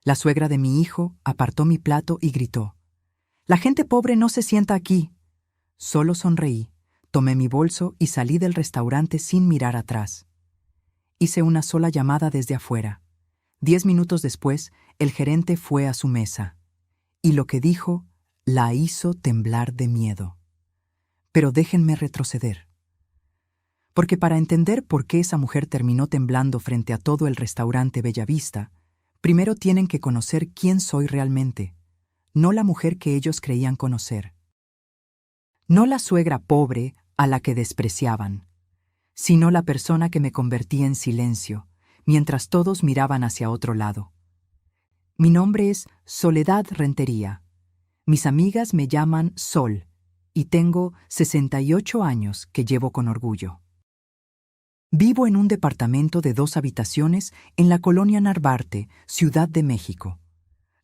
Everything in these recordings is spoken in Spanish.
La suegra de mi hijo apartó mi plato y gritó: «La gente pobre no se sienta aquí». Solo sonreí, tomé mi bolso y salí del restaurante sin mirar atrás. Hice una sola llamada desde afuera. 10 minutos después, el gerente fue a su mesa. Y lo que dijo la hizo temblar de miedo. Pero déjenme retroceder. Porque para entender por qué esa mujer terminó temblando frente a todo el restaurante Bellavista, primero tienen que conocer quién soy realmente, no la mujer que ellos creían conocer. No la suegra pobre a la que despreciaban, sino la persona que me convertí en silencio, mientras todos miraban hacia otro lado. Mi nombre es Soledad Rentería. Mis amigas me llaman Sol, y tengo 68 años que llevo con orgullo. Vivo en un departamento de 2 habitaciones en la colonia Narvarte, Ciudad de México.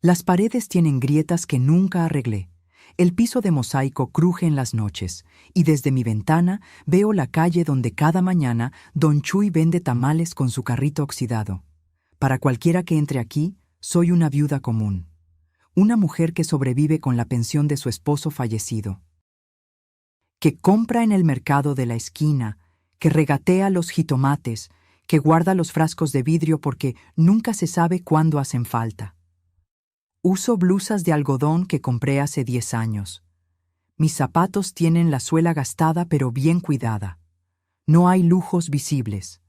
Las paredes tienen grietas que nunca arreglé. El piso de mosaico cruje en las noches, y desde mi ventana veo la calle donde cada mañana Don Chuy vende tamales con su carrito oxidado. Para cualquiera que entre aquí, soy una viuda común. Una mujer que sobrevive con la pensión de su esposo fallecido. Que compra en el mercado de la esquina, que regatea los jitomates, que guarda los frascos de vidrio porque nunca se sabe cuándo hacen falta. Uso blusas de algodón que compré hace 10 años. Mis zapatos tienen la suela gastada pero bien cuidada. No hay lujos visibles.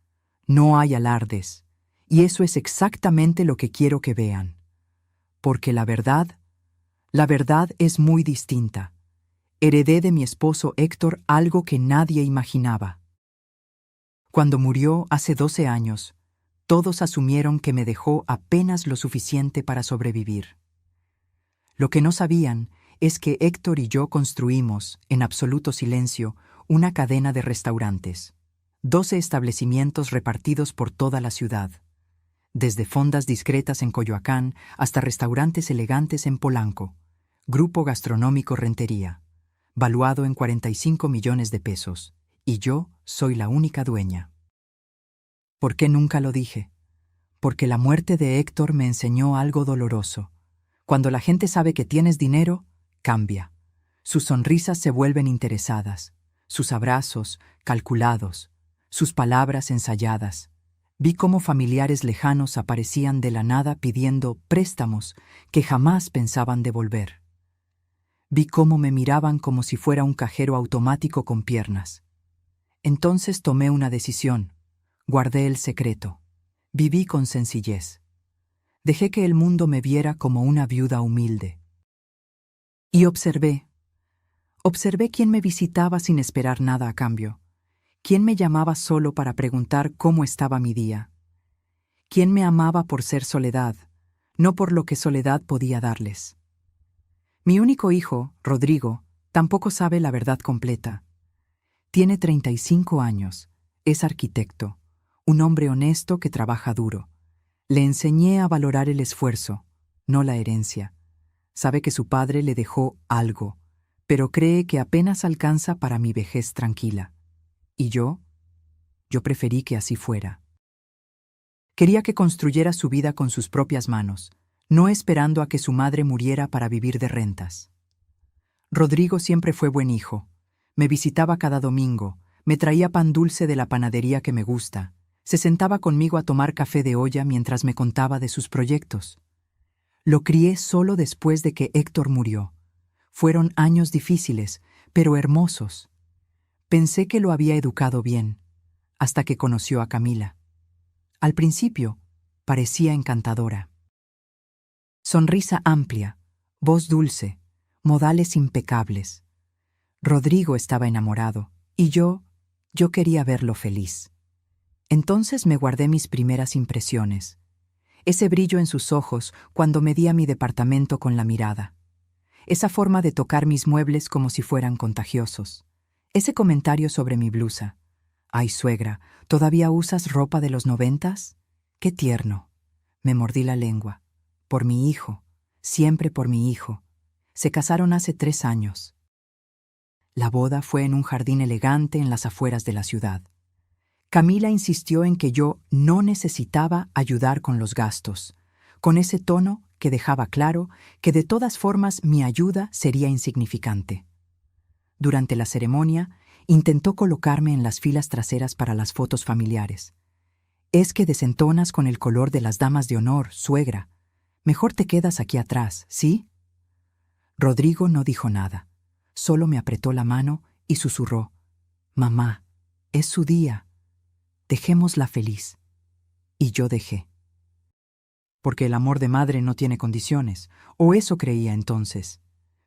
No hay alardes. Y eso es exactamente lo que quiero que vean. Porque la verdad es muy distinta. Heredé de mi esposo Héctor algo que nadie imaginaba. Cuando murió hace 12 años, todos asumieron que me dejó apenas lo suficiente para sobrevivir. Lo que no sabían es que Héctor y yo construimos, en absoluto silencio, una cadena de restaurantes. 12 establecimientos repartidos por toda la ciudad. Desde fondas discretas en Coyoacán hasta restaurantes elegantes en Polanco. Grupo Gastronómico Rentería, valuado en 45 millones de pesos. Y yo soy la única dueña. ¿Por qué nunca lo dije? Porque la muerte de Héctor me enseñó algo doloroso. Cuando la gente sabe que tienes dinero, cambia. Sus sonrisas se vuelven interesadas, sus abrazos calculados, sus palabras ensayadas. Vi cómo familiares lejanos aparecían de la nada pidiendo préstamos que jamás pensaban devolver. Vi cómo me miraban como si fuera un cajero automático con piernas. Entonces tomé una decisión. Guardé el secreto. Viví con sencillez. Dejé que el mundo me viera como una viuda humilde. Y observé quién me visitaba sin esperar nada a cambio. Quién me llamaba solo para preguntar cómo estaba mi día. Quién me amaba por ser Soledad, no por lo que Soledad podía darles. Mi único hijo, Rodrigo, tampoco sabe la verdad completa. Tiene 35 años, es arquitecto, un hombre honesto que trabaja duro. Le enseñé a valorar el esfuerzo, no la herencia. Sabe que su padre le dejó algo, pero cree que apenas alcanza para mi vejez tranquila. ¿Y yo? Yo preferí que así fuera. Quería que construyera su vida con sus propias manos, no esperando a que su madre muriera para vivir de rentas. Rodrigo siempre fue buen hijo. Me visitaba cada domingo, me traía pan dulce de la panadería que me gusta, se sentaba conmigo a tomar café de olla mientras me contaba de sus proyectos. Lo crié solo después de que Héctor murió. Fueron años difíciles, pero hermosos. Pensé que lo había educado bien, hasta que conoció a Camila. Al principio, parecía encantadora. Sonrisa amplia, voz dulce, modales impecables. Rodrigo estaba enamorado, y yo quería verlo feliz. Entonces me guardé mis primeras impresiones. Ese brillo en sus ojos cuando medía mi departamento con la mirada. Esa forma de tocar mis muebles como si fueran contagiosos. Ese comentario sobre mi blusa. «Ay, suegra, ¿todavía usas ropa de los 90s? ¡Qué tierno!». Me mordí la lengua. Por mi hijo, siempre por mi hijo. Se casaron hace 3 años. La boda fue en un jardín elegante en las afueras de la ciudad. Camila insistió en que yo no necesitaba ayudar con los gastos. con ese tono que dejaba claro que de todas formas mi ayuda sería insignificante. Durante la ceremonia, intentó colocarme en las filas traseras para las fotos familiares. Es que desentonas con el color de las damas de honor, suegra. Mejor te quedas aquí atrás, ¿sí? Rodrigo no dijo nada. Solo me apretó la mano y susurró: «Mamá, es su día. Dejémosla feliz». Y yo dejé. Porque el amor de madre no tiene condiciones, o eso creía entonces.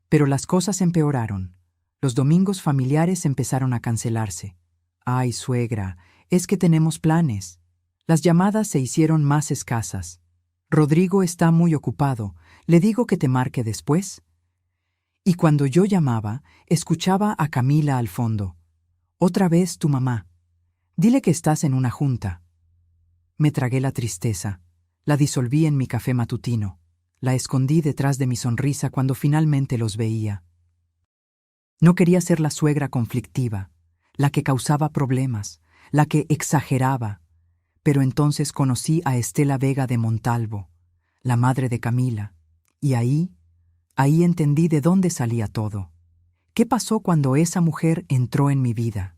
Pero las cosas empeoraron. Los domingos familiares empezaron a cancelarse. «Ay, suegra, es que tenemos planes». Las llamadas se hicieron más escasas. «Rodrigo está muy ocupado. ¿Le digo que te marque después?». Y cuando yo llamaba, escuchaba a Camila al fondo: «Otra vez tu mamá. Dile que estás en una junta». Me tragué la tristeza. La disolví en mi café matutino. La escondí detrás de mi sonrisa cuando finalmente los veía. No quería ser la suegra conflictiva, la que causaba problemas, la que exageraba. Pero entonces conocí a Estela Vega de Montalvo, la madre de Camila, y ahí entendí de dónde salía todo. ¿Qué pasó cuando esa mujer entró en mi vida?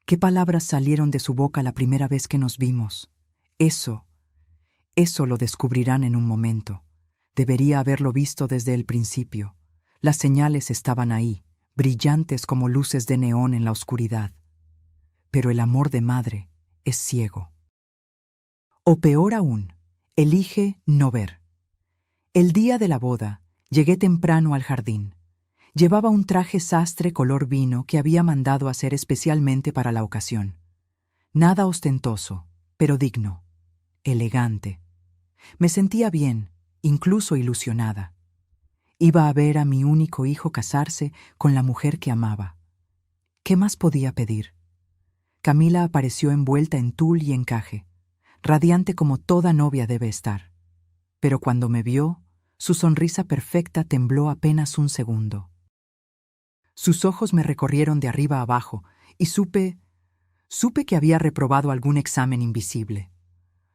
¿Qué palabras salieron de su boca la primera vez que nos vimos? Eso lo descubrirán en un momento. Debería haberlo visto desde el principio. Las señales estaban ahí, brillantes como luces de neón en la oscuridad. Pero el amor de madre es ciego. O peor aún, elige no ver. El día de la boda, llegué temprano al jardín. Llevaba un traje sastre color vino que había mandado hacer especialmente para la ocasión. Nada ostentoso, pero digno, elegante. Me sentía bien, incluso ilusionada. Iba a ver a mi único hijo casarse con la mujer que amaba. ¿Qué más podía pedir? Camila apareció envuelta en tul y encaje, radiante como toda novia debe estar. Pero cuando me vio, su sonrisa perfecta tembló apenas un segundo. Sus ojos me recorrieron de arriba a abajo y supe que había reprobado algún examen invisible.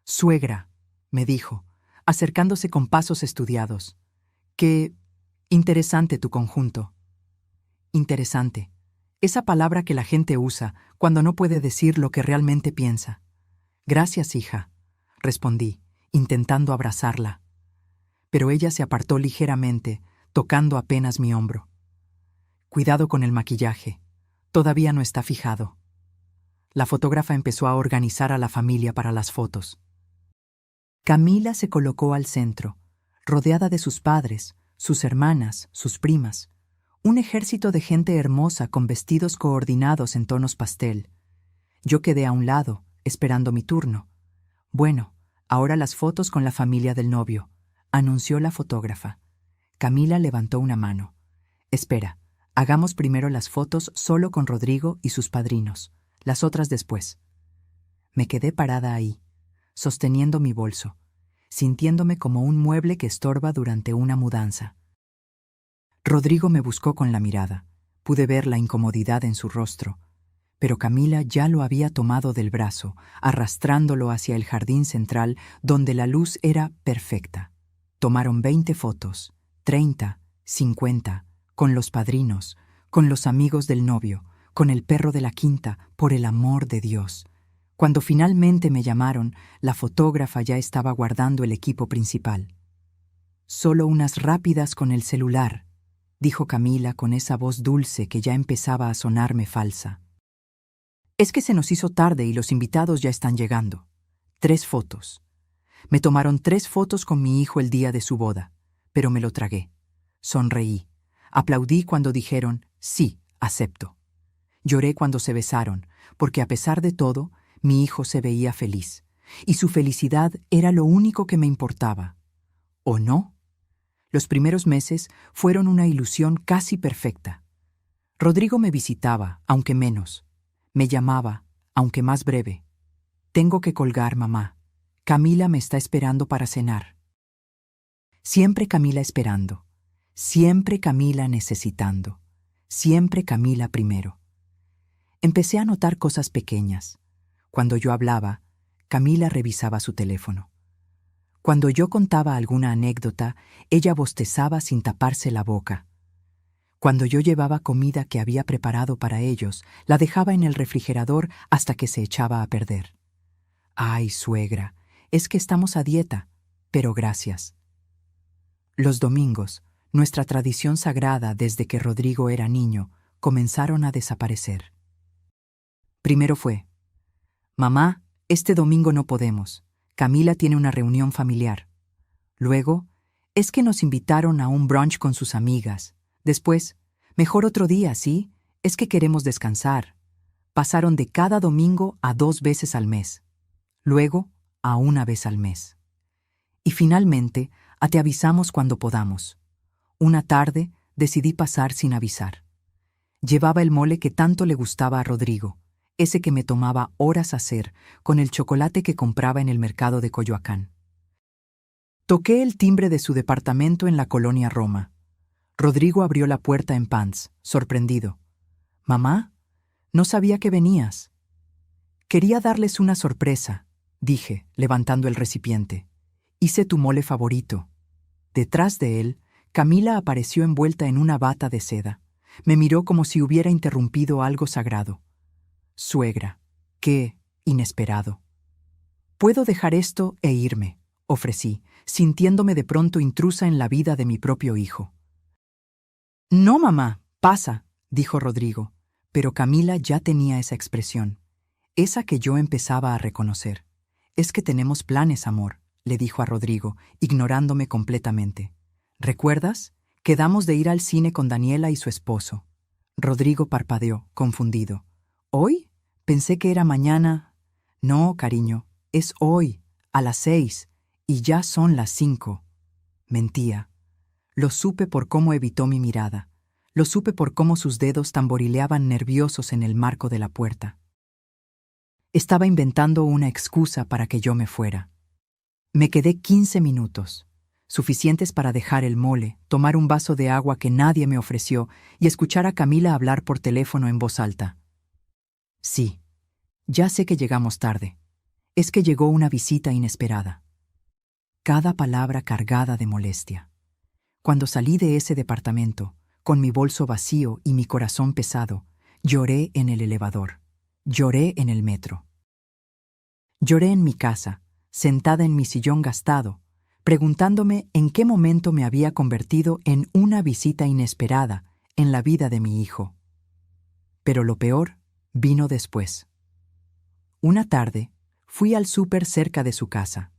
«Suegra», me dijo, acercándose con pasos estudiados, «qué interesante tu conjunto». Interesante, esa palabra que la gente usa cuando no puede decir lo que realmente piensa. «Gracias, hija», respondí, intentando abrazarla. Pero ella se apartó ligeramente, tocando apenas mi hombro. «Cuidado con el maquillaje. Todavía no está fijado». La fotógrafa empezó a organizar a la familia para las fotos. Camila se colocó al centro, rodeada de sus padres, sus hermanas, sus primas. Un ejército de gente hermosa con vestidos coordinados en tonos pastel. Yo quedé a un lado, esperando mi turno. «Bueno, ahora las fotos con la familia del novio», anunció la fotógrafa. Camila levantó una mano. «Espera, hagamos primero las fotos solo con Rodrigo y sus padrinos, las otras después». Me quedé parada ahí, sosteniendo mi bolso, sintiéndome como un mueble que estorba durante una mudanza. Rodrigo me buscó con la mirada. Pude ver la incomodidad en su rostro, pero Camila ya lo había tomado del brazo, arrastrándolo hacia el jardín central donde la luz era perfecta. Tomaron 20 fotos, 30, 50, con los padrinos, con los amigos del novio, con el perro de la quinta, por el amor de Dios. Cuando finalmente me llamaron, la fotógrafa ya estaba guardando el equipo principal. «Solo unas rápidas con el celular», dijo Camila con esa voz dulce que ya empezaba a sonarme falsa. «Es que se nos hizo tarde y los invitados ya están llegando. 3 fotos». Me tomaron 3 fotos con mi hijo el día de su boda, pero me lo tragué. Sonreí. Aplaudí cuando dijeron, «Sí, acepto». Lloré cuando se besaron, porque a pesar de todo, mi hijo se veía feliz, y su felicidad era lo único que me importaba. ¿O no? Los primeros meses fueron una ilusión casi perfecta. Rodrigo me visitaba, aunque menos. Me llamaba, aunque más breve. «Tengo que colgar, mamá. Camila me está esperando para cenar». Siempre Camila esperando. Siempre Camila necesitando. Siempre Camila primero. Empecé a notar cosas pequeñas. Cuando yo hablaba, Camila revisaba su teléfono. Cuando yo contaba alguna anécdota, ella bostezaba sin taparse la boca. Cuando yo llevaba comida que había preparado para ellos, la dejaba en el refrigerador hasta que se echaba a perder. «Ay, suegra, es que estamos a dieta, pero gracias». Los domingos, nuestra tradición sagrada desde que Rodrigo era niño, comenzaron a desaparecer. Primero fue: «Mamá, este domingo no podemos. Camila tiene una reunión familiar». Luego: «Es que nos invitaron a un brunch con sus amigas». Después: «Mejor otro día, ¿sí? Es que queremos descansar». Pasaron de cada domingo a 2 veces al mes. Luego, a 1 vez al mes. Y finalmente, a te avisamos cuando podamos. Una tarde, decidí pasar sin avisar. Llevaba el mole que tanto le gustaba a Rodrigo, ese que me tomaba horas hacer, con el chocolate que compraba en el mercado de Coyoacán. Toqué el timbre de su departamento en la colonia Roma. Rodrigo abrió la puerta en pants, sorprendido. «¿Mamá? No sabía que venías». «Quería darles una sorpresa», dije, levantando el recipiente. «Hice tu mole favorito». Detrás de él, Camila apareció envuelta en una bata de seda. Me miró como si hubiera interrumpido algo sagrado. «Suegra, qué inesperado». «Puedo dejar esto e irme», ofrecí, sintiéndome de pronto intrusa en la vida de mi propio hijo. «No, mamá, pasa», dijo Rodrigo, pero Camila ya tenía esa expresión, esa que yo empezaba a reconocer. «Es que tenemos planes, amor», le dijo a Rodrigo, ignorándome completamente. «¿Recuerdas? Quedamos de ir al cine con Daniela y su esposo». Rodrigo parpadeó, confundido. «¿Hoy? Pensé que era mañana». «No, cariño, es hoy, a las 6, y ya son las 5». Mentía. Lo supe por cómo evitó mi mirada. Lo supe por cómo sus dedos tamborileaban nerviosos en el marco de la puerta. Estaba inventando una excusa para que yo me fuera. Me quedé 15 minutos, suficientes para dejar el mole, tomar un vaso de agua que nadie me ofreció y escuchar a Camila hablar por teléfono en voz alta. «Sí, ya sé que llegamos tarde. Es que llegó una visita inesperada». Cada palabra cargada de molestia. Cuando salí de ese departamento, con mi bolso vacío y mi corazón pesado, lloré en el elevador. Lloré en el metro. Lloré en mi casa, sentada en mi sillón gastado, preguntándome en qué momento me había convertido en una visita inesperada en la vida de mi hijo. Pero lo peor vino después. Una tarde, fui al súper cerca de su casa.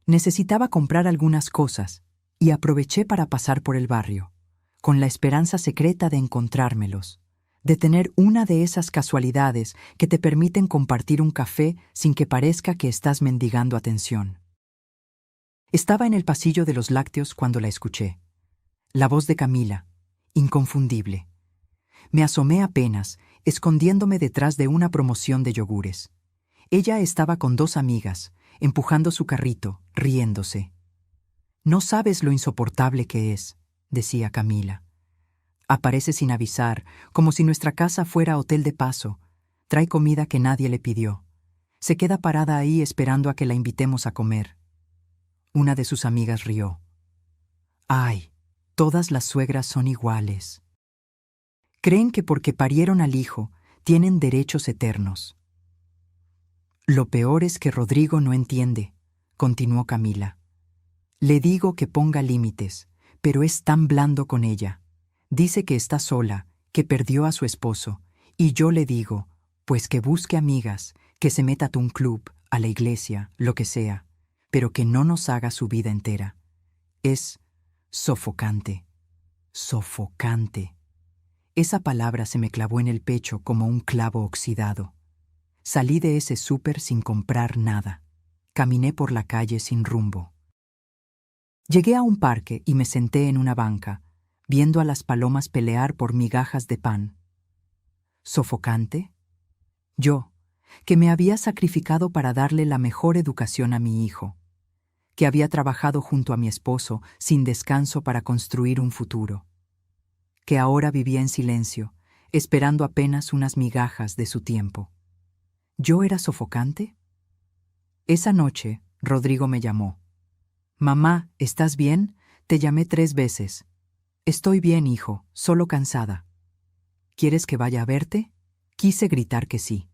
Necesitaba comprar algunas cosas y aproveché para pasar por el barrio, con la esperanza secreta de encontrármelos, de tener una de esas casualidades que te permiten compartir un café sin que parezca que estás mendigando atención. Estaba en el pasillo de los lácteos cuando la escuché. La voz de Camila, inconfundible. Me asomé apenas, escondiéndome detrás de una promoción de yogures. Ella estaba con 2 amigas, empujando su carrito, riéndose. «No sabes lo insoportable que es», decía Camila. «Aparece sin avisar, como si nuestra casa fuera hotel de paso. Trae comida que nadie le pidió. Se queda parada ahí esperando a que la invitemos a comer». Una de sus amigas rió. «Ay, todas las suegras son iguales. Creen que porque parieron al hijo, tienen derechos eternos». «Lo peor es que Rodrigo no entiende», continuó Camila. «Le digo que ponga límites, pero es tan blando con ella. Dice que está sola, que perdió a su esposo, y yo le digo, pues que busque amigas, que se meta a un club, a la iglesia, lo que sea, pero que no nos haga su vida entera. Es sofocante, sofocante». Esa palabra se me clavó en el pecho como un clavo oxidado. Salí de ese súper sin comprar nada. Caminé por la calle sin rumbo. Llegué a un parque y me senté en una banca, viendo a las palomas pelear por migajas de pan. ¿Sofocante? Yo, que me había sacrificado para darle la mejor educación a mi hijo, que había trabajado junto a mi esposo sin descanso para construir un futuro, que ahora vivía en silencio, esperando apenas unas migajas de su tiempo. ¿Yo era sofocante? Esa noche, Rodrigo me llamó. Mamá, ¿estás bien? Te llamé 3 veces. Estoy bien, hijo, solo cansada. ¿Quieres que vaya a verte? Quise gritar que sí.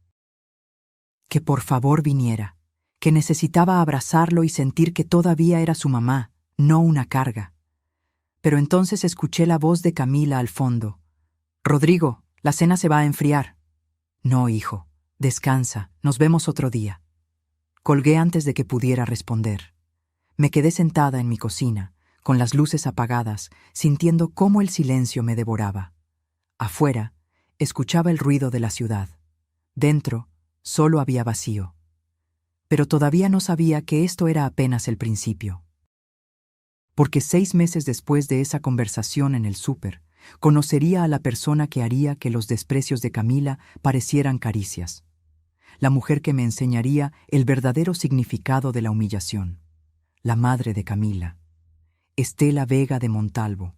Que por favor viniera, que necesitaba abrazarlo y sentir que todavía era su mamá, no una carga. Pero entonces escuché la voz de Camila al fondo. Rodrigo, la cena se va a enfriar. No, hijo, descansa, nos vemos otro día. Colgué antes de que pudiera responder. Me quedé sentada en mi cocina, con las luces apagadas, sintiendo cómo el silencio me devoraba. Afuera, escuchaba el ruido de la ciudad. Dentro, solo había vacío. Pero todavía no sabía que esto era apenas el principio. Porque 6 meses después de esa conversación en el súper, conocería a la persona que haría que los desprecios de Camila parecieran caricias. La mujer que me enseñaría el verdadero significado de la humillación. La madre de Camila, Estela Vega de Montalvo.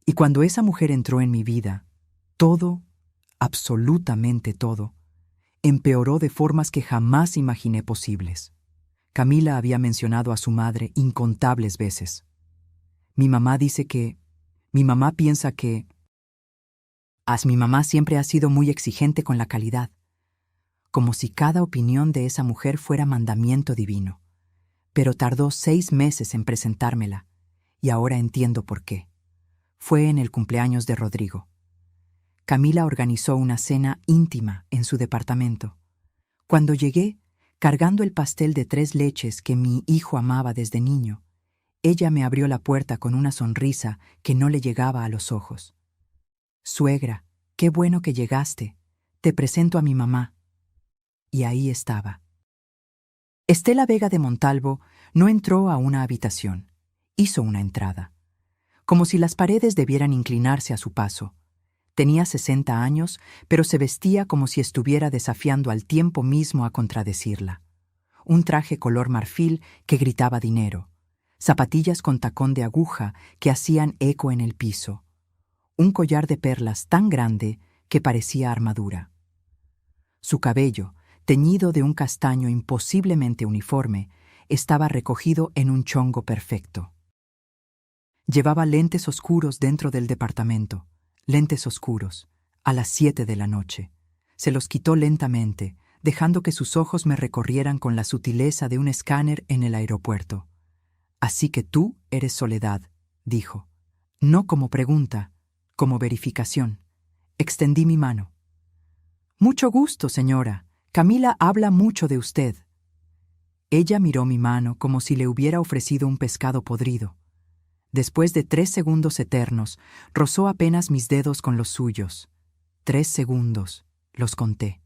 Y cuando esa mujer entró en mi vida, todo, absolutamente todo, empeoró de formas que jamás imaginé posibles. Camila había mencionado a su madre incontables veces. Mi mamá piensa que... Mi mamá siempre ha sido muy exigente con la calidad, como si cada opinión de esa mujer fuera mandamiento divino. Pero tardó 6 meses en presentármela, y ahora entiendo por qué. Fue en el cumpleaños de Rodrigo. Camila organizó una cena íntima en su departamento. Cuando llegué, cargando el pastel de 3 leches que mi hijo amaba desde niño, ella me abrió la puerta con una sonrisa que no le llegaba a los ojos. Suegra, qué bueno que llegaste. Te presento a mi mamá. Y ahí estaba. Estela Vega de Montalvo no entró a una habitación, hizo una entrada, como si las paredes debieran inclinarse a su paso. Tenía 60 años, pero se vestía como si estuviera desafiando al tiempo mismo a contradecirla. Un traje color marfil que gritaba dinero, zapatillas con tacón de aguja que hacían eco en el piso, un collar de perlas tan grande que parecía armadura. Su cabello, teñido de un castaño imposiblemente uniforme, estaba recogido en un chongo perfecto. Llevaba lentes oscuros dentro del departamento, lentes oscuros, a las 7 de la noche. Se los quitó lentamente, dejando que sus ojos me recorrieran con la sutileza de un escáner en el aeropuerto. Así que tú eres Soledad, dijo. No como pregunta, como verificación. Extendí mi mano. Mucho gusto, señora. Camila habla mucho de usted. Ella miró mi mano como si le hubiera ofrecido un pescado podrido. Después de 3 segundos eternos, rozó apenas mis dedos con los suyos. 3 segundos, los conté.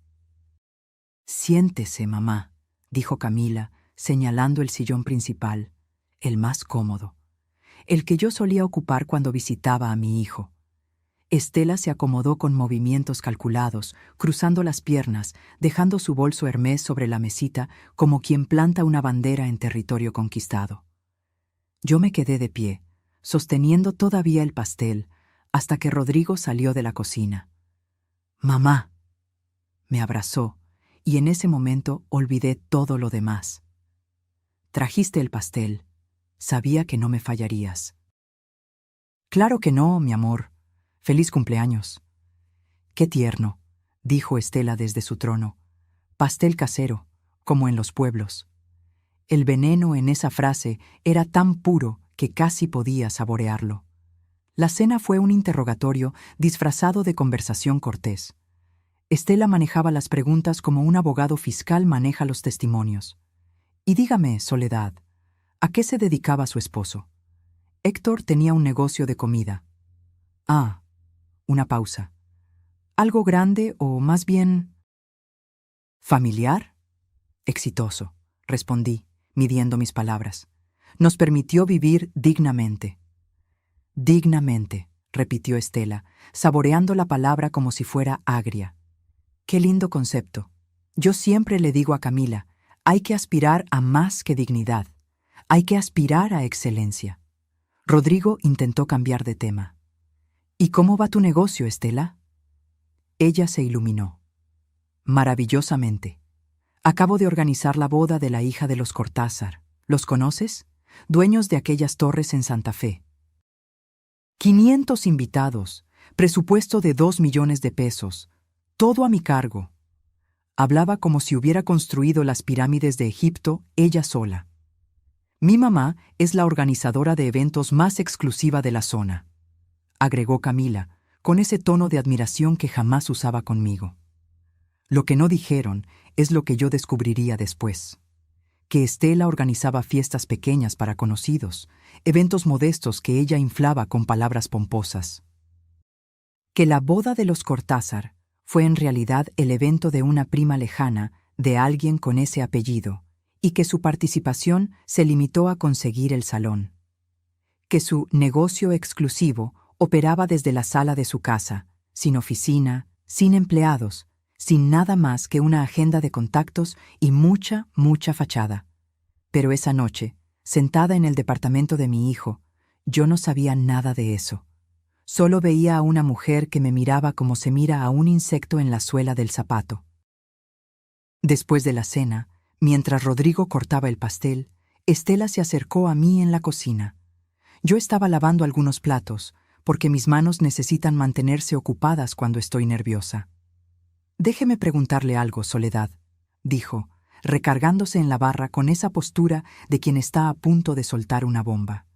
Siéntese, mamá, dijo Camila, señalando el sillón principal, el más cómodo, el que yo solía ocupar cuando visitaba a mi hijo. Estela se acomodó con movimientos calculados, cruzando las piernas, dejando su bolso Hermès sobre la mesita como quien planta una bandera en territorio conquistado. Yo me quedé de pie, sosteniendo todavía el pastel, hasta que Rodrigo salió de la cocina. «Mamá», me abrazó, y en ese momento olvidé todo lo demás. «Trajiste el pastel. Sabía que no me fallarías». «Claro que no, mi amor. Feliz cumpleaños». «Qué tierno», dijo Estela desde su trono. «Pastel casero, como en los pueblos». El veneno en esa frase era tan puro que casi podía saborearlo. La cena fue un interrogatorio disfrazado de conversación cortés. Estela manejaba las preguntas como un abogado fiscal maneja los testimonios. Y dígame, Soledad, ¿a qué se dedicaba su esposo? Héctor tenía un negocio de comida. Ah, una pausa. ¿Algo grande o más bien... familiar? Exitoso, respondí, midiendo mis palabras. Nos permitió vivir dignamente. Dignamente, repitió Estela, saboreando la palabra como si fuera agria. Qué lindo concepto. Yo siempre le digo a Camila, hay que aspirar a más que dignidad. Hay que aspirar a excelencia. Rodrigo intentó cambiar de tema. ¿Y cómo va tu negocio, Estela? Ella se iluminó. Maravillosamente. Acabo de organizar la boda de la hija de los Cortázar. ¿Los conoces? dueños de aquellas torres en Santa Fe. 500 invitados, presupuesto de 2 millones de pesos, todo a mi cargo. Hablaba como si hubiera construido las pirámides de Egipto ella sola. Mi mamá es la organizadora de eventos más exclusiva de la zona, agregó Camila, con ese tono de admiración que jamás usaba conmigo. Lo que no dijeron es lo que yo descubriría después: que Estela organizaba fiestas pequeñas para conocidos, eventos modestos que ella inflaba con palabras pomposas. Que la boda de los Cortázar fue en realidad el evento de una prima lejana de alguien con ese apellido, y que su participación se limitó a conseguir el salón. Que su negocio exclusivo operaba desde la sala de su casa, sin oficina, sin empleados, sin nada más que una agenda de contactos y mucha fachada. Pero esa noche, sentada en el departamento de mi hijo, yo no sabía nada de eso. Solo veía a una mujer que me miraba como se mira a un insecto en la suela del zapato. Después de la cena, mientras Rodrigo cortaba el pastel, Estela se acercó a mí en la cocina. Yo estaba lavando algunos platos, porque mis manos necesitan mantenerse ocupadas cuando estoy nerviosa. «Déjeme preguntarle algo, Soledad», dijo, recargándose en la barra con esa postura de quien está a punto de soltar una bomba.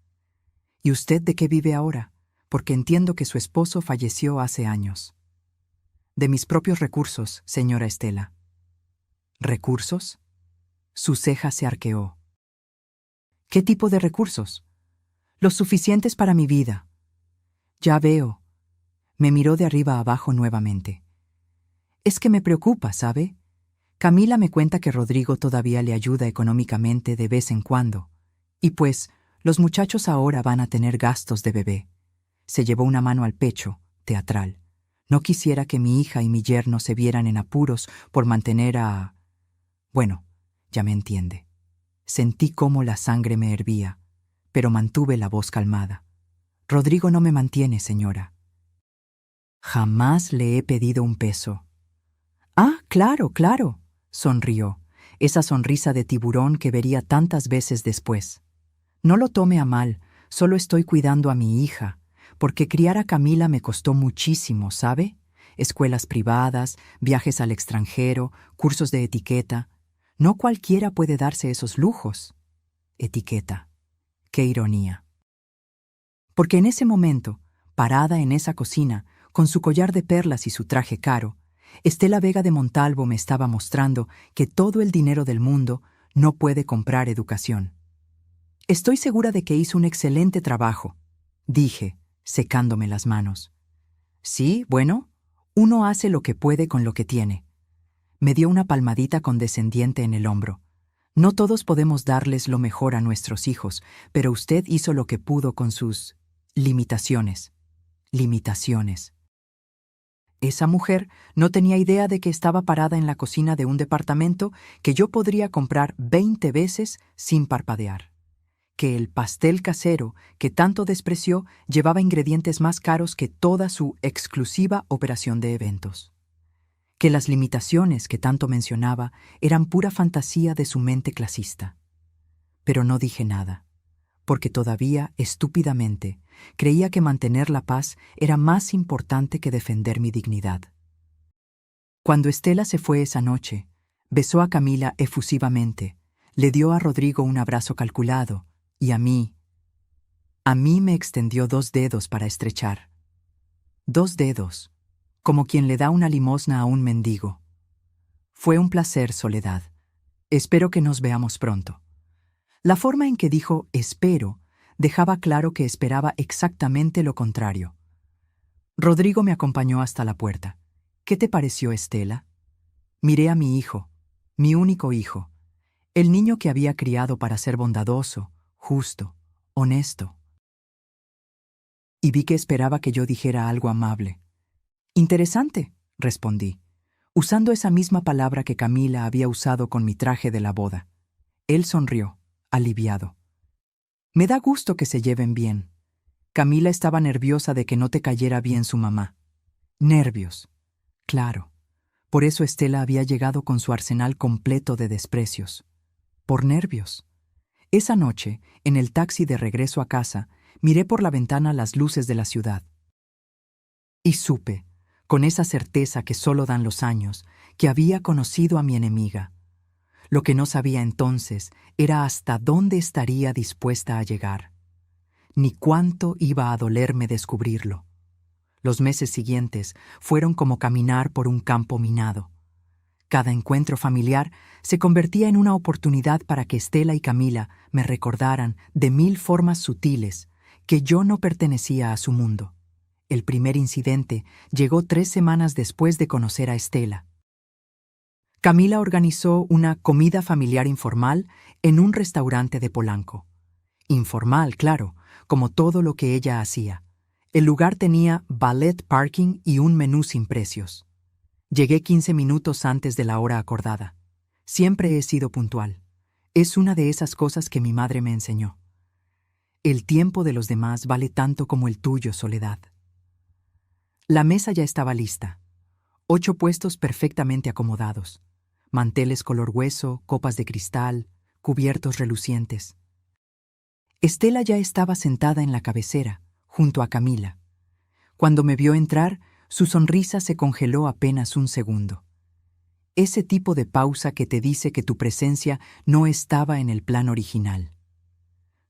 «¿Y usted de qué vive ahora? Porque entiendo que su esposo falleció hace años». «De mis propios recursos, señora Estela». «¿Recursos?». Su ceja se arqueó. «¿Qué tipo de recursos?». «Los suficientes para mi vida». «Ya veo». Me miró de arriba a abajo nuevamente. «Es que me preocupa, ¿sabe? Camila me cuenta que Rodrigo todavía le ayuda económicamente de vez en cuando. Y pues, los muchachos ahora van a tener gastos de bebé». Se llevó una mano al pecho, teatral. «No quisiera que mi hija y mi yerno se vieran en apuros por mantener a...». Bueno, ya me entiende. Sentí cómo la sangre me hervía, pero mantuve la voz calmada. «Rodrigo no me mantiene, señora». «Jamás le he pedido un peso». «Ah, claro, claro», sonrió, esa sonrisa de tiburón que vería tantas veces después. «No lo tome a mal, solo estoy cuidando a mi hija, porque criar a Camila me costó muchísimo, ¿sabe? Escuelas privadas, viajes al extranjero, cursos de etiqueta. No cualquiera puede darse esos lujos». Etiqueta. Qué ironía. Porque en ese momento, parada en esa cocina, con su collar de perlas y su traje caro, Estela Vega de Montalvo me estaba mostrando que todo el dinero del mundo no puede comprar educación. «Estoy segura de que hizo un excelente trabajo», dije, secándome las manos. «Sí, bueno, uno hace lo que puede con lo que tiene». Me dio una palmadita condescendiente en el hombro. «No todos podemos darles lo mejor a nuestros hijos, pero usted hizo lo que pudo con sus limitaciones». Limitaciones. Esa mujer no tenía idea de que estaba parada en la cocina de un departamento que yo podría comprar 20 veces sin parpadear. Que el pastel casero, que tanto despreció, llevaba ingredientes más caros que toda su exclusiva operación de eventos. Que las limitaciones que tanto mencionaba eran pura fantasía de su mente clasista. Pero no dije nada, porque todavía, estúpidamente, creía que mantener la paz era más importante que defender mi dignidad. Cuando Estela se fue esa noche, besó a Camila efusivamente, le dio a Rodrigo un abrazo calculado, y a mí me extendió 2 dedos para estrechar. 2 dedos, como quien le da una limosna a un mendigo. «Fue un placer, Soledad. Espero que nos veamos pronto». La forma en que dijo «espero» dejaba claro que esperaba exactamente lo contrario. Rodrigo me acompañó hasta la puerta. «¿Qué te pareció, Estela?». Miré a mi hijo, mi único hijo, el niño que había criado para ser bondadoso, justo, honesto. Y vi que esperaba que yo dijera algo amable. «Interesante», respondí, usando esa misma palabra que Camila había usado con mi traje de la boda. Él sonrió, aliviado. «Me da gusto que se lleven bien. Camila estaba nerviosa de que no te cayera bien su mamá». Nervios. Claro. Por eso Estela había llegado con su arsenal completo de desprecios. Por nervios. Esa noche, en el taxi de regreso a casa, miré por la ventana las luces de la ciudad. Y supe, con esa certeza que solo dan los años, que había conocido a mi enemiga. Lo que no sabía entonces era hasta dónde estaría dispuesta a llegar, ni cuánto iba a dolerme descubrirlo. Los meses siguientes fueron como caminar por un campo minado. Cada encuentro familiar se convertía en una oportunidad para que Estela y Camila me recordaran de 1000 formas sutiles que yo no pertenecía a su mundo. El primer incidente llegó 3 semanas después de conocer a Estela. Camila organizó una comida familiar informal en un restaurante de Polanco. Informal, claro, como todo lo que ella hacía. El lugar tenía valet parking y un menú sin precios. Llegué 15 minutos antes de la hora acordada. Siempre he sido puntual. Es una de esas cosas que mi madre me enseñó. El tiempo de los demás vale tanto como el tuyo, Soledad. La mesa ya estaba lista. 8 puestos perfectamente acomodados. Manteles color hueso, copas de cristal, cubiertos relucientes. Estela ya estaba sentada en la cabecera, junto a Camila. Cuando me vio entrar, su sonrisa se congeló apenas un segundo. Ese tipo de pausa que te dice que tu presencia no estaba en el plan original.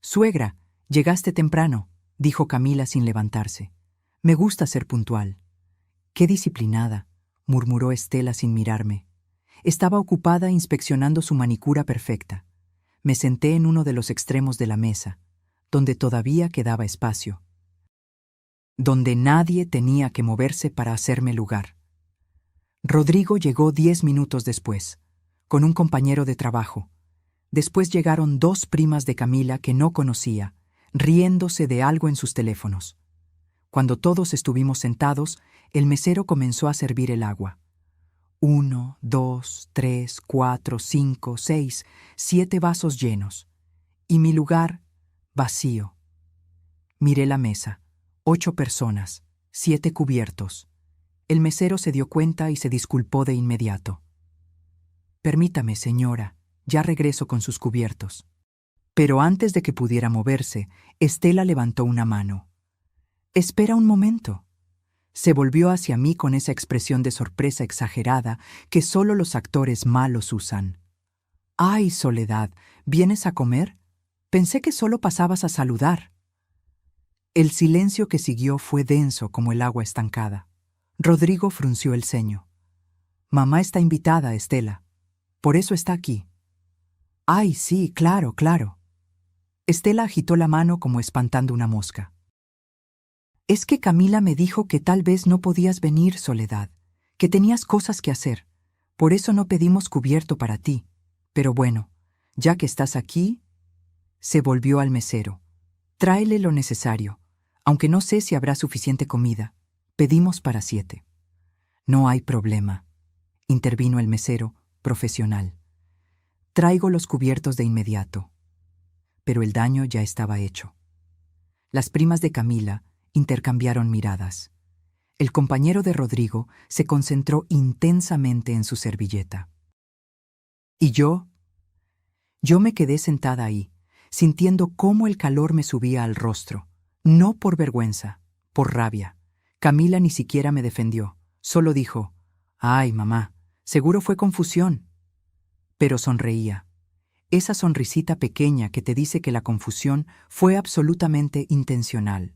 «Suegra, llegaste temprano», dijo Camila sin levantarse. «Me gusta ser puntual». «Qué disciplinada», murmuró Estela sin mirarme. Estaba ocupada inspeccionando su manicura perfecta. Me senté en uno de los extremos de la mesa, donde todavía quedaba espacio, donde nadie tenía que moverse para hacerme lugar. Rodrigo llegó 10 minutos después, con un compañero de trabajo. Después llegaron 2 primas de Camila que no conocía, riéndose de algo en sus teléfonos. Cuando todos estuvimos sentados, el mesero comenzó a servir el agua. 1, 2, 3, 4, 5, 6, 7 vasos llenos. Y mi lugar, vacío. Miré la mesa. 8 personas, 7 cubiertos. El mesero se dio cuenta y se disculpó de inmediato. «Permítame, señora, ya regreso con sus cubiertos». Pero antes de que pudiera moverse, Estela levantó una mano. «Espera un momento». Se volvió hacia mí con esa expresión de sorpresa exagerada que solo los actores malos usan. «Ay, Soledad, ¿vienes a comer? Pensé que solo pasabas a saludar». El silencio que siguió fue denso como el agua estancada. Rodrigo frunció el ceño. «Mamá está invitada, Estela. Por eso está aquí». «Ay, sí, claro, claro». Estela agitó la mano como espantando una mosca. «Es que Camila me dijo que tal vez no podías venir, Soledad, que tenías cosas que hacer. Por eso no pedimos cubierto para ti. Pero bueno, ya que estás aquí...» Se volvió al mesero. «Tráele lo necesario. Aunque no sé si habrá suficiente comida. Pedimos para 7». «No hay problema», intervino el mesero, profesional. «Traigo los cubiertos de inmediato». Pero el daño ya estaba hecho. Las primas de Camila intercambiaron miradas. El compañero de Rodrigo se concentró intensamente en su servilleta. ¿Y yo? Yo me quedé sentada ahí, sintiendo cómo el calor me subía al rostro. No por vergüenza, por rabia. Camila ni siquiera me defendió. Solo dijo: «Ay, mamá, seguro fue confusión». Pero sonreía. Esa sonrisita pequeña que te dice que la confusión fue absolutamente intencional.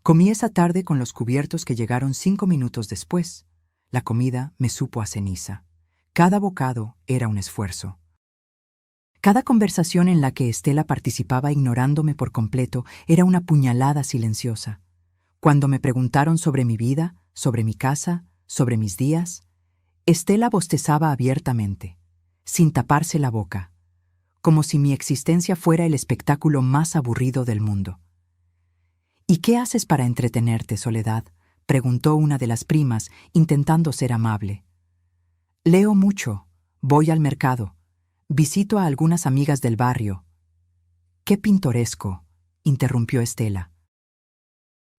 Comí esa tarde con los cubiertos que llegaron 5 minutos después. La comida me supo a ceniza. Cada bocado era un esfuerzo. Cada conversación en la que Estela participaba ignorándome por completo era una puñalada silenciosa. Cuando me preguntaron sobre mi vida, sobre mi casa, sobre mis días, Estela bostezaba abiertamente, sin taparse la boca, como si mi existencia fuera el espectáculo más aburrido del mundo. «¿Y qué haces para entretenerte, Soledad?», preguntó una de las primas, intentando ser amable. «Leo mucho, voy al mercado, visito a algunas amigas del barrio». «Qué pintoresco», interrumpió Estela.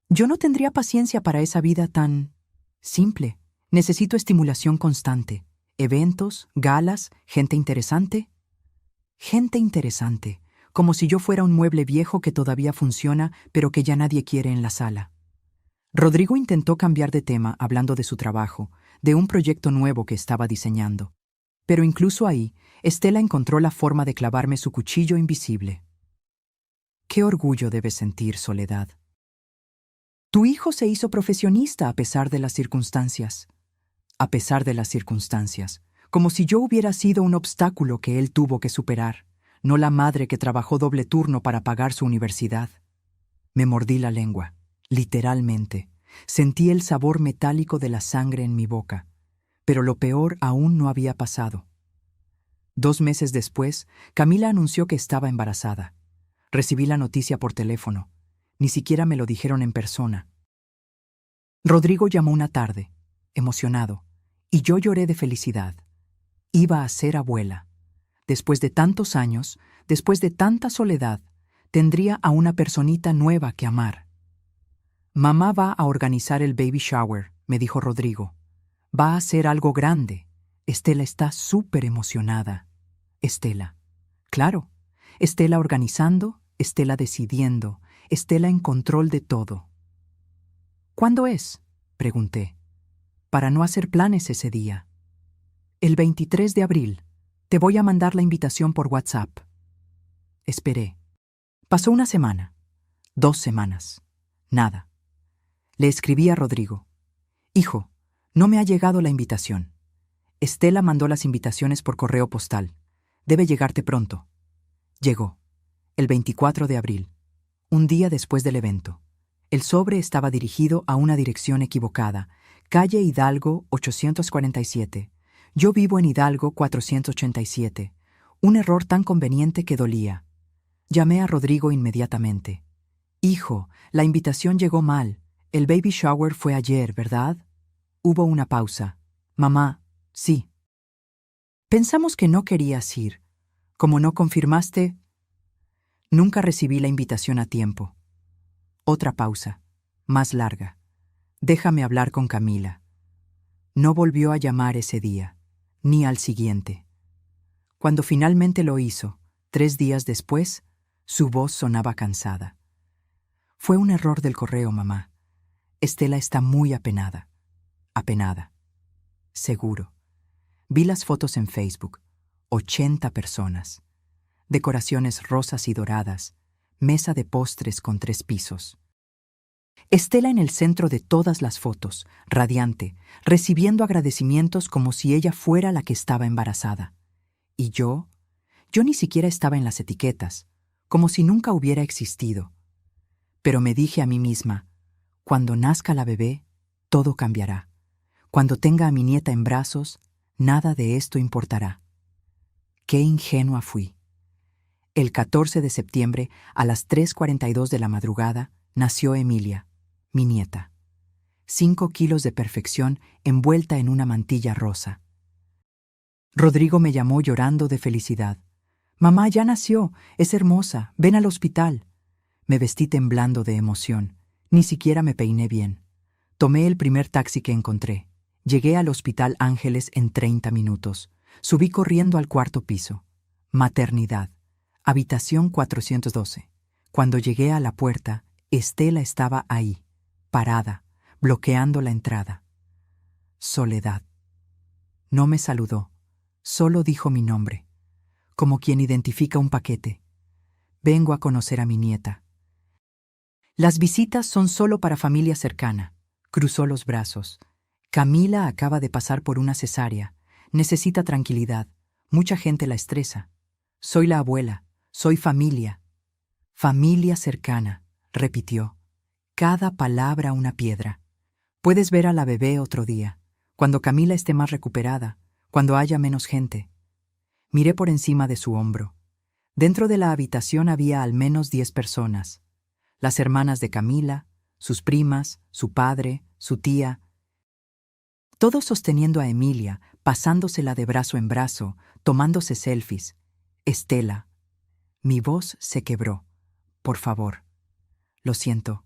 «Yo no tendría paciencia para esa vida tan simple. Necesito estimulación constante. Eventos, galas, gente interesante». «Gente interesante. como si yo fuera un mueble viejo que todavía funciona, pero que ya nadie quiere en la sala. Rodrigo intentó cambiar de tema hablando de su trabajo, de un proyecto nuevo que estaba diseñando. Pero incluso ahí, Estela encontró la forma de clavarme su cuchillo invisible. Qué orgullo debes sentir, Soledad. Tu hijo se hizo profesionista a pesar de las circunstancias. A pesar de las circunstancias, como si yo hubiera sido un obstáculo que él tuvo que superar, no la madre que trabajó doble turno para pagar su universidad. Me mordí la lengua, literalmente. Sentí el sabor metálico de la sangre en mi boca, pero lo peor aún no había pasado. 2 meses después, Camila anunció que estaba embarazada. Recibí la noticia por teléfono. Ni siquiera me lo dijeron en persona. Rodrigo llamó una tarde, emocionado, y yo lloré de felicidad. Iba a ser abuela. Después de tantos años, después de tanta soledad, tendría a una personita nueva que amar. Mamá va a organizar el baby shower, me dijo Rodrigo. Va a ser algo grande. Estela está súper emocionada. Estela. Claro. Estela organizando, Estela decidiendo, Estela en control de todo. ¿Cuándo es?, pregunté, para no hacer planes ese día. El 23 de abril. Te voy a mandar la invitación por WhatsApp. Esperé. Pasó una semana, 2 semanas. Nada. Le escribí a Rodrigo. Hijo, no me ha llegado la invitación. Estela mandó las invitaciones por correo postal. Debe llegarte pronto. Llegó. El 24 de abril. Un día después del evento. El sobre estaba dirigido a una dirección equivocada. Calle Hidalgo 847. Yo vivo en Hidalgo 487. Un error tan conveniente que dolía. Llamé a Rodrigo inmediatamente. Hijo, la invitación llegó mal. El baby shower fue ayer, ¿verdad? Hubo una pausa. Mamá, sí. Pensamos que no querías ir. Como no confirmaste, nunca recibí la invitación a tiempo. Otra pausa, más larga. Déjame hablar con Camila. No volvió a llamar ese día, ni al siguiente. Cuando finalmente lo hizo, 3 días después, su voz sonaba cansada. Fue un error del correo, mamá. Estela está muy apenada. Apenada. Seguro. Vi las fotos en Facebook. 80 personas. Decoraciones rosas y doradas. Mesa de postres con 3 pisos. Estela en el centro de todas las fotos, radiante, recibiendo agradecimientos como si ella fuera la que estaba embarazada. Y yo ni siquiera estaba en las etiquetas, como si nunca hubiera existido. Pero me dije a mí misma, cuando nazca la bebé, todo cambiará. Cuando tenga a mi nieta en brazos, nada de esto importará. Qué ingenua fui. El 14 de septiembre, a las 3:42 de la madrugada, nació Emilia, mi nieta. 5 kilos de perfección envuelta en una mantilla rosa. Rodrigo me llamó llorando de felicidad. Mamá, ya nació, es hermosa, ven al hospital. Me vestí temblando de emoción. Ni siquiera me peiné bien. Tomé el primer taxi que encontré. Llegué al Hospital Ángeles en 30 minutos. Subí corriendo al 4º piso. Maternidad. Habitación 412. Cuando llegué a la puerta, Estela estaba ahí, parada, bloqueando la entrada. Soledad. No me saludó, solo dijo mi nombre, como quien identifica un paquete. Vengo a conocer a mi nieta. Las visitas son solo para familia cercana. Cruzó los brazos. Camila acaba de pasar por una cesárea. Necesita tranquilidad. Mucha gente la estresa. Soy la abuela. Soy familia. Familia cercana, repitió. Cada palabra una piedra. Puedes ver a la bebé otro día, cuando Camila esté más recuperada, cuando haya menos gente. Miré por encima de su hombro. Dentro de la habitación había al menos 10 personas. Las hermanas de Camila, sus primas, su padre, su tía. Todos sosteniendo a Emilia, pasándosela de brazo en brazo, tomándose selfies. Estela. Mi voz se quebró. Por favor. Lo siento.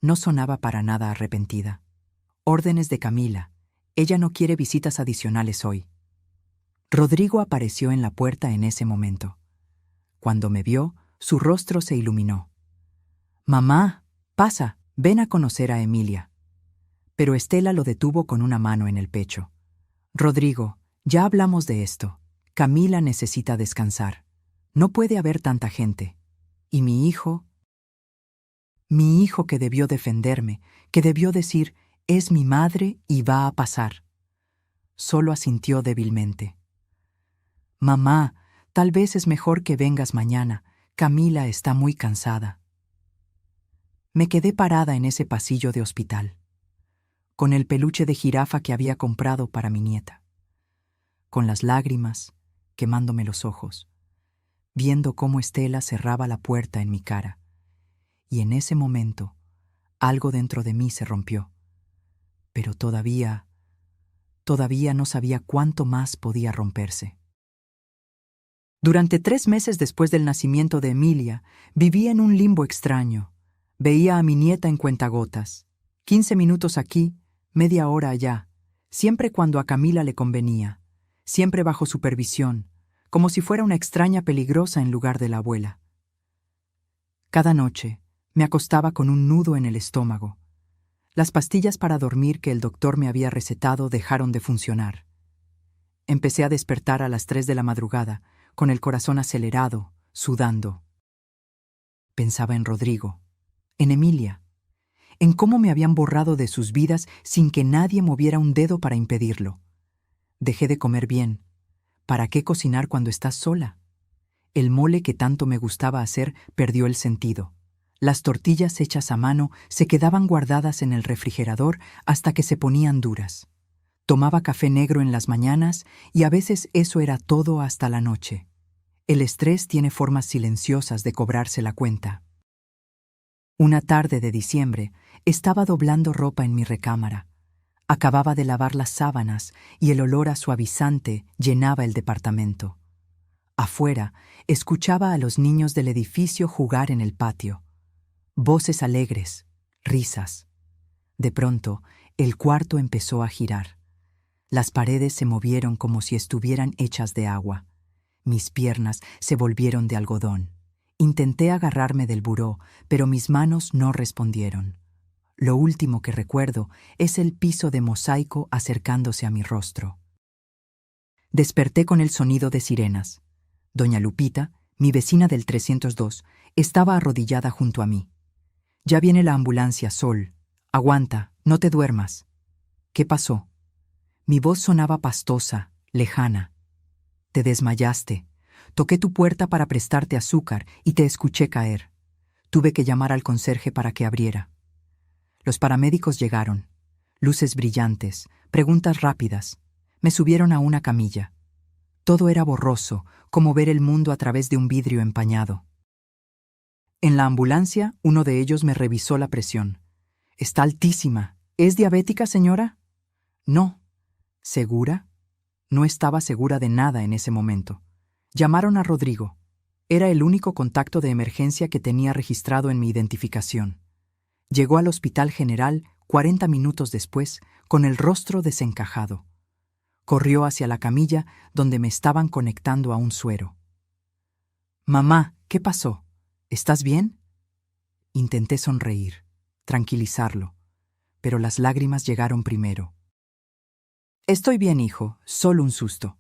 No sonaba para nada arrepentida. Órdenes de Camila. Ella no quiere visitas adicionales hoy. Rodrigo apareció en la puerta en ese momento. Cuando me vio, Su rostro se iluminó. «Mamá, pasa, ven a conocer a Emilia». Pero Estela lo detuvo con una mano en el pecho. «Rodrigo, ya hablamos de esto. Camila necesita descansar. No puede haber tanta gente. Y mi hijo que debió defenderme, que debió decir, es mi madre y va a pasar». Solo asintió débilmente. «Mamá, tal vez es mejor que vengas mañana. Camila está muy cansada». Me quedé parada en ese pasillo de hospital, con el peluche de jirafa que había comprado para mi nieta, con las lágrimas quemándome los ojos, viendo cómo Estela cerraba la puerta en mi cara. Y en ese momento, algo dentro de mí se rompió. Pero todavía no sabía cuánto más podía romperse. Durante 3 meses después del nacimiento de Emilia, vivía en un limbo extraño. Veía a mi nieta en cuentagotas, 15 minutos aquí, media hora allá, siempre cuando a Camila le convenía, siempre bajo supervisión, como si fuera una extraña peligrosa en lugar de la abuela. Cada noche me acostaba con un nudo en el estómago. Las pastillas para dormir que el doctor me había recetado dejaron de funcionar. Empecé a despertar a las 3 de la madrugada, con el corazón acelerado, sudando. Pensaba en Rodrigo, en Emilia, en cómo me habían borrado de sus vidas sin que nadie moviera un dedo para impedirlo. Dejé de comer bien. ¿Para qué cocinar cuando estás sola? El mole que tanto me gustaba hacer perdió el sentido. Las tortillas hechas a mano se quedaban guardadas en el refrigerador hasta que se ponían duras. Tomaba café negro en las mañanas y a veces eso era todo hasta la noche. El estrés tiene formas silenciosas de cobrarse la cuenta. Una tarde de diciembre, estaba doblando ropa en mi recámara. Acababa de lavar las sábanas y el olor a suavizante llenaba el departamento. Afuera, escuchaba a los niños del edificio jugar en el patio. Voces alegres, risas. De pronto, el cuarto empezó a girar. Las paredes se movieron como si estuvieran hechas de agua. Mis piernas se volvieron de algodón. Intenté agarrarme del buró, pero mis manos no respondieron. Lo último que recuerdo es el piso de mosaico acercándose a mi rostro. Desperté con el sonido de sirenas. Doña Lupita, mi vecina del 302, estaba arrodillada junto a mí. «Ya viene la ambulancia, Sol. Aguanta, no te duermas». «¿Qué pasó?» Mi voz sonaba pastosa, lejana. «Te desmayaste. Toqué tu puerta para prestarte azúcar y te escuché caer. Tuve que llamar al conserje para que abriera». Los paramédicos llegaron. Luces brillantes, preguntas rápidas. Me subieron a una camilla. Todo era borroso, como ver el mundo a través de un vidrio empañado. En la ambulancia, uno de ellos me revisó la presión. «Está altísima. ¿Es diabética, señora?» «No». «¿Segura?» No estaba segura de nada en ese momento. Llamaron a Rodrigo. Era el único contacto de emergencia que tenía registrado en mi identificación. Llegó al Hospital General 40 minutos después, con el rostro desencajado. Corrió hacia la camilla donde me estaban conectando a un suero. «Mamá, ¿qué pasó? ¿Estás bien?» Intenté sonreír, tranquilizarlo, pero las lágrimas llegaron primero. «Estoy bien, hijo, solo un susto».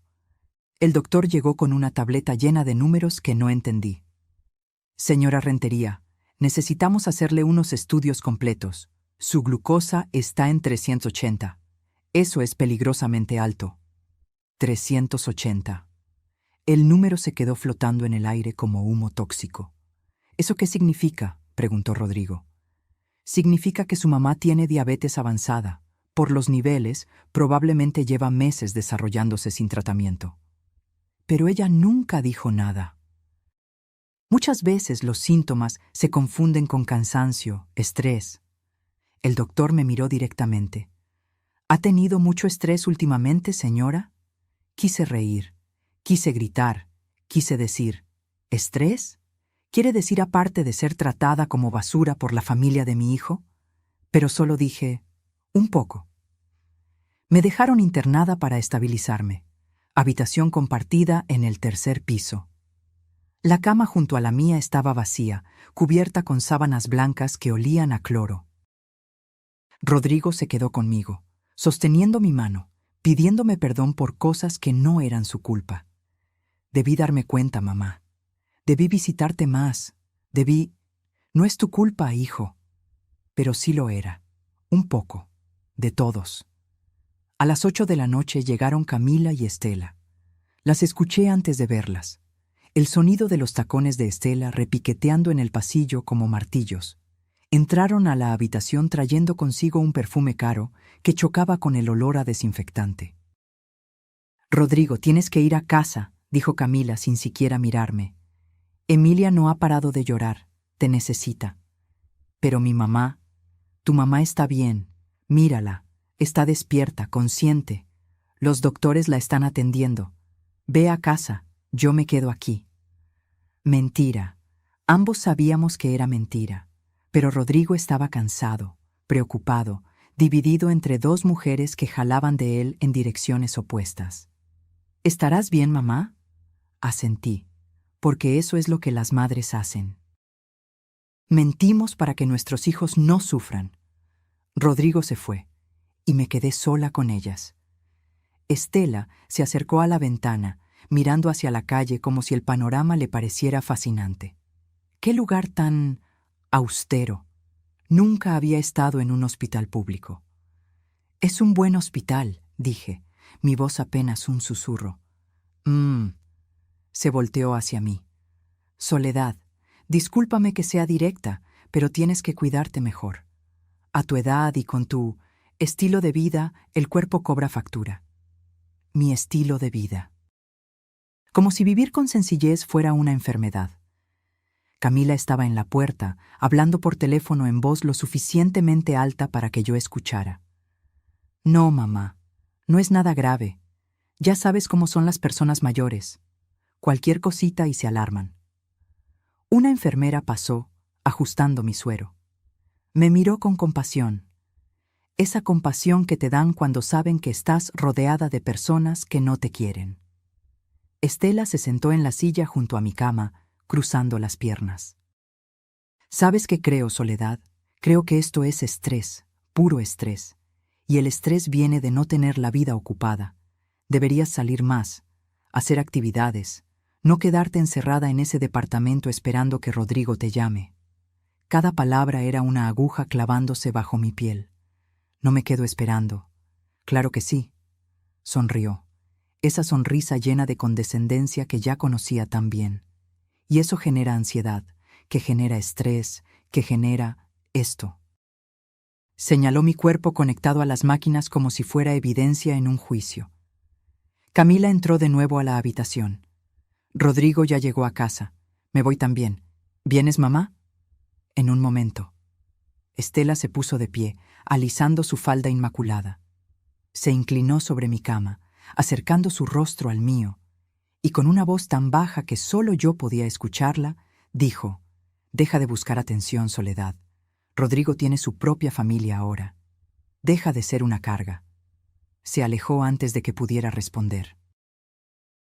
El doctor llegó con una tableta llena de números que no entendí. «Señora Rentería, necesitamos hacerle unos estudios completos. Su glucosa está en 380. Eso es peligrosamente alto». 380. El número se quedó flotando en el aire como humo tóxico. «¿Eso qué significa?», preguntó Rodrigo. «Significa que su mamá tiene diabetes avanzada. Por los niveles, probablemente lleva meses desarrollándose sin tratamiento». Pero ella nunca dijo nada. Muchas veces los síntomas se confunden con cansancio, estrés. El doctor me miró directamente. «¿Ha tenido mucho estrés últimamente, señora?» Quise reír, quise gritar, quise decir, ¿estrés? ¿Quiere decir aparte de ser tratada como basura por la familia de mi hijo? Pero solo dije, un poco. Me dejaron internada para estabilizarme. Habitación compartida en el 3er piso. La cama junto a la mía estaba vacía, cubierta con sábanas blancas que olían a cloro. Rodrigo se quedó conmigo, sosteniendo mi mano, pidiéndome perdón por cosas que no eran su culpa. Debí darme cuenta, mamá. Debí visitarte más. Debí... No es tu culpa, hijo. Pero sí lo era. Un poco. De todos. A las 8 de la noche llegaron Camila y Estela. Las escuché antes de verlas. El sonido de los tacones de Estela repiqueteando en el pasillo como martillos. Entraron a la habitación trayendo consigo un perfume caro que chocaba con el olor a desinfectante. «Rodrigo, tienes que ir a casa», dijo Camila sin siquiera mirarme. «Emilia no ha parado de llorar. Te necesita». «Pero mi mamá, tu mamá está bien. Mírala. Está despierta, consciente. Los doctores la están atendiendo. Ve a casa. Yo me quedo aquí». Mentira. Ambos sabíamos que era mentira. Pero Rodrigo estaba cansado, preocupado, dividido entre dos mujeres que jalaban de él en direcciones opuestas. «¿Estarás bien, mamá?», asentí, porque eso es lo que las madres hacen. Mentimos para que nuestros hijos no sufran. Rodrigo se fue, y me quedé sola con ellas. Estela se acercó a la ventana, mirando hacia la calle como si el panorama le pareciera fascinante. ¡Qué lugar tan austero! Nunca había estado en un hospital público. «Es un buen hospital», dije, mi voz apenas un susurro. Se volteó hacia mí. «Soledad, discúlpame que sea directa, pero tienes que cuidarte mejor. A tu edad y con tu estilo de vida, el cuerpo cobra factura». Mi estilo de vida. Como si vivir con sencillez fuera una enfermedad. Camila estaba en la puerta, hablando por teléfono en voz lo suficientemente alta para que yo escuchara. «No, mamá, no es nada grave. Ya sabes cómo son las personas mayores. Cualquier cosita y se alarman». Una enfermera pasó, ajustando mi suero. Me miró con compasión. Esa compasión que te dan cuando saben que estás rodeada de personas que no te quieren. Estela se sentó en la silla junto a mi cama, cruzando las piernas. «¿Sabes qué creo, Soledad? Creo que esto es estrés, puro estrés. Y el estrés viene de no tener la vida ocupada. Deberías salir más, hacer actividades, no quedarte encerrada en ese departamento esperando que Rodrigo te llame». Cada palabra era una aguja clavándose bajo mi piel. «No me quedo esperando». «Claro que sí», sonrió. Esa sonrisa llena de condescendencia que ya conocía tan bien. Y eso genera ansiedad, que genera estrés, que genera esto. Señaló mi cuerpo conectado a las máquinas como si fuera evidencia en un juicio. Camila entró de nuevo a la habitación. «Rodrigo ya llegó a casa. Me voy también. ¿Vienes, mamá?» En un momento. Estela se puso de pie, alisando su falda inmaculada. Se inclinó sobre mi cama, acercando su rostro al mío, y con una voz tan baja que solo yo podía escucharla, dijo: «Deja de buscar atención, Soledad. Rodrigo tiene su propia familia ahora. Deja de ser una carga». Se alejó antes de que pudiera responder.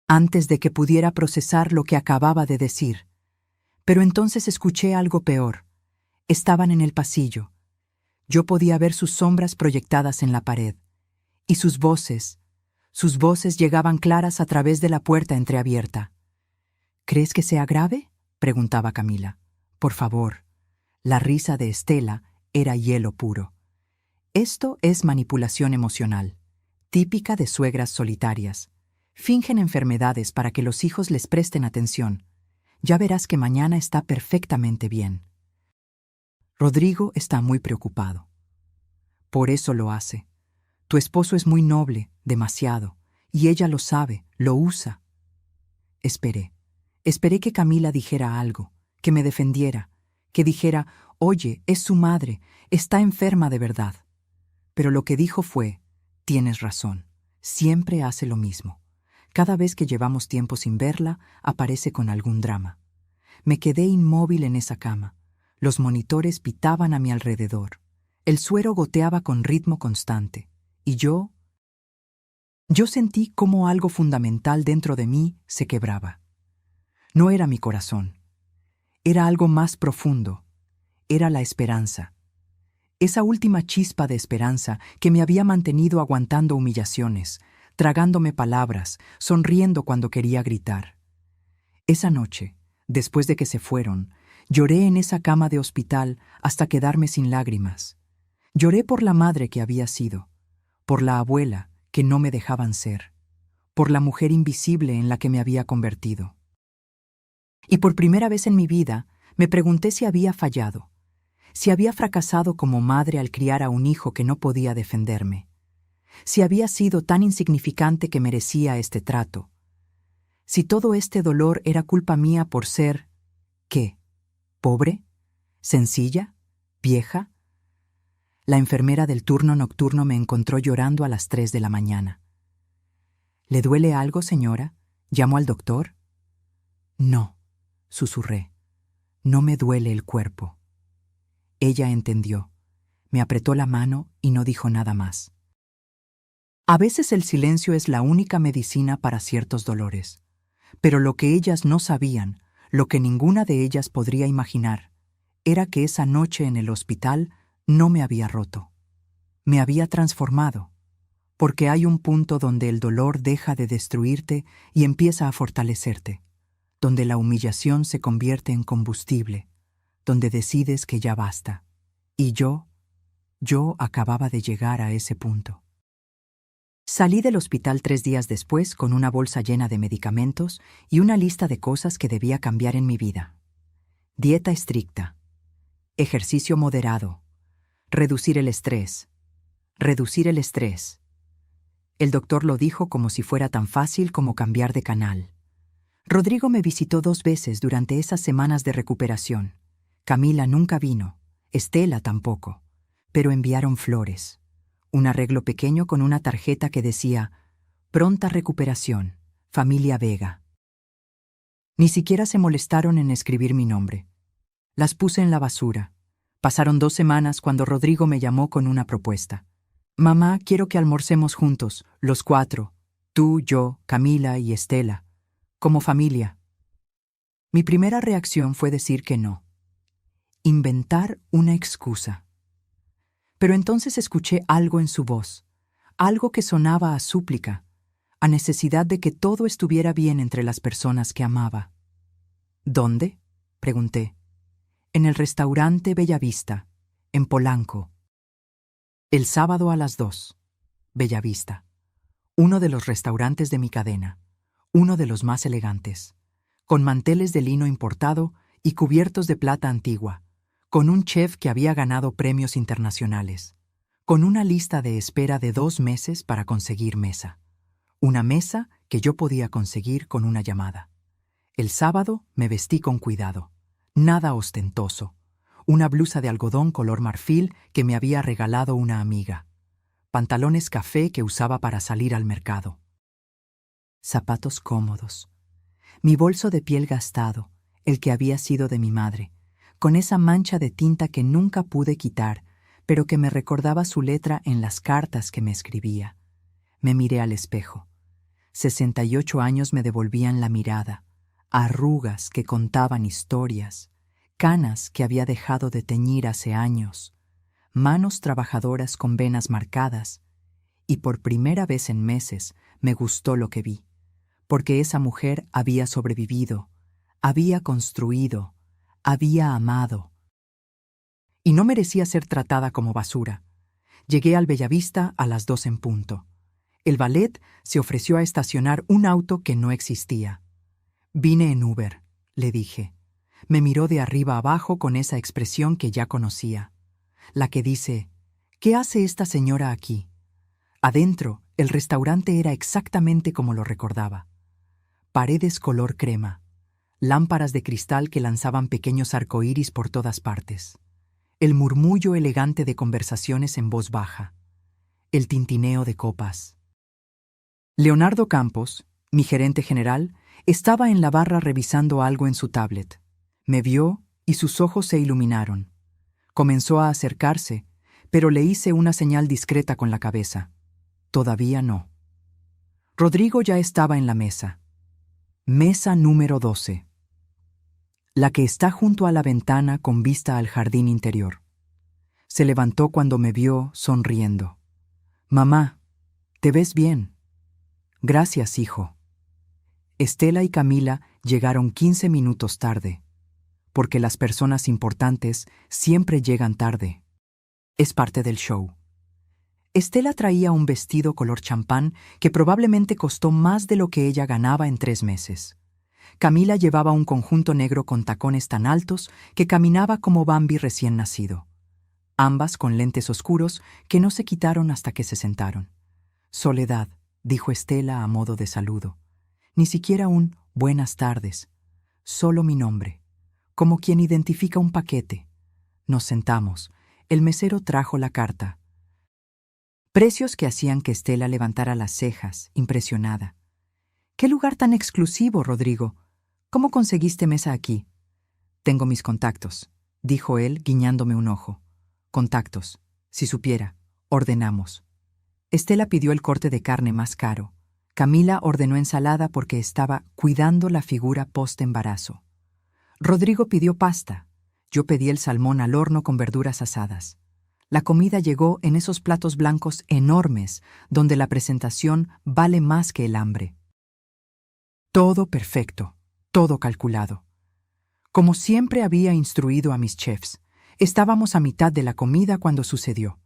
Antes de que pudiera procesar lo que acababa de decir. Pero entonces escuché algo peor. Estaban en el pasillo. Yo podía ver sus sombras proyectadas en la pared. Y sus voces llegaban claras a través de la puerta entreabierta. «¿Crees que sea grave?», preguntaba Camila. «Por favor». La risa de Estela era hielo puro. «Esto es manipulación emocional, típica de suegras solitarias. Fingen enfermedades para que los hijos les presten atención. Ya verás que mañana está perfectamente bien». Rodrigo está muy preocupado. «Por eso lo hace. Tu esposo es muy noble, demasiado, y ella lo sabe, lo usa». Esperé que Camila dijera algo, que me defendiera, que dijera: «Oye, es su madre, está enferma de verdad». Pero lo que dijo fue: «Tienes razón, siempre hace lo mismo. Cada vez que llevamos tiempo sin verla, aparece con algún drama». Me quedé inmóvil en esa cama. Los monitores pitaban a mi alrededor. El suero goteaba con ritmo constante. Y yo sentí cómo algo fundamental dentro de mí se quebraba. No era mi corazón. Era algo más profundo. Era la esperanza. Esa última chispa de esperanza que me había mantenido aguantando humillaciones, tragándome palabras, sonriendo cuando quería gritar. Esa noche, después de que se fueron, lloré en esa cama de hospital hasta quedarme sin lágrimas. Lloré por la madre que había sido, por la abuela que no me dejaban ser, por la mujer invisible en la que me había convertido. Y por primera vez en mi vida me pregunté si había fallado, si había fracasado como madre al criar a un hijo que no podía defenderme, si había sido tan insignificante que merecía este trato, si todo este dolor era culpa mía por ser, ¿qué? ¿Pobre? ¿Sencilla? ¿Vieja? La enfermera del turno nocturno me encontró llorando a las 3 de la mañana. ¿Le duele algo, señora? ¿Llamo al doctor? No, susurré. No me duele el cuerpo. Ella entendió. Me apretó la mano y no dijo nada más. A veces el silencio es la única medicina para ciertos dolores. Pero lo que ellas no sabían, lo que ninguna de ellas podría imaginar, era que esa noche en el hospital no me había roto. Me había transformado, porque hay un punto donde el dolor deja de destruirte y empieza a fortalecerte, donde la humillación se convierte en combustible, donde decides que ya basta. Y yo acababa de llegar a ese punto. Salí del hospital 3 días después con una bolsa llena de medicamentos y una lista de cosas que debía cambiar en mi vida. Dieta estricta, ejercicio moderado, reducir el estrés. El doctor lo dijo como si fuera tan fácil como cambiar de canal. Rodrigo me visitó 2 veces durante esas semanas de recuperación. Camila nunca vino, Estela tampoco, pero enviaron flores. Un arreglo pequeño con una tarjeta que decía «Pronta recuperación, familia Vega». Ni siquiera se molestaron en escribir mi nombre. Las puse en la basura. Pasaron 2 semanas cuando Rodrigo me llamó con una propuesta. «Mamá, quiero que almorcemos juntos, los 4, tú, yo, Camila y Estela, como familia». Mi primera reacción fue decir que no. Inventar una excusa. Pero entonces escuché algo en su voz, algo que sonaba a súplica, a necesidad de que todo estuviera bien entre las personas que amaba. ¿Dónde?, pregunté. En el restaurante Bellavista, en Polanco. El sábado a las 2. Bellavista. Uno de los restaurantes de mi cadena, uno de los más elegantes, con manteles de lino importado y cubiertos de plata antigua, con un chef que había ganado premios internacionales, con una lista de espera de 2 meses para conseguir mesa. Una mesa que yo podía conseguir con una llamada. El sábado me vestí con cuidado, nada ostentoso. Una blusa de algodón color marfil que me había regalado una amiga. Pantalones café que usaba para salir al mercado. Zapatos cómodos. Mi bolso de piel gastado, el que había sido de mi madre, con esa mancha de tinta que nunca pude quitar, pero que me recordaba su letra en las cartas que me escribía. Me miré al espejo. 68 años me devolvían la mirada, arrugas que contaban historias, canas que había dejado de teñir hace años, manos trabajadoras con venas marcadas, y por primera vez en meses me gustó lo que vi, porque esa mujer había sobrevivido, había construido, había amado. Y no merecía ser tratada como basura. Llegué al Bellavista a las 2 en punto. El valet se ofreció a estacionar un auto que no existía. «Vine en Uber», le dije. Me miró de arriba abajo con esa expresión que ya conocía. La que dice, «¿Qué hace esta señora aquí?». Adentro, el restaurante era exactamente como lo recordaba. Paredes color crema, lámparas de cristal que lanzaban pequeños arcoíris por todas partes, el murmullo elegante de conversaciones en voz baja, el tintineo de copas. Leonardo Campos, mi gerente general, estaba en la barra revisando algo en su tablet. Me vio y sus ojos se iluminaron. Comenzó a acercarse, pero le hice una señal discreta con la cabeza. Todavía no. Rodrigo ya estaba en la mesa. Mesa número 12. La que está junto a la ventana con vista al jardín interior. Se levantó cuando me vio sonriendo. «Mamá, te ves bien». «Gracias, hijo». Estela y Camila llegaron 15 minutos tarde, porque las personas importantes siempre llegan tarde. Es parte del show. Estela traía un vestido color champán que probablemente costó más de lo que ella ganaba en 3 meses. Camila llevaba un conjunto negro con tacones tan altos que caminaba como Bambi recién nacido. Ambas con lentes oscuros que no se quitaron hasta que se sentaron. «Soledad», dijo Estela a modo de saludo. Ni siquiera un «buenas tardes», solo mi nombre, como quien identifica un paquete. Nos sentamos. El mesero trajo la carta. Precios que hacían que Estela levantara las cejas, impresionada. «¿Qué lugar tan exclusivo, Rodrigo? ¿Cómo conseguiste mesa aquí?» «Tengo mis contactos», dijo él, guiñándome un ojo. «Contactos. Si supiera. Ordenamos». Estela pidió el corte de carne más caro. Camila ordenó ensalada porque estaba cuidando la figura post-embarazo. Rodrigo pidió pasta. Yo pedí el salmón al horno con verduras asadas. La comida llegó en esos platos blancos enormes, donde la presentación vale más que el hambre. Todo perfecto, todo calculado. Como siempre había instruido a mis chefs, estábamos a mitad de la comida cuando sucedió.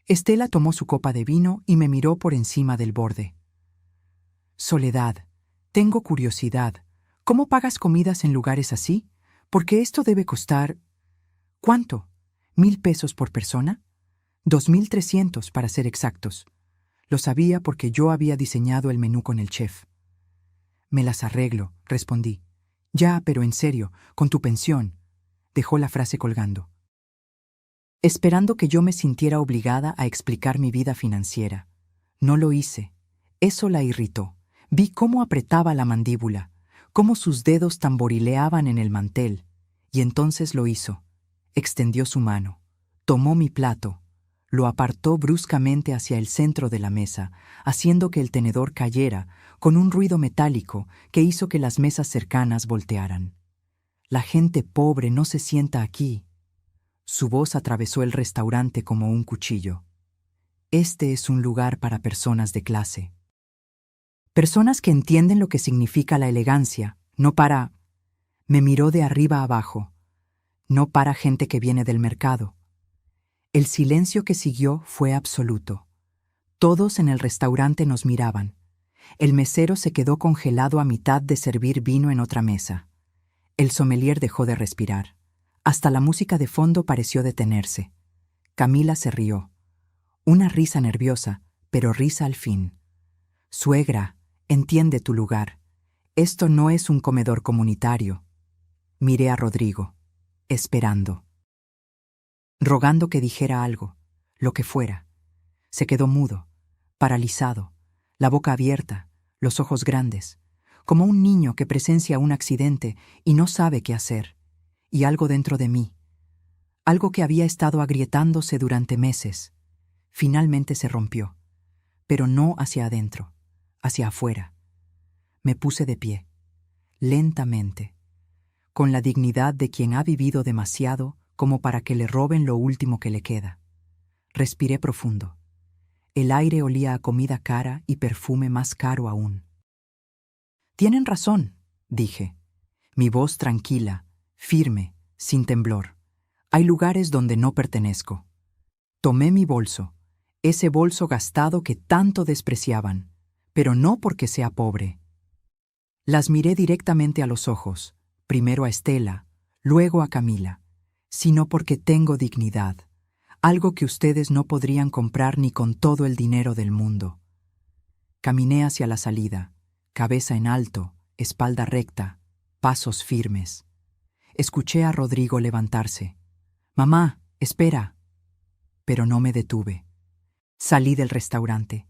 Estela tomó su copa de vino y me miró por encima del borde. «Soledad, tengo curiosidad. ¿Cómo pagas comidas en lugares así? Porque esto debe costar... ¿Cuánto? ¿1,000 pesos por persona? 2,300 para ser exactos». Lo sabía porque yo había diseñado el menú con el chef. «Me las arreglo», respondí. «Ya, pero en serio, con tu pensión». Dejó la frase colgando, esperando que yo me sintiera obligada a explicar mi vida financiera. No lo hice. Eso la irritó. Vi cómo apretaba la mandíbula, cómo sus dedos tamborileaban en el mantel, y entonces lo hizo. Extendió su mano, tomó mi plato, lo apartó bruscamente hacia el centro de la mesa, haciendo que el tenedor cayera con un ruido metálico que hizo que las mesas cercanas voltearan. «La gente pobre no se sienta aquí». Su voz atravesó el restaurante como un cuchillo. «Este es un lugar para personas de clase. Personas que entienden lo que significa la elegancia, no para...». Me miró de arriba abajo. «No para gente que viene del mercado». El silencio que siguió fue absoluto. Todos en el restaurante nos miraban. El mesero se quedó congelado a mitad de servir vino en otra mesa. El sommelier dejó de respirar. Hasta la música de fondo pareció detenerse. Camila se rió. Una risa nerviosa, pero risa al fin. «Suegra, entiende tu lugar. Esto no es un comedor comunitario». Miré a Rodrigo, esperando, rogando que dijera algo, lo que fuera. Se quedó mudo, paralizado, la boca abierta, los ojos grandes, como un niño que presencia un accidente y no sabe qué hacer. Y algo dentro de mí, algo que había estado agrietándose durante meses, finalmente se rompió, pero no hacia adentro, hacia afuera. Me puse de pie, lentamente, con la dignidad de quien ha vivido demasiado como para que le roben lo último que le queda. Respiré profundo. El aire olía a comida cara y perfume más caro aún. «Tienen razón», dije. Mi voz tranquila, firme, sin temblor. «Hay lugares donde no pertenezco». Tomé mi bolso, ese bolso gastado que tanto despreciaban, pero no porque sea pobre. Las miré directamente a los ojos, primero a Estela, luego a Camila, sino porque tengo dignidad, algo que ustedes no podrían comprar ni con todo el dinero del mundo. Caminé hacia la salida, cabeza en alto, espalda recta, pasos firmes. Escuché a Rodrigo levantarse. «Mamá, espera». Pero no me detuve. Salí del restaurante.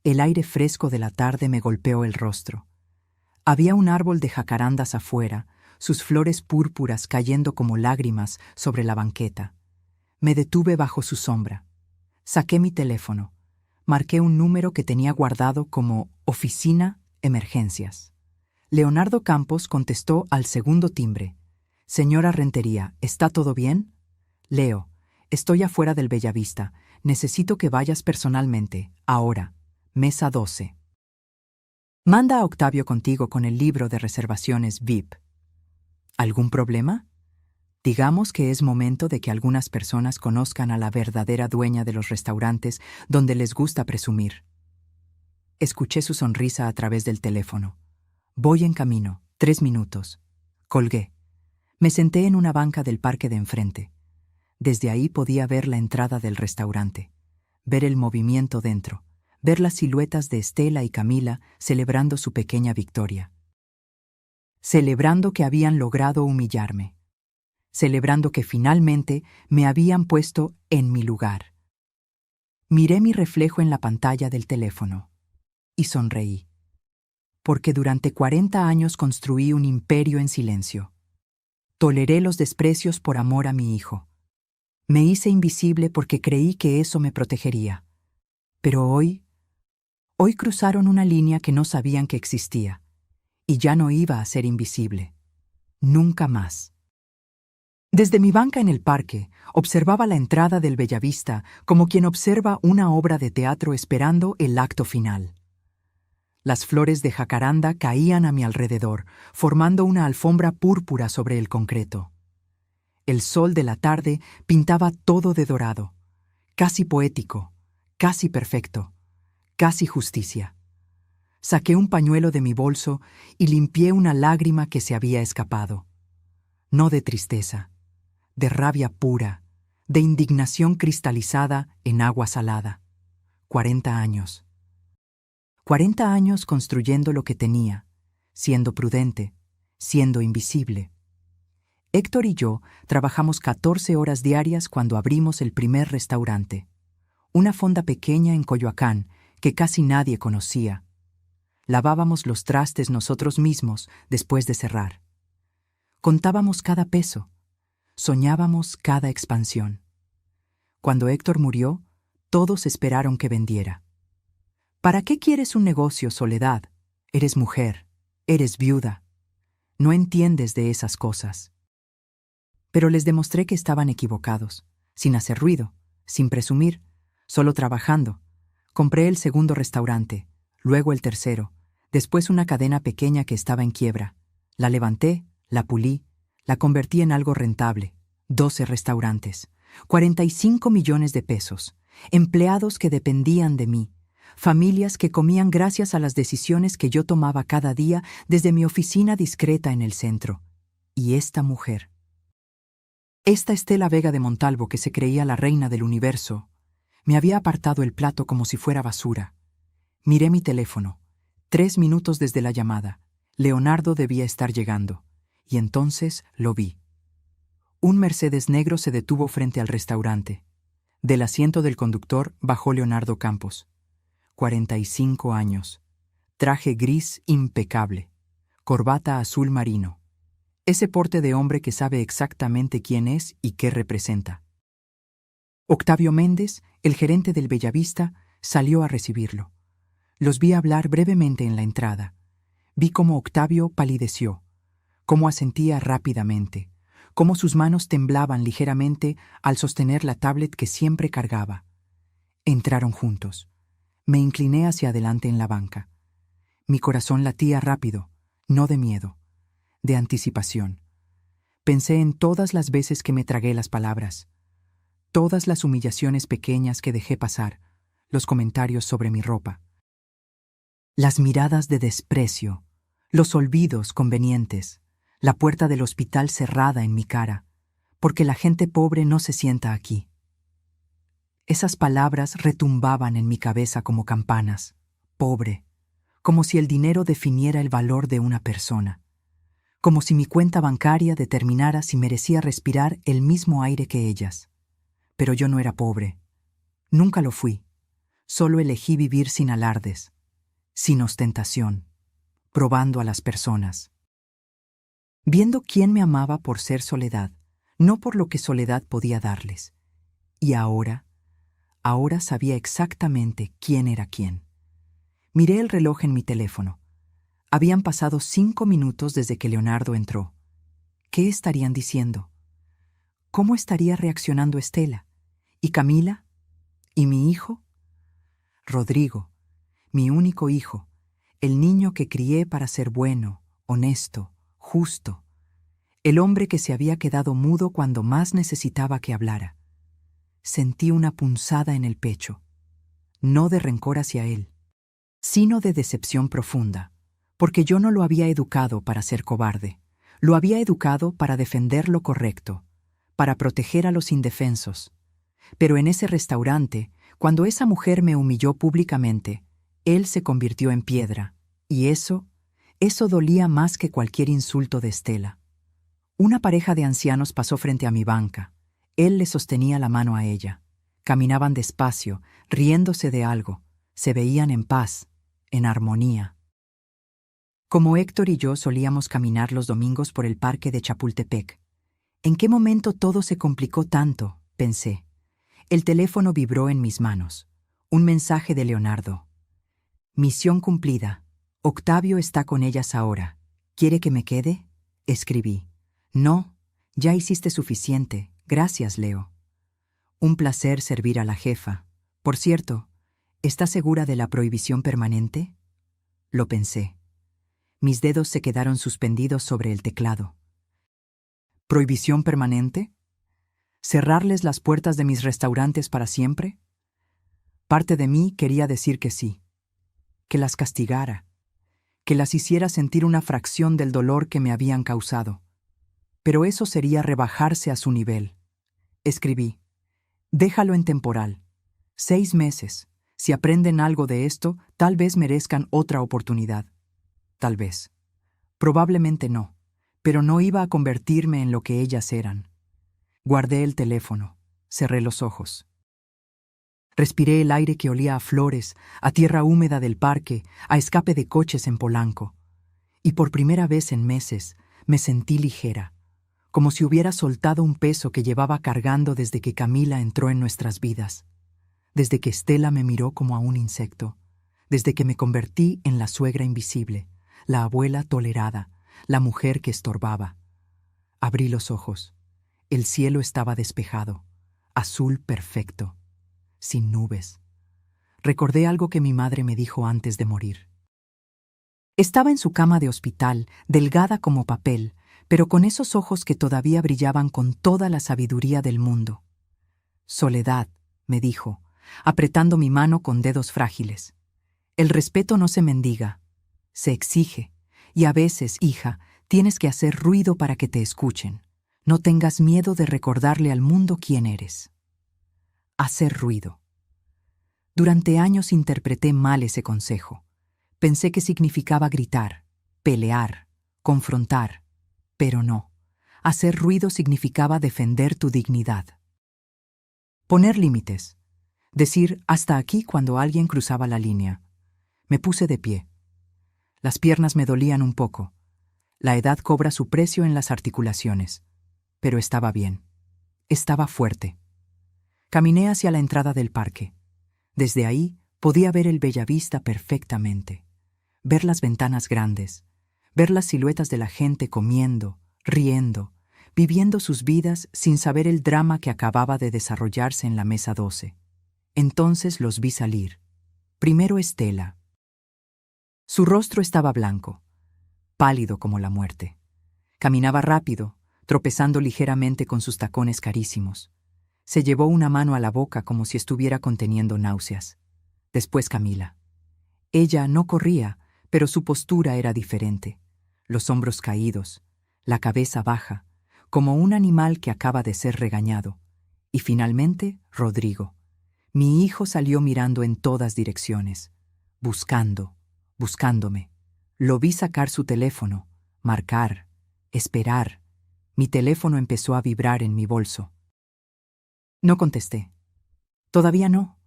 El aire fresco de la tarde me golpeó el rostro. Había un árbol de jacarandas afuera, sus flores púrpuras cayendo como lágrimas sobre la banqueta. Me detuve bajo su sombra. Saqué mi teléfono. Marqué un número que tenía guardado como Oficina Emergencias. Leonardo Campos contestó al segundo timbre. Señora Rentería, ¿está todo bien? Leo, estoy afuera del Bellavista. Necesito que vayas personalmente. Ahora. Mesa 12. Manda a Octavio contigo con el libro de reservaciones VIP. ¿Algún problema? Digamos que es momento de que algunas personas conozcan a la verdadera dueña de los restaurantes donde les gusta presumir. Escuché su sonrisa a través del teléfono. Voy en camino, 3 minutos. Colgué. Me senté en una banca del parque de enfrente. Desde ahí podía ver la entrada del restaurante, ver el movimiento dentro, ver las siluetas de Estela y Camila celebrando su pequeña victoria. Celebrando que habían logrado humillarme. Celebrando que finalmente me habían puesto en mi lugar. Miré mi reflejo en la pantalla del teléfono y sonreí. Porque durante 40 años construí un imperio en silencio. Toleré los desprecios por amor a mi hijo. Me hice invisible porque creí que eso me protegería. Pero hoy cruzaron una línea que no sabían que existía, y ya no iba a ser invisible. Nunca más. Desde mi banca en el parque, observaba la entrada del Bellavista como quien observa una obra de teatro esperando el acto final. Las flores de jacaranda caían a mi alrededor, formando una alfombra púrpura sobre el concreto. El sol de la tarde pintaba todo de dorado, casi poético, casi perfecto, casi justicia. Saqué un pañuelo de mi bolso y limpié una lágrima que se había escapado. No de tristeza, de rabia pura, de indignación cristalizada en agua salada. 40 años. 40 años construyendo lo que tenía, siendo prudente, siendo invisible. Héctor y yo trabajamos 14 horas diarias cuando abrimos el primer restaurante, una fonda pequeña en Coyoacán que casi nadie conocía. Lavábamos los trastes nosotros mismos después de cerrar. Contábamos cada peso, soñábamos cada expansión. Cuando Héctor murió, todos esperaron que vendiera. ¿Para qué quieres un negocio, Soledad? Eres mujer, eres viuda. No entiendes de esas cosas. Pero les demostré que estaban equivocados, sin hacer ruido, sin presumir, solo trabajando. Compré el segundo restaurante, luego el tercero, después una cadena pequeña que estaba en quiebra. La levanté, la pulí, la convertí en algo rentable. 12 restaurantes, 45 millones de pesos, empleados que dependían de mí, familias que comían gracias a las decisiones que yo tomaba cada día desde mi oficina discreta en el centro. Y esta mujer. Esta Estela Vega de Montalvo, que se creía la reina del universo, me había apartado el plato como si fuera basura. Miré mi teléfono. 3 minutos desde la llamada. Leonardo debía estar llegando. Y entonces lo vi. Un Mercedes negro se detuvo frente al restaurante. Del asiento del conductor bajó Leonardo Campos. 45 años. Traje gris impecable. Corbata azul marino. Ese porte de hombre que sabe exactamente quién es y qué representa. Octavio Méndez, el gerente del Bellavista, salió a recibirlo. Los vi hablar brevemente en la entrada. Vi cómo Octavio palideció, cómo asentía rápidamente, cómo sus manos temblaban ligeramente al sostener la tablet que siempre cargaba. Entraron juntos. Me incliné hacia adelante en la banca. Mi corazón latía rápido, no de miedo, de anticipación. Pensé en todas las veces que me tragué las palabras, todas las humillaciones pequeñas que dejé pasar, los comentarios sobre mi ropa, las miradas de desprecio, los olvidos convenientes, la puerta del hospital cerrada en mi cara, porque la gente pobre no se sienta aquí. Esas palabras retumbaban en mi cabeza como campanas. Pobre, como si el dinero definiera el valor de una persona, como si mi cuenta bancaria determinara si merecía respirar el mismo aire que ellas. Pero yo no era pobre. Nunca lo fui. Solo elegí vivir sin alardes, sin ostentación, probando a las personas. Viendo quién me amaba por ser Soledad, no por lo que Soledad podía darles. Y ahora sabía exactamente quién era quién. Miré el reloj en mi teléfono. Habían pasado 5 minutos desde que Leonardo entró. ¿Qué estarían diciendo? ¿Cómo estaría reaccionando Estela? ¿Y Camila? ¿Y mi hijo? Rodrigo, mi único hijo, el niño que crié para ser bueno, honesto, justo, el hombre que se había quedado mudo cuando más necesitaba que hablara. Sentí una punzada en el pecho, no de rencor hacia él, sino de decepción profunda, porque yo no lo había educado para ser cobarde, lo había educado para defender lo correcto, para proteger a los indefensos. Pero en ese restaurante, cuando esa mujer me humilló públicamente, él se convirtió en piedra, y eso dolía más que cualquier insulto de Estela. Una pareja de ancianos pasó frente a mi banca. Él le sostenía la mano a ella. Caminaban despacio, riéndose de algo. Se veían en paz, en armonía. Como Héctor y yo solíamos caminar los domingos por el parque de Chapultepec. ¿En qué momento todo se complicó tanto?, pensé. El teléfono vibró en mis manos. Un mensaje de Leonardo. Misión cumplida. Octavio está con ellas ahora. ¿Quiere que me quede? Escribí. No, ya hiciste suficiente. Gracias, Leo. Un placer servir a la jefa. Por cierto, ¿está segura de la prohibición permanente? Lo pensé. Mis dedos se quedaron suspendidos sobre el teclado. ¿Prohibición permanente? ¿Cerrarles las puertas de mis restaurantes para siempre? Parte de mí quería decir que sí, que las castigara, que las hiciera sentir una fracción del dolor que me habían causado. Pero eso sería rebajarse a su nivel. Escribí, déjalo en temporal. 6 meses. Si aprenden algo de esto, tal vez merezcan otra oportunidad. Tal vez. Probablemente no, pero no iba a convertirme en lo que ellas eran. Guardé el teléfono, cerré los ojos. Respiré el aire que olía a flores, a tierra húmeda del parque, a escape de coches en Polanco. Y por primera vez en meses me sentí ligera, como si hubiera soltado un peso que llevaba cargando desde que Camila entró en nuestras vidas, desde que Estela me miró como a un insecto, desde que me convertí en la suegra invisible, la abuela tolerada, la mujer que estorbaba. Abrí los ojos. El cielo estaba despejado, azul perfecto, sin nubes. Recordé algo que mi madre me dijo antes de morir. Estaba en su cama de hospital, delgada como papel, pero con esos ojos que todavía brillaban con toda la sabiduría del mundo. Soledad, me dijo, apretando mi mano con dedos frágiles. El respeto no se mendiga, se exige, y a veces, hija, tienes que hacer ruido para que te escuchen. No tengas miedo de recordarle al mundo quién eres. Hacer ruido. Durante años interpreté mal ese consejo. Pensé que significaba gritar, pelear, confrontar, pero no. Hacer ruido significaba defender tu dignidad. Poner límites. Decir hasta aquí cuando alguien cruzaba la línea. Me puse de pie. Las piernas me dolían un poco. La edad cobra su precio en las articulaciones. Pero estaba bien. Estaba fuerte. Caminé hacia la entrada del parque. Desde ahí podía ver el Bellavista perfectamente. Ver las ventanas grandes. Ver las siluetas de la gente comiendo, riendo, viviendo sus vidas sin saber el drama que acababa de desarrollarse en la mesa 12. Entonces los vi salir. Primero Estela. Su rostro estaba blanco, pálido como la muerte. Caminaba rápido, tropezando ligeramente con sus tacones carísimos. Se llevó una mano a la boca como si estuviera conteniendo náuseas. Después Camila. Ella no corría, pero su postura era diferente. Los hombros caídos, la cabeza baja, como un animal que acaba de ser regañado. Y finalmente, Rodrigo. Mi hijo salió mirando en todas direcciones, buscándome. Lo vi sacar su teléfono, marcar, esperar. Mi teléfono empezó a vibrar en mi bolso. No contesté. Todavía no,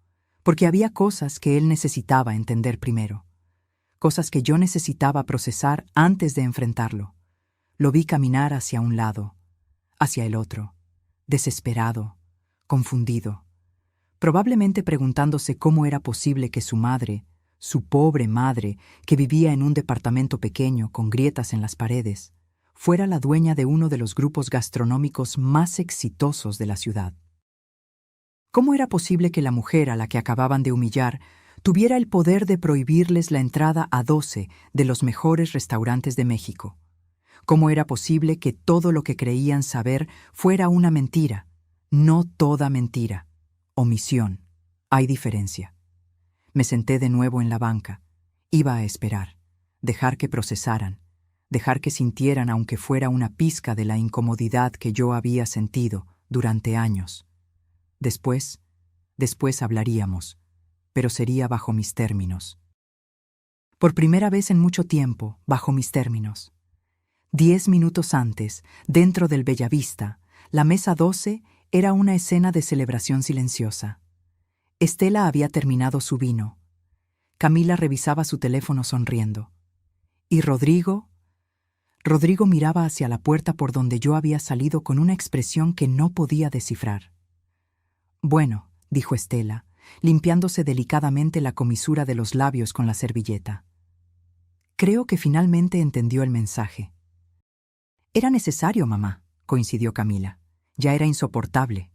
porque había cosas que él necesitaba entender primero. Cosas que yo necesitaba procesar antes de enfrentarlo. Lo vi caminar hacia un lado, hacia el otro, desesperado, confundido. Probablemente preguntándose cómo era posible que su madre, Su pobre madre, que vivía en un departamento pequeño con grietas en las paredes, fuera la dueña de uno de los grupos gastronómicos más exitosos de la ciudad. ¿Cómo era posible que la mujer a la que acababan de humillar tuviera el poder de prohibirles la entrada a 12 de los mejores restaurantes de México? ¿Cómo era posible que todo lo que creían saber fuera una mentira? No toda mentira. Omisión. Hay diferencia. Me senté de nuevo en la banca. Iba a esperar, dejar que procesaran, dejar que sintieran aunque fuera una pizca de la incomodidad que yo había sentido durante años. Después hablaríamos, pero sería bajo mis términos. Por primera vez en mucho tiempo, bajo mis términos. 10 minutos antes, dentro del Bellavista, la mesa 12 era una escena de celebración silenciosa. Estela había terminado su vino. Camila revisaba su teléfono sonriendo. Y Rodrigo miraba hacia la puerta por donde yo había salido con una expresión que no podía descifrar. «Bueno», dijo Estela, limpiándose delicadamente la comisura de los labios con la servilleta. Creo que finalmente entendió el mensaje. «Era necesario, mamá», coincidió Camila. Ya era insoportable.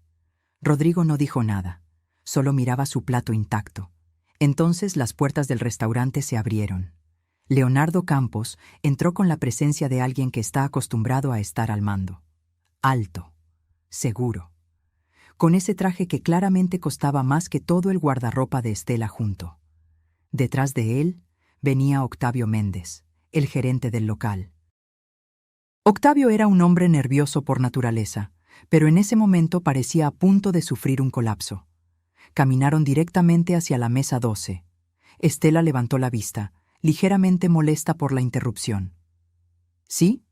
Rodrigo no dijo nada, solo miraba su plato intacto. Entonces las puertas del restaurante se abrieron. Leonardo Campos entró con la presencia de alguien que está acostumbrado a estar al mando. Alto, seguro, con ese traje que claramente costaba más que todo el guardarropa de Estela junto. Detrás de él venía Octavio Méndez, el gerente del local. Octavio era un hombre nervioso por naturaleza, pero en ese momento parecía a punto de sufrir un colapso. Caminaron directamente hacia la mesa 12. Estela levantó la vista, ligeramente molesta por la interrupción. ¿Sí?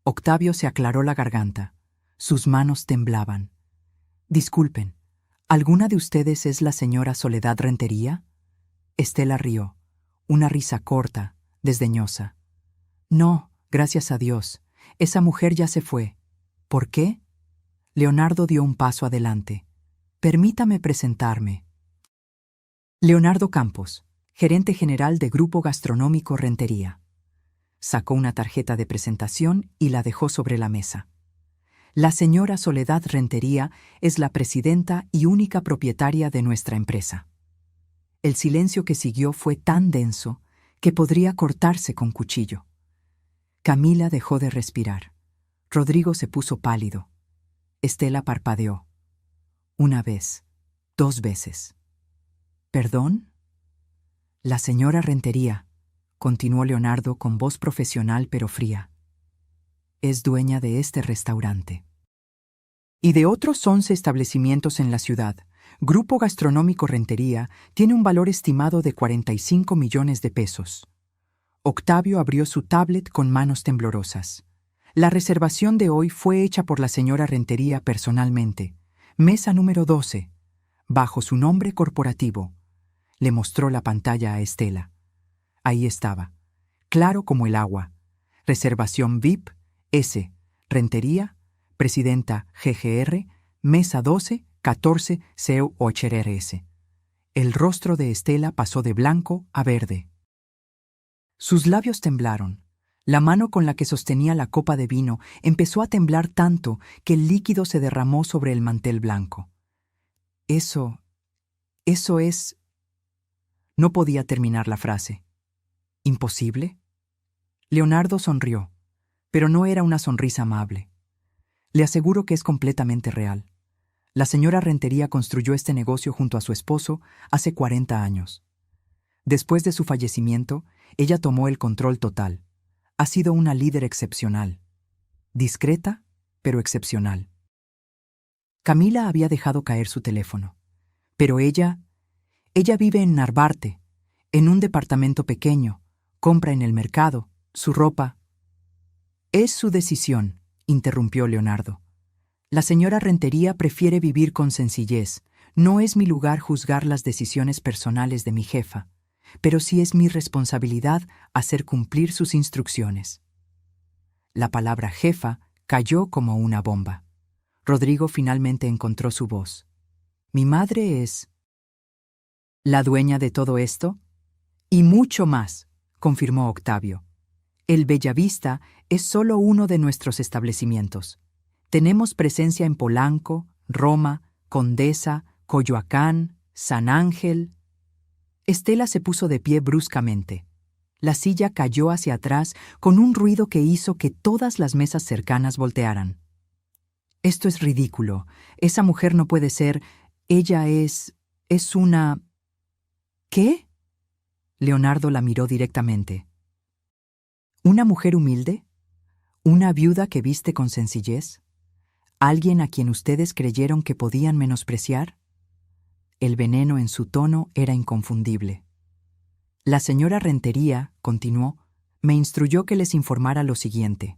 Octavio se aclaró la garganta. Sus manos temblaban. Disculpen, ¿alguna de ustedes es la señora Soledad Rentería? Estela rió, una risa corta, desdeñosa. No, gracias a Dios, esa mujer ya se fue. ¿Por qué? Leonardo dio un paso adelante. Permítame presentarme. Leonardo Campos, gerente general de Grupo Gastronómico Rentería. Sacó una tarjeta de presentación y la dejó sobre la mesa. La señora Soledad Rentería es la presidenta y única propietaria de nuestra empresa. El silencio que siguió fue tan denso que podría cortarse con cuchillo. Camila dejó de respirar. Rodrigo se puso pálido. Estela parpadeó. Una vez, 2 veces. ¿Perdón? La señora Rentería, continuó Leonardo con voz profesional pero fría, es dueña de este restaurante. Y de otros 11 establecimientos en la ciudad. Grupo Gastronómico Rentería tiene un valor estimado de 45 millones de pesos. Octavio abrió su tablet con manos temblorosas. La reservación de hoy fue hecha por la señora Rentería personalmente. Mesa número 12, bajo su nombre corporativo. Le mostró la pantalla a Estela. Ahí estaba, claro como el agua. Reservación VIP, S, Rentería, Presidenta GGR, Mesa 12, 14, CEU HRS. El rostro de Estela pasó de blanco a verde. Sus labios temblaron. La mano con la que sostenía la copa de vino empezó a temblar tanto que el líquido se derramó sobre el mantel blanco. Eso es... No podía terminar la frase. ¿Imposible? Leonardo sonrió, pero no era una sonrisa amable. Le aseguro que es completamente real. La señora Rentería construyó este negocio junto a su esposo hace 40 años. Después de su fallecimiento, ella tomó el control total. Ha sido una líder excepcional. Discreta, pero excepcional. Camila había dejado caer su teléfono. Pero ella vive en Narvarte, en un departamento pequeño, compra en el mercado, su ropa. Es su decisión, interrumpió Leonardo. La señora Rentería prefiere vivir con sencillez. No es mi lugar juzgar las decisiones personales de mi jefa, pero sí es mi responsabilidad hacer cumplir sus instrucciones. La palabra jefa cayó como una bomba. Rodrigo finalmente encontró su voz. ¿Mi madre es la dueña de todo esto? Y mucho más, confirmó Octavio. El Bellavista es solo uno de nuestros establecimientos. Tenemos presencia en Polanco, Roma, Condesa, Coyoacán, San Ángel. Estela se puso de pie bruscamente. La silla cayó hacia atrás con un ruido que hizo que todas las mesas cercanas voltearan. Esto es ridículo. Esa mujer no puede ser. Ella es una... ¿Qué? Leonardo la miró directamente. ¿Una mujer humilde? ¿Una viuda que viste con sencillez? ¿Alguien a quien ustedes creyeron que podían menospreciar? El veneno en su tono era inconfundible. La señora Rentería, continuó, me instruyó que les informara lo siguiente.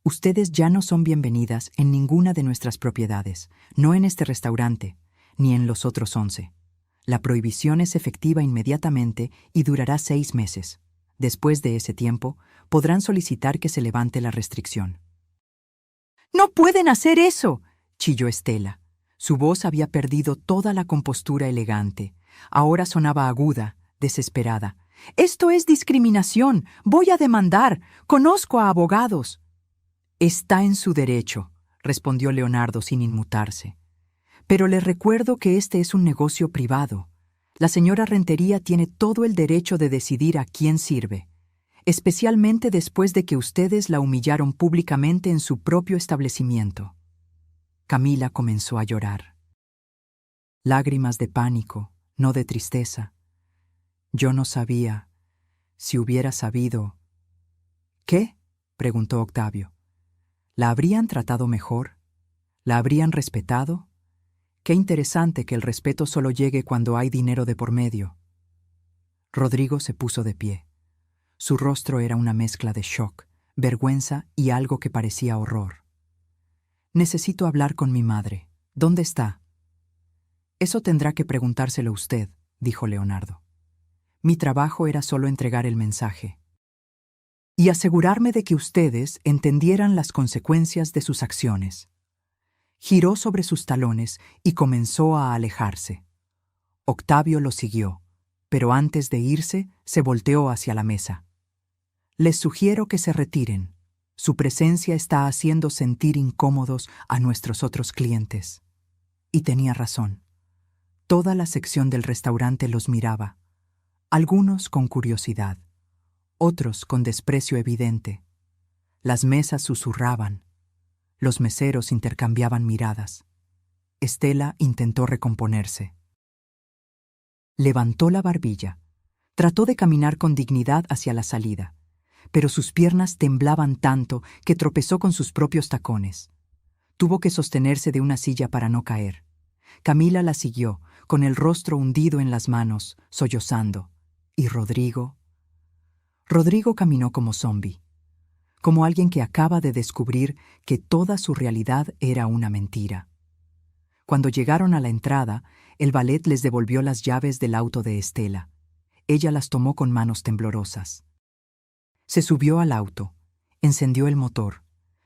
Ustedes ya no son bienvenidas en ninguna de nuestras propiedades, no en este restaurante, ni en los otros 11. La prohibición es efectiva inmediatamente y durará 6 meses. Después de ese tiempo, podrán solicitar que se levante la restricción. ¡No pueden hacer eso!, chilló Estela. Su voz había perdido toda la compostura elegante. Ahora sonaba aguda, desesperada. «¡Esto es discriminación! ¡Voy a demandar! ¡Conozco a abogados!». «Está en su derecho», respondió Leonardo sin inmutarse. «Pero les recuerdo que este es un negocio privado. La señora Rentería tiene todo el derecho de decidir a quién sirve, especialmente después de que ustedes la humillaron públicamente en su propio establecimiento». Camila comenzó a llorar. Lágrimas de pánico, no de tristeza. Yo no sabía. Si hubiera sabido... ¿Qué?, preguntó Octavio. ¿La habrían tratado mejor? ¿La habrían respetado? Qué interesante que el respeto solo llegue cuando hay dinero de por medio. Rodrigo se puso de pie. Su rostro era una mezcla de shock, vergüenza y algo que parecía horror. «Necesito hablar con mi madre. ¿Dónde está?» «Eso tendrá que preguntárselo usted», dijo Leonardo. «Mi trabajo era solo entregar el mensaje y asegurarme de que ustedes entendieran las consecuencias de sus acciones». Giró sobre sus talones y comenzó a alejarse. Octavio lo siguió, pero antes de irse se volteó hacia la mesa. «Les sugiero que se retiren. Su presencia está haciendo sentir incómodos a nuestros otros clientes». Y tenía razón. Toda la sección del restaurante los miraba, algunos con curiosidad, otros con desprecio evidente. Las mesas susurraban. Los meseros intercambiaban miradas. Estela intentó recomponerse. Levantó la barbilla. Trató de caminar con dignidad hacia la salida, pero sus piernas temblaban tanto que tropezó con sus propios tacones. Tuvo que sostenerse de una silla para no caer. Camila la siguió, con el rostro hundido en las manos, sollozando. ¿Y Rodrigo? Rodrigo caminó como zombi, como alguien que acaba de descubrir que toda su realidad era una mentira. Cuando llegaron a la entrada, el valet les devolvió las llaves del auto de Estela. Ella las tomó con manos temblorosas. Se subió al auto, encendió el motor,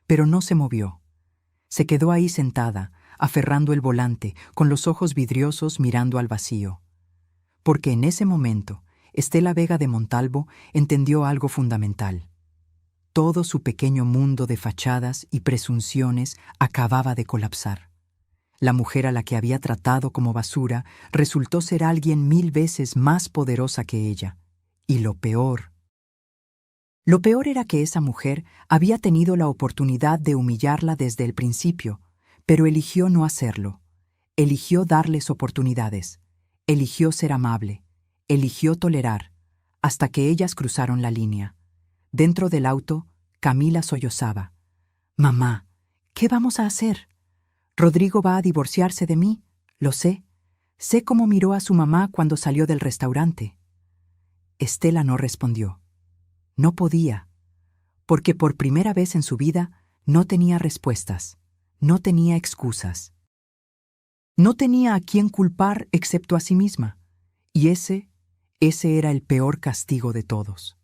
pero no se movió. Se quedó ahí sentada, aferrando el volante, con los ojos vidriosos mirando al vacío. Porque en ese momento, Estela Vega de Montalvo entendió algo fundamental. Todo su pequeño mundo de fachadas y presunciones acababa de colapsar. La mujer a la que había tratado como basura resultó ser alguien 1000 veces más poderosa que ella. Y lo peor era que esa mujer había tenido la oportunidad de humillarla desde el principio, pero eligió no hacerlo. Eligió darles oportunidades. Eligió ser amable. Eligió tolerar, hasta que ellas cruzaron la línea. Dentro del auto, Camila sollozaba. «Mamá, ¿qué vamos a hacer? Rodrigo va a divorciarse de mí, lo sé. Sé cómo miró a su mamá cuando salió del restaurante». Estela no respondió. No podía, porque por primera vez en su vida no tenía respuestas, no tenía excusas. No tenía a quién culpar excepto a sí misma, y ese era el peor castigo de todos.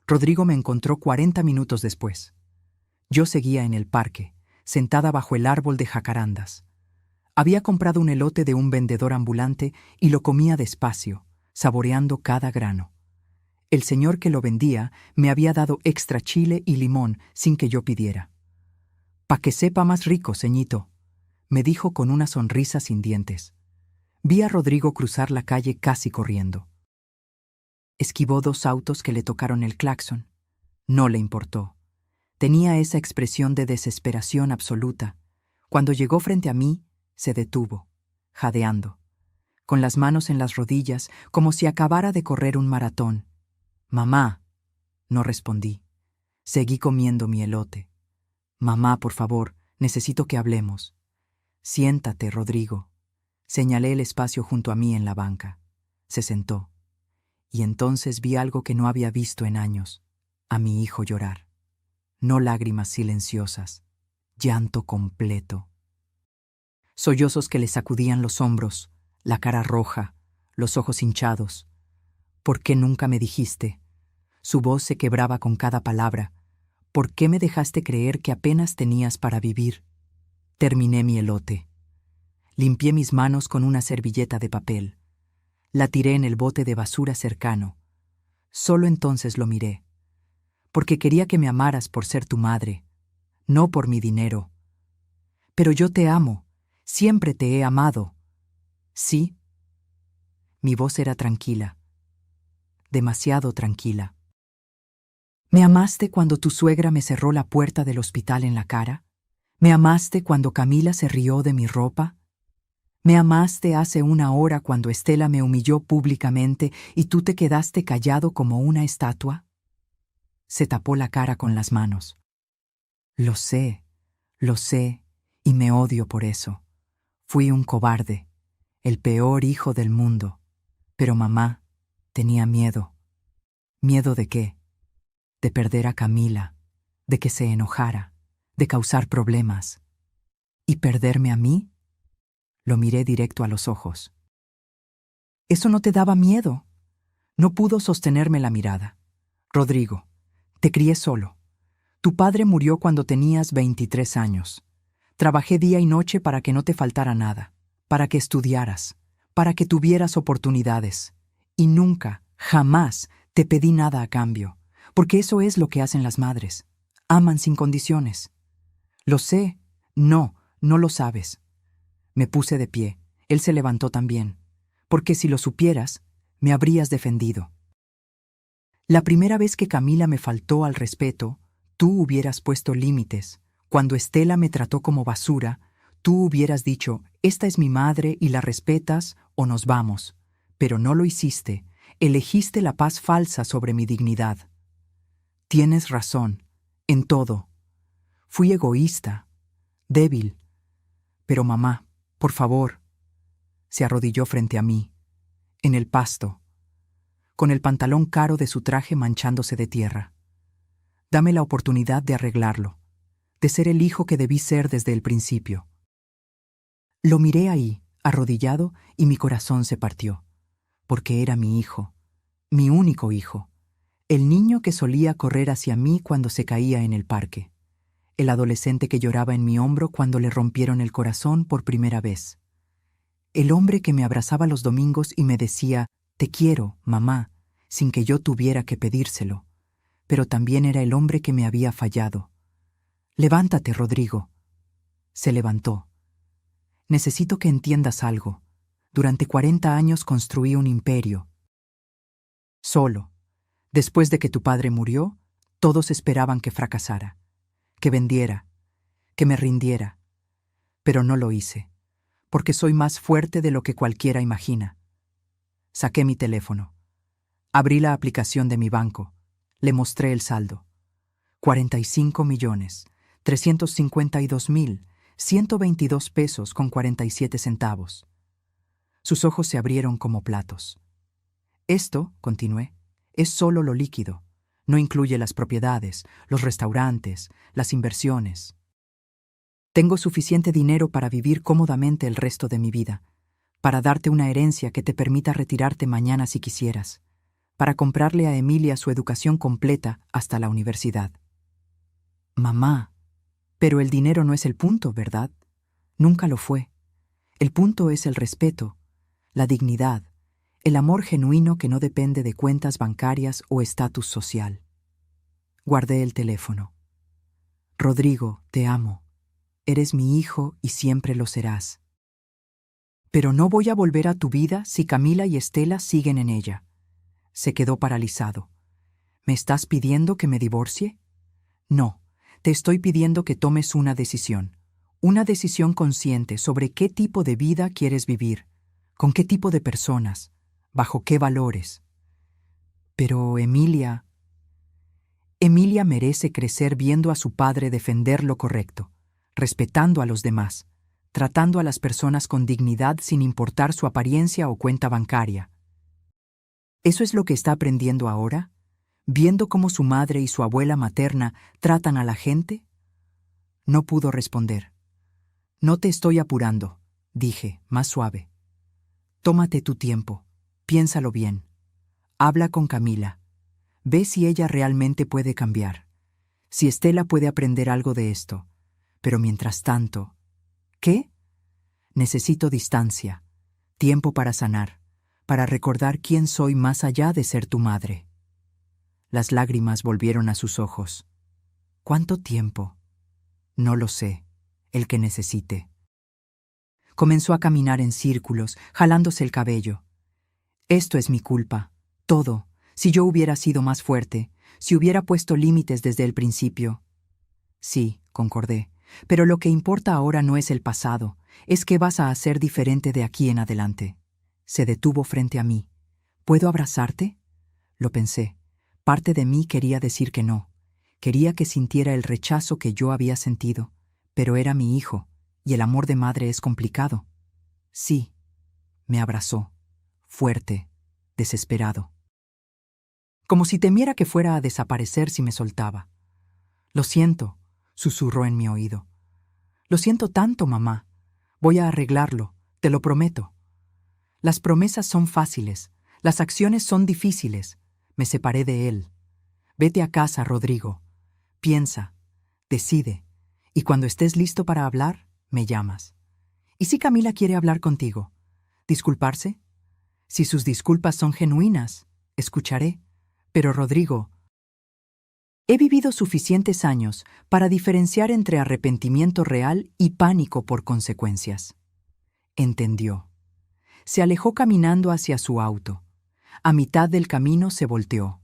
Rodrigo me encontró 40 minutos después. Yo seguía en el parque, sentada bajo el árbol de jacarandas. Había comprado un elote de un vendedor ambulante y lo comía despacio, saboreando cada grano. El señor que lo vendía me había dado extra chile y limón sin que yo pidiera. «Pa' que sepa más rico, ceñito», me dijo con una sonrisa sin dientes. Vi a Rodrigo cruzar la calle casi corriendo. Esquivó 2 autos que le tocaron el claxon. No le importó. Tenía esa expresión de desesperación absoluta. Cuando llegó frente a mí, se detuvo, jadeando, con las manos en las rodillas, como si acabara de correr un maratón. «Mamá», no respondí. Seguí comiendo mi elote. «Mamá, por favor, necesito que hablemos». «Siéntate, Rodrigo». Señalé el espacio junto a mí en la banca. Se sentó. Y entonces vi algo que no había visto en años: a mi hijo llorar. No lágrimas silenciosas, llanto completo. Sollozos que le sacudían los hombros, la cara roja, los ojos hinchados. «¿Por qué nunca me dijiste?» Su voz se quebraba con cada palabra. «¿Por qué me dejaste creer que apenas tenías para vivir?» Terminé mi elote. Limpié mis manos con una servilleta de papel. La tiré en el bote de basura cercano. Solo entonces lo miré. «Porque quería que me amaras por ser tu madre, no por mi dinero». «Pero yo te amo, siempre te he amado». «¿Sí?» Mi voz era tranquila, demasiado tranquila. «¿Me amaste cuando tu suegra me cerró la puerta del hospital en la cara? ¿Me amaste cuando Camila se rió de mi ropa? ¿Me amaste hace 1 hora cuando Estela me humilló públicamente y tú te quedaste callado como una estatua?» Se tapó la cara con las manos. Lo sé, y me odio por eso. Fui un cobarde, el peor hijo del mundo. Pero mamá tenía miedo. ¿Miedo de qué? De perder a Camila, de que se enojara, de causar problemas. ¿Y perderme a mí? Lo miré directo a los ojos. «¿Eso no te daba miedo?» No pudo sostenerme la mirada. «Rodrigo, te crié solo. Tu padre murió cuando tenías 23 años. Trabajé día y noche para que no te faltara nada, para que estudiaras, para que tuvieras oportunidades. Y nunca, jamás, te pedí nada a cambio, porque eso es lo que hacen las madres. Aman sin condiciones». «Lo sé». «No, no lo sabes». Me puse de pie. Él se levantó también. «Porque si lo supieras, me habrías defendido. La primera vez que Camila me faltó al respeto, tú hubieras puesto límites. Cuando Estela me trató como basura, tú hubieras dicho: esta es mi madre y la respetas o nos vamos. Pero no lo hiciste. Elegiste la paz falsa sobre mi dignidad. Tienes razón, en todo. Fui egoísta, débil. Pero mamá, por favor». Se arrodilló frente a mí, en el pasto, con el pantalón caro de su traje manchándose de tierra. «Dame la oportunidad de arreglarlo, de ser el hijo que debí ser desde el principio». Lo miré ahí, arrodillado, y mi corazón se partió, porque era mi hijo, mi único hijo, el niño que solía correr hacia mí cuando se caía en el parque, el adolescente que lloraba en mi hombro cuando le rompieron el corazón por primera vez, el hombre que me abrazaba los domingos y me decía: «Te quiero, mamá», sin que yo tuviera que pedírselo. Pero también era el hombre que me había fallado. «Levántate, Rodrigo». Se levantó. «Necesito que entiendas algo. Durante 40 años construí un imperio. Solo. Después de que tu padre murió, todos esperaban que fracasara, que vendiera, que me rindiera. Pero no lo hice, porque soy más fuerte de lo que cualquiera imagina». Saqué mi teléfono. Abrí la aplicación de mi banco. Le mostré el saldo. 45.352.122 pesos con 47 centavos. Sus ojos se abrieron como platos. «Esto», continué, «es solo lo líquido. No incluye las propiedades, los restaurantes, las inversiones. Tengo suficiente dinero para vivir cómodamente el resto de mi vida, para darte una herencia que te permita retirarte mañana si quisieras, para comprarle a Emilia su educación completa hasta la universidad». «Mamá, pero el dinero no es el punto, ¿verdad? Nunca lo fue. El punto es el respeto, la dignidad, El amor genuino que no depende de cuentas bancarias o estatus social. Guardé el teléfono. Rodrigo, te amo. Eres mi hijo y siempre lo serás. Pero no voy a volver a tu vida si Camila y Estela siguen en ella. Se quedó paralizado. ¿Me estás pidiendo que me divorcie? No, te estoy pidiendo que tomes una decisión consciente sobre qué tipo de vida quieres vivir, con qué tipo de personas, bajo qué valores. Pero Emilia merece crecer viendo a su padre defender lo correcto, respetando a los demás, tratando a las personas con dignidad sin importar su apariencia o cuenta bancaria. ¿Eso es lo que está aprendiendo ahora? ¿Viendo cómo su madre y su abuela materna tratan a la gente? No pudo responder. No te estoy apurando, dije, más suave. Tómate tu tiempo, piénsalo bien. Habla con Camila. Ve si ella realmente puede cambiar. Si Estela puede aprender algo de esto. Pero mientras tanto... ¿Qué? Necesito distancia, tiempo para sanar, para recordar quién soy más allá de ser tu madre. Las lágrimas volvieron a sus ojos. ¿Cuánto tiempo? No lo sé, el que necesite. Comenzó a caminar en círculos, jalándose el cabello. Esto es mi culpa, todo. Si yo hubiera sido más fuerte, si hubiera puesto límites desde el principio. Sí, concordé, pero lo que importa ahora no es el pasado, es qué vas a hacer diferente de aquí en adelante. Se detuvo frente a mí. ¿Puedo abrazarte? Lo pensé. Parte de mí quería decir que no. Quería que sintiera el rechazo que yo había sentido, pero era mi hijo, y el amor de madre es complicado. Sí, me abrazó, fuerte, desesperado. Como si temiera que fuera a desaparecer si me soltaba. Lo siento, susurró en mi oído. Lo siento tanto, mamá. Voy a arreglarlo, te lo prometo. Las promesas son fáciles, las acciones son difíciles. Me separé de él. Vete a casa, Rodrigo. Piensa, decide, y cuando estés listo para hablar, me llamas. ¿Y si Camila quiere hablar contigo? ¿Disculparse? Si sus disculpas son genuinas, escucharé. Pero Rodrigo, he vivido suficientes años para diferenciar entre arrepentimiento real y pánico por consecuencias. Entendió. Se alejó caminando hacia su auto. A mitad del camino se volteó.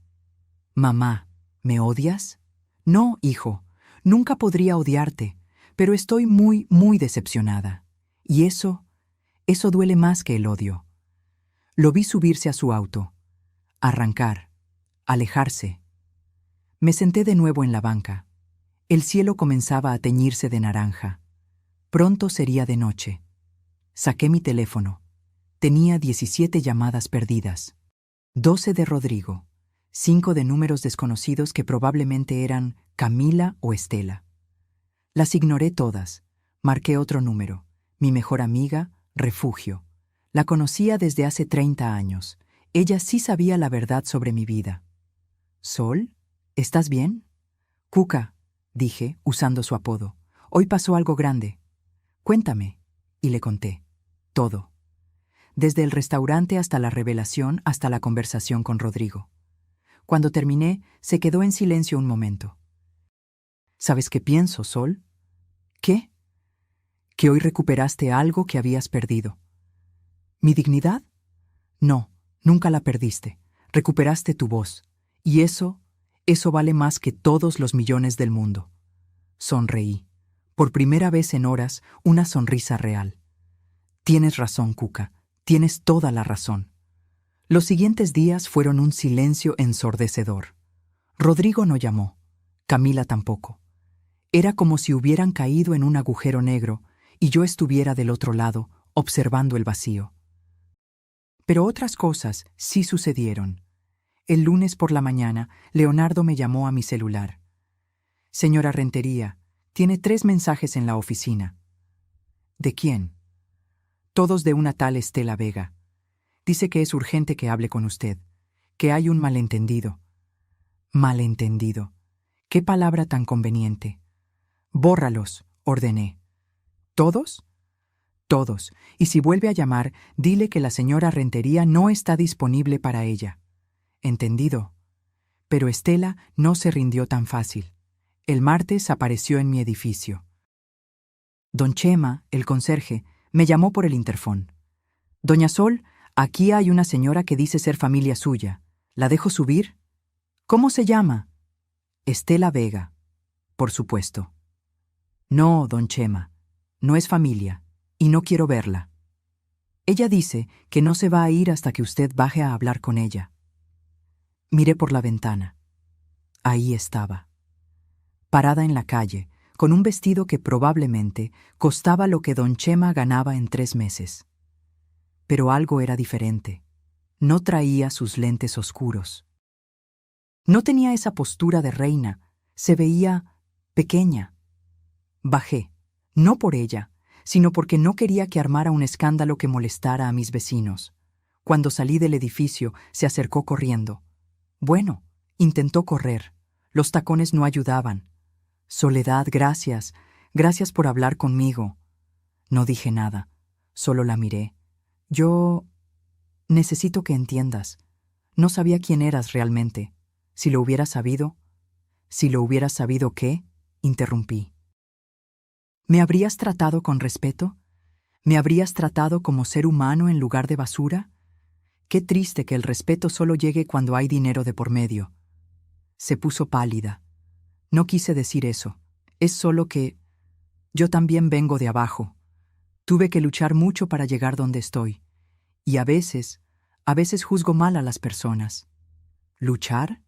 Mamá, ¿me odias? No, hijo, nunca podría odiarte, pero estoy muy, muy decepcionada. Y eso duele más que el odio. Lo vi subirse a su auto, arrancar, alejarse. Me senté de nuevo en la banca. El cielo comenzaba a teñirse de naranja. Pronto sería de noche. Saqué mi teléfono. Tenía 17 llamadas perdidas. 12 de Rodrigo, 5 de números desconocidos que probablemente eran Camila o Estela. Las ignoré todas. Marqué otro número. Mi mejor amiga, Refugio. La conocía desde hace 30 años. Ella sí sabía la verdad sobre mi vida. ¿Sol? ¿Estás bien? Cuca, dije, usando su apodo. Hoy pasó algo grande. Cuéntame. Y le conté. Todo. Desde el restaurante hasta la revelación, hasta la conversación con Rodrigo. Cuando terminé, se quedó en silencio un momento. ¿Sabes qué pienso, Sol? ¿Qué? Que hoy recuperaste algo que habías perdido. ¿Mi dignidad? No, nunca la perdiste. Recuperaste tu voz. Y eso vale más que todos los millones del mundo. Sonreí. Por primera vez en horas, una sonrisa real. Tienes razón, Cuca. Tienes toda la razón. Los siguientes días fueron un silencio ensordecedor. Rodrigo no llamó. Camila tampoco. Era como si hubieran caído en un agujero negro y yo estuviera del otro lado, observando el vacío. Pero otras cosas sí sucedieron. El lunes por la mañana, Leonardo me llamó a mi celular. Señora Rentería, tiene 3 mensajes en la oficina. ¿De quién? Todos de una tal Estela Vega. Dice que es urgente que hable con usted, que hay un malentendido. Malentendido. Qué palabra tan conveniente. Bórralos, ordené. ¿Todos? Todos. Y si vuelve a llamar, dile que la señora Rentería no está disponible para ella. Entendido. Pero Estela no se rindió tan fácil. El martes apareció en mi edificio. Don Chema, el conserje, me llamó por el interfón. Doña Sol, aquí hay una señora que dice ser familia suya. ¿La dejo subir? ¿Cómo se llama? Estela Vega. Por supuesto. No, don Chema, no es familia, y no quiero verla. Ella dice que no se va a ir hasta que usted baje a hablar con ella. Miré por la ventana. Ahí estaba. Parada en la calle, con un vestido que probablemente costaba lo que don Chema ganaba en 3 meses. Pero algo era diferente. No traía sus lentes oscuros. No tenía esa postura de reina, se veía pequeña. Bajé, no por ella, sino porque no quería que armara un escándalo que molestara a mis vecinos. Cuando salí del edificio, se acercó corriendo. Bueno, intentó correr. Los tacones no ayudaban. Soledad, gracias. Gracias por hablar conmigo. No dije nada, solo la miré. Yo necesito que entiendas. No sabía quién eras realmente. Si lo hubiera sabido... Si lo hubieras sabido, ¿qué? Interrumpí. ¿Me habrías tratado con respeto? ¿Me habrías tratado como ser humano en lugar de basura? Qué triste que el respeto solo llegue cuando hay dinero de por medio. Se puso pálida. No quise decir eso. Es solo que... Yo también vengo de abajo. Tuve que luchar mucho para llegar donde estoy. Y a veces juzgo mal a las personas. ¿Luchar?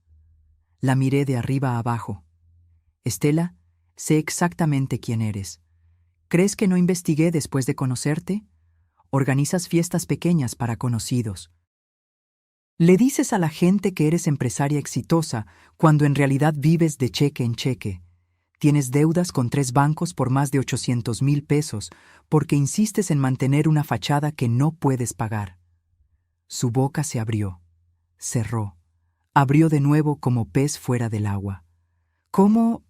La miré de arriba a abajo. Estela, sé exactamente quién eres. ¿Crees que no investigué después de conocerte? Organizas fiestas pequeñas para conocidos. Le dices a la gente que eres empresaria exitosa cuando en realidad vives de cheque en cheque. Tienes deudas con 3 bancos por más de 800,000 pesos porque insistes en mantener una fachada que no puedes pagar. Su boca se abrió, cerró, abrió de nuevo como pez fuera del agua. ¿Cómo?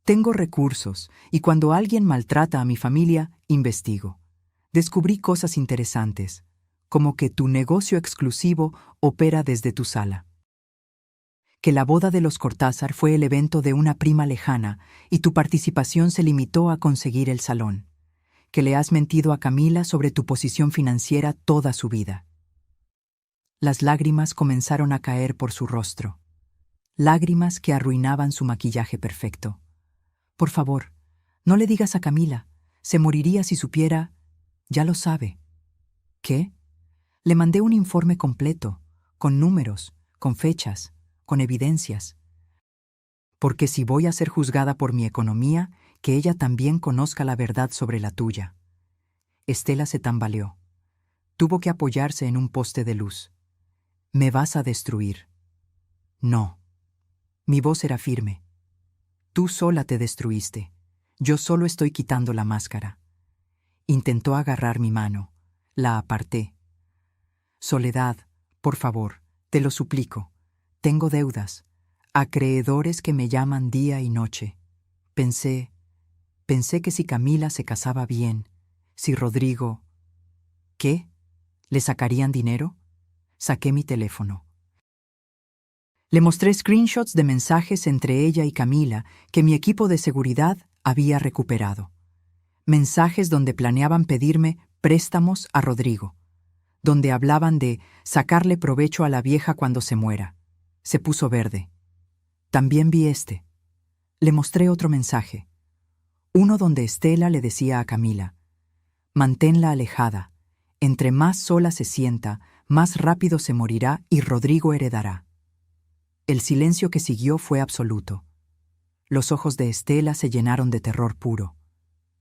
Tengo recursos y cuando alguien maltrata a mi familia, investigo. Descubrí cosas interesantes, como que tu negocio exclusivo opera desde tu sala. Que la boda de los Cortázar fue el evento de una prima lejana y tu participación se limitó a conseguir el salón. Que le has mentido a Camila sobre tu posición financiera toda su vida. Las lágrimas comenzaron a caer por su rostro. Lágrimas que arruinaban su maquillaje perfecto. Por favor, no le digas a Camila. Se moriría si supiera... Ya lo sabe. ¿Qué? Le mandé un informe completo, con números, con fechas, con evidencias. Porque si voy a ser juzgada por mi economía, que ella también conozca la verdad sobre la tuya. Estela se tambaleó. Tuvo que apoyarse en un poste de luz. Me vas a destruir. No. Mi voz era firme. Tú sola te destruiste. Yo solo estoy quitando la máscara. Intentó agarrar mi mano. La aparté. Soledad, por favor, te lo suplico. Tengo deudas, acreedores que me llaman día y noche. Pensé que si Camila se casaba bien, si Rodrigo... ¿Qué? ¿Le sacarían dinero? Saqué mi teléfono. Le mostré screenshots de mensajes entre ella y Camila que mi equipo de seguridad había recuperado. Mensajes donde planeaban pedirme préstamos a Rodrigo, donde hablaban de sacarle provecho a la vieja cuando se muera. Se puso verde. También vi este. Le mostré otro mensaje. Uno donde Estela le decía a Camila, manténla alejada. Entre más sola se sienta, más rápido se morirá y Rodrigo heredará. El silencio que siguió fue absoluto. Los ojos de Estela se llenaron de terror puro.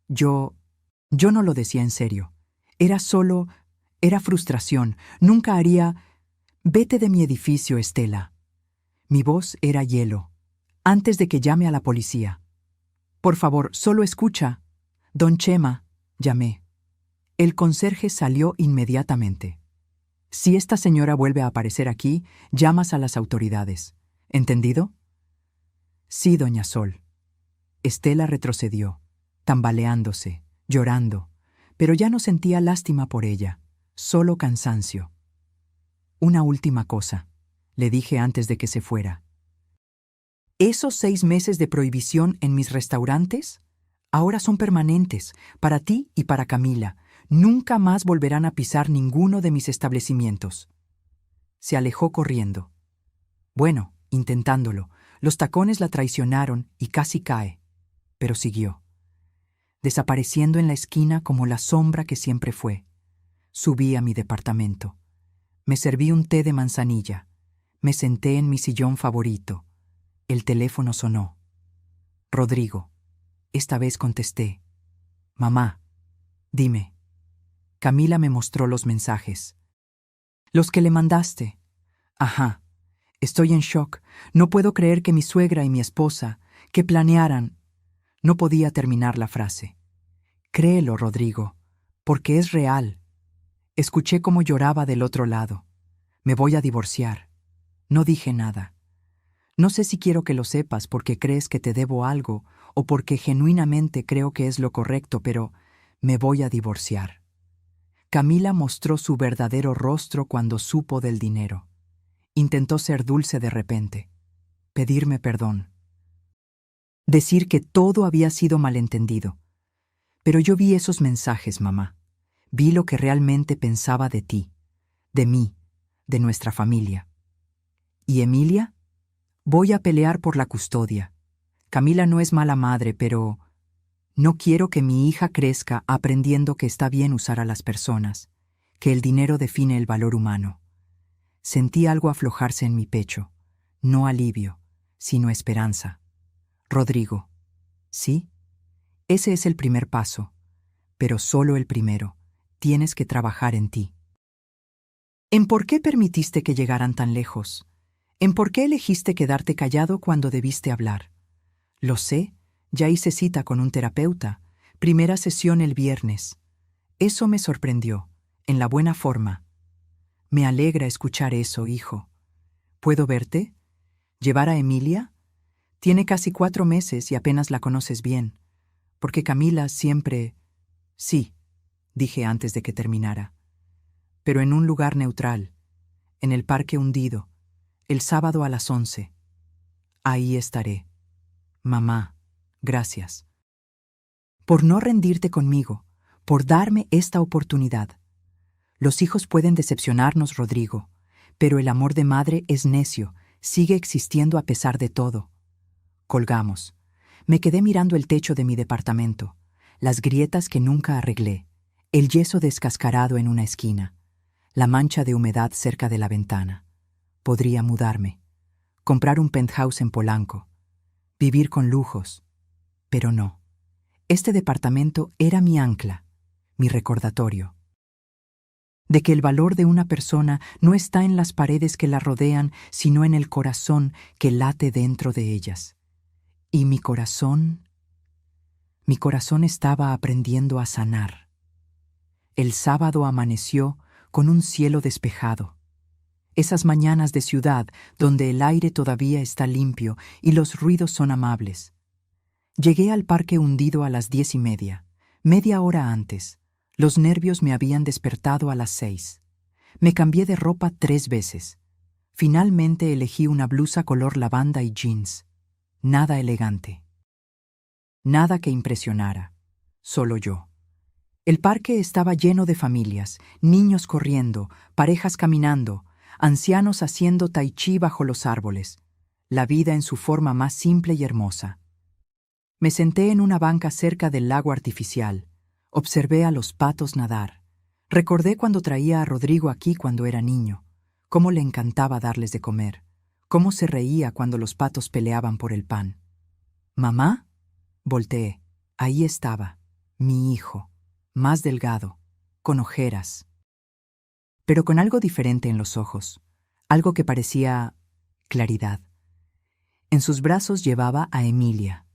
Yo no lo decía en serio. Era frustración. Nunca haría... Vete de mi edificio, Estela. Mi voz era hielo. Antes de que llame a la policía. Por favor, solo escucha. Don Chema, llamé. El conserje salió inmediatamente. Si esta señora vuelve a aparecer aquí, llamas a las autoridades. ¿Entendido? Sí, doña Sol. Estela retrocedió, tambaleándose, llorando, Pero ya no sentía lástima por ella, solo cansancio. Una última cosa, le dije antes de que se fuera. Esos 6 meses de prohibición en mis restaurantes ahora son permanentes, para ti y para Camila. Nunca más volverán a pisar ninguno de mis establecimientos. Se alejó corriendo. Bueno, intentándolo. Los tacones la traicionaron y casi cae, pero siguió, desapareciendo en la esquina como la sombra que siempre fue. Subí a mi departamento. Me serví un té de manzanilla. Me senté en mi sillón favorito. El teléfono sonó. Rodrigo. Esta vez contesté. Mamá, dime. Camila me mostró los mensajes. Los que le mandaste. Ajá. Estoy en shock. No puedo creer que mi suegra y mi esposa, que planearan. No podía terminar la frase. Créelo, Rodrigo, porque es real. Escuché cómo lloraba del otro lado. Me voy a divorciar. No dije nada. No sé si quiero que lo sepas porque crees que te debo algo o porque genuinamente creo que es lo correcto, pero me voy a divorciar. Camila mostró su verdadero rostro cuando supo del dinero. Intentó ser dulce de repente, pedirme perdón, decir que todo había sido malentendido. Pero yo vi esos mensajes, mamá. Vi lo que realmente pensaba de ti, de mí, de nuestra familia. ¿Y Emilia? Voy a pelear por la custodia. Camila no es mala madre, pero no quiero que mi hija crezca aprendiendo que está bien usar a las personas, que el dinero define el valor humano. Sentí algo aflojarse en mi pecho, no alivio, sino esperanza. Rodrigo, ¿sí? Ese es el primer paso, pero solo el primero. Tienes que trabajar en ti. ¿En por qué permitiste que llegaran tan lejos? ¿En por qué elegiste quedarte callado cuando debiste hablar? Lo sé, ya hice cita con un terapeuta. Primera sesión el viernes. Eso me sorprendió, en la buena forma. Me alegra escuchar eso, hijo. ¿Puedo verte? ¿Llevar a Emilia? Tiene casi 4 meses y apenas la conoces bien. Porque Camila siempre... Sí, dije antes de que terminara. Pero en un lugar neutral, en el Parque Hundido, el sábado a las 11. Ahí estaré. Mamá, gracias. Por no rendirte conmigo, por darme esta oportunidad. Los hijos pueden decepcionarnos, Rodrigo, pero el amor de madre es necio, sigue existiendo a pesar de todo. Colgamos. Me quedé mirando el techo de mi departamento, las grietas que nunca arreglé, el yeso descascarado en una esquina, la mancha de humedad cerca de la ventana. Podría mudarme, comprar un penthouse en Polanco, vivir con lujos, pero no. Este departamento era mi ancla, mi recordatorio, de que el valor de una persona no está en las paredes que la rodean, sino en el corazón que late dentro de ellas. Y mi corazón estaba aprendiendo a sanar. El sábado amaneció con un cielo despejado. Esas mañanas de ciudad donde el aire todavía está limpio y los ruidos son amables. Llegué al Parque Hundido a las 10:30, media hora antes. Los nervios me habían despertado a las 6. Me cambié de ropa 3 veces. Finalmente elegí una blusa color lavanda y jeans. Nada elegante. Nada que impresionara. Solo yo. El parque estaba lleno de familias, niños corriendo, parejas caminando, ancianos haciendo tai chi bajo los árboles. La vida en su forma más simple y hermosa. Me senté en una banca cerca del lago artificial. Observé a los patos nadar. Recordé cuando traía a Rodrigo aquí cuando era niño, cómo le encantaba darles de comer, cómo se reía cuando los patos peleaban por el pan. ¿Mamá? Volteé. Ahí estaba, mi hijo, más delgado, con ojeras, pero con algo diferente en los ojos, algo que parecía claridad. En sus brazos llevaba a Emilia,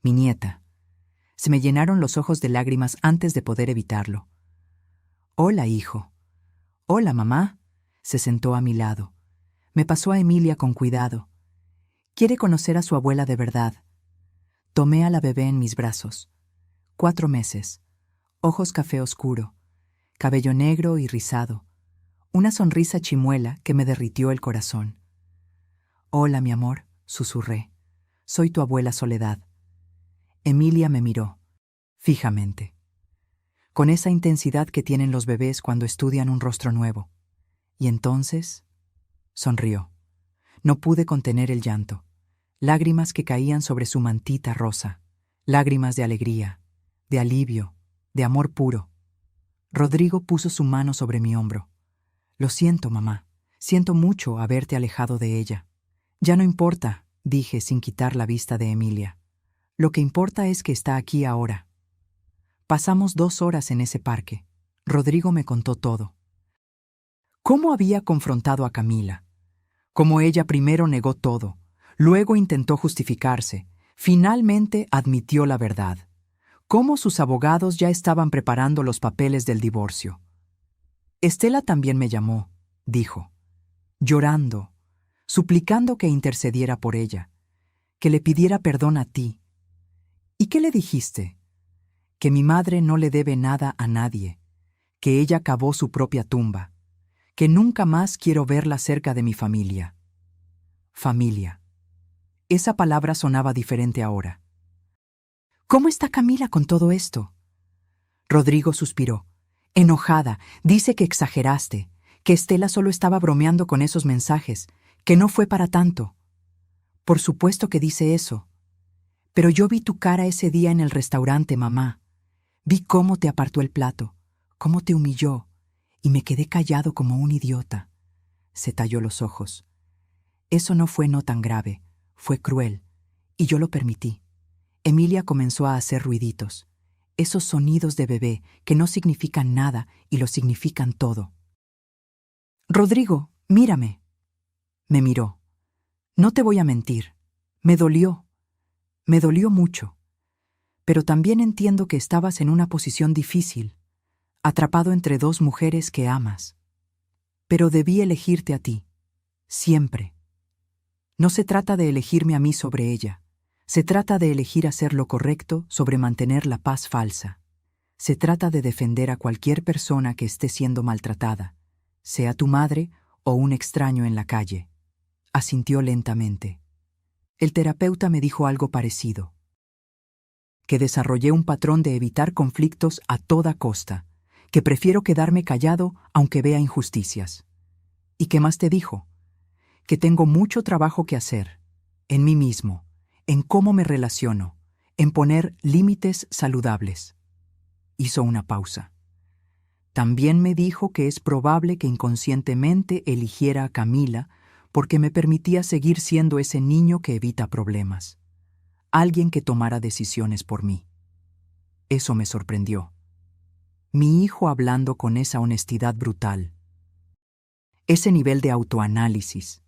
mi nieta. Se me llenaron los ojos de lágrimas antes de poder evitarlo. Hola, hijo. Hola, mamá. Se sentó a mi lado. Me pasó a Emilia con cuidado. Quiere conocer a su abuela de verdad. Tomé a la bebé en mis brazos. 4 meses. ojos café oscuro, cabello negro y rizado, una sonrisa chimuela que me derritió el corazón. «Hola, mi amor», susurré. «Soy tu abuela Soledad». Emilia me miró, fijamente, con esa intensidad que tienen los bebés cuando estudian un rostro nuevo. Y entonces sonrió. No pude contener el llanto. Lágrimas que caían sobre su mantita rosa. Lágrimas de alegría, de alivio, de amor puro. Rodrigo puso su mano sobre mi hombro. «Lo siento, mamá. Siento mucho haberte alejado de ella». «Ya no importa», dije sin quitar la vista de Emilia. «Lo que importa es que está aquí ahora». Pasamos 2 horas en ese parque. Rodrigo me contó todo. Cómo había confrontado a Camila. Cómo ella primero negó todo, luego intentó justificarse, finalmente admitió la verdad. Cómo sus abogados ya estaban preparando los papeles del divorcio. «Estela también me llamó», dijo, llorando, suplicando que intercediera por ella, que le pidiera perdón a ti. «¿Y qué le dijiste?» «Que mi madre no le debe nada a nadie, que ella cavó su propia tumba, que nunca más quiero verla cerca de mi familia». Familia. Esa palabra sonaba diferente ahora. «¿Cómo está Camila con todo esto?» Rodrigo suspiró. «Enojada, dice que exageraste, que Estela solo estaba bromeando con esos mensajes, que no fue para tanto». «Por supuesto que dice eso. Pero yo vi tu cara ese día en el restaurante, mamá. Vi cómo te apartó el plato, cómo te humilló, y me quedé callado como un idiota». Se talló los ojos. «Eso no fue no tan grave, fue cruel, y yo lo permití». Emilia comenzó a hacer ruiditos, esos sonidos de bebé que no significan nada y lo significan todo. «Rodrigo, mírame». Me miró. «No te voy a mentir. Me dolió mucho. Pero también entiendo que estabas en una posición difícil, atrapado entre 2 mujeres que amas. Pero debí elegirte a ti, siempre. No se trata de elegirme a mí sobre ella. Se trata de elegir hacer lo correcto sobre mantener la paz falsa. Se trata de defender a cualquier persona que esté siendo maltratada, sea tu madre o un extraño en la calle». Asintió lentamente. El terapeuta me dijo algo parecido. Que desarrollé un patrón de evitar conflictos a toda costa, que prefiero quedarme callado aunque vea injusticias. ¿Y qué más te dijo? Que tengo mucho trabajo que hacer, en mí mismo, en cómo me relaciono, en poner límites saludables. Hizo una pausa. También me dijo que es probable que inconscientemente eligiera a Camila porque me permitía seguir siendo ese niño que evita problemas. Alguien que tomara decisiones por mí. Eso me sorprendió. Mi hijo hablando con esa honestidad brutal. Ese nivel de autoanálisis.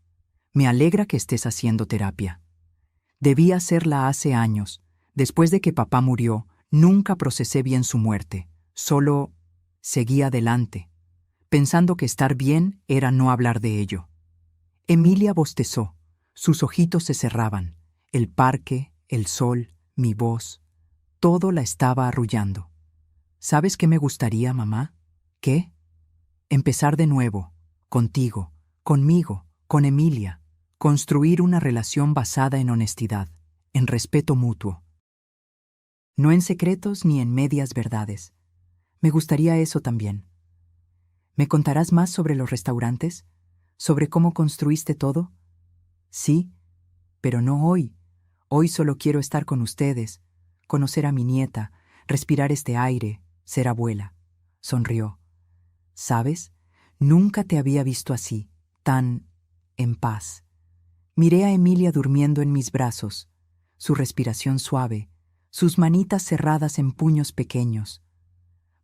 Me alegra que estés haciendo terapia. Debí hacerla hace años. Después de que papá murió, nunca procesé bien su muerte. Solo seguí adelante, pensando que estar bien era no hablar de ello. Emilia bostezó. Sus ojitos se cerraban. El parque, el sol, mi voz, todo la estaba arrullando. ¿Sabes qué me gustaría, mamá? ¿Qué? Empezar de nuevo, contigo, conmigo, con Emilia. Construir una relación basada en honestidad, en respeto mutuo. No en secretos ni en medias verdades. Me gustaría eso también. ¿Me contarás más sobre los restaurantes? ¿Sobre cómo construiste todo? Sí, pero no hoy. Hoy solo quiero estar con ustedes, conocer a mi nieta, respirar este aire, ser abuela. Sonrió. ¿Sabes? Nunca te había visto así, tan en paz. Miré a Emilia durmiendo en mis brazos, su respiración suave, sus manitas cerradas en puños pequeños.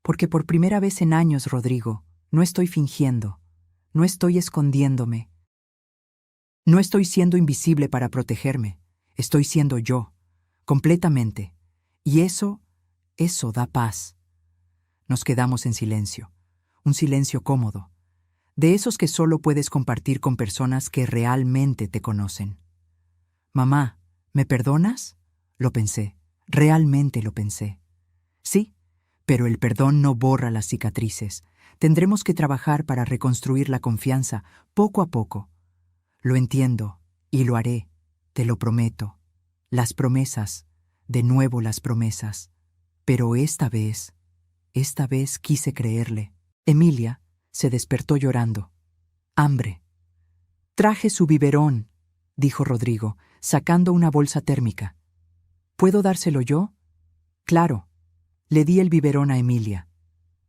Porque por primera vez en años, Rodrigo, no estoy fingiendo, no estoy escondiéndome. No estoy siendo invisible para protegerme, estoy siendo yo, completamente. Y eso da paz. Nos quedamos en silencio, un silencio cómodo, de esos que solo puedes compartir con personas que realmente te conocen. «Mamá, ¿me perdonas?», lo pensé, realmente lo pensé. «Sí, Pero el perdón no borra las cicatrices. Tendremos que trabajar para reconstruir la confianza poco a poco. Lo entiendo y lo haré, te lo prometo. Las promesas, de nuevo las promesas. Pero esta vez quise creerle. Emilia se despertó llorando. Hambre. Traje su biberón, dijo Rodrigo, sacando una bolsa térmica. ¿Puedo dárselo yo? Claro. Le di el biberón a Emilia.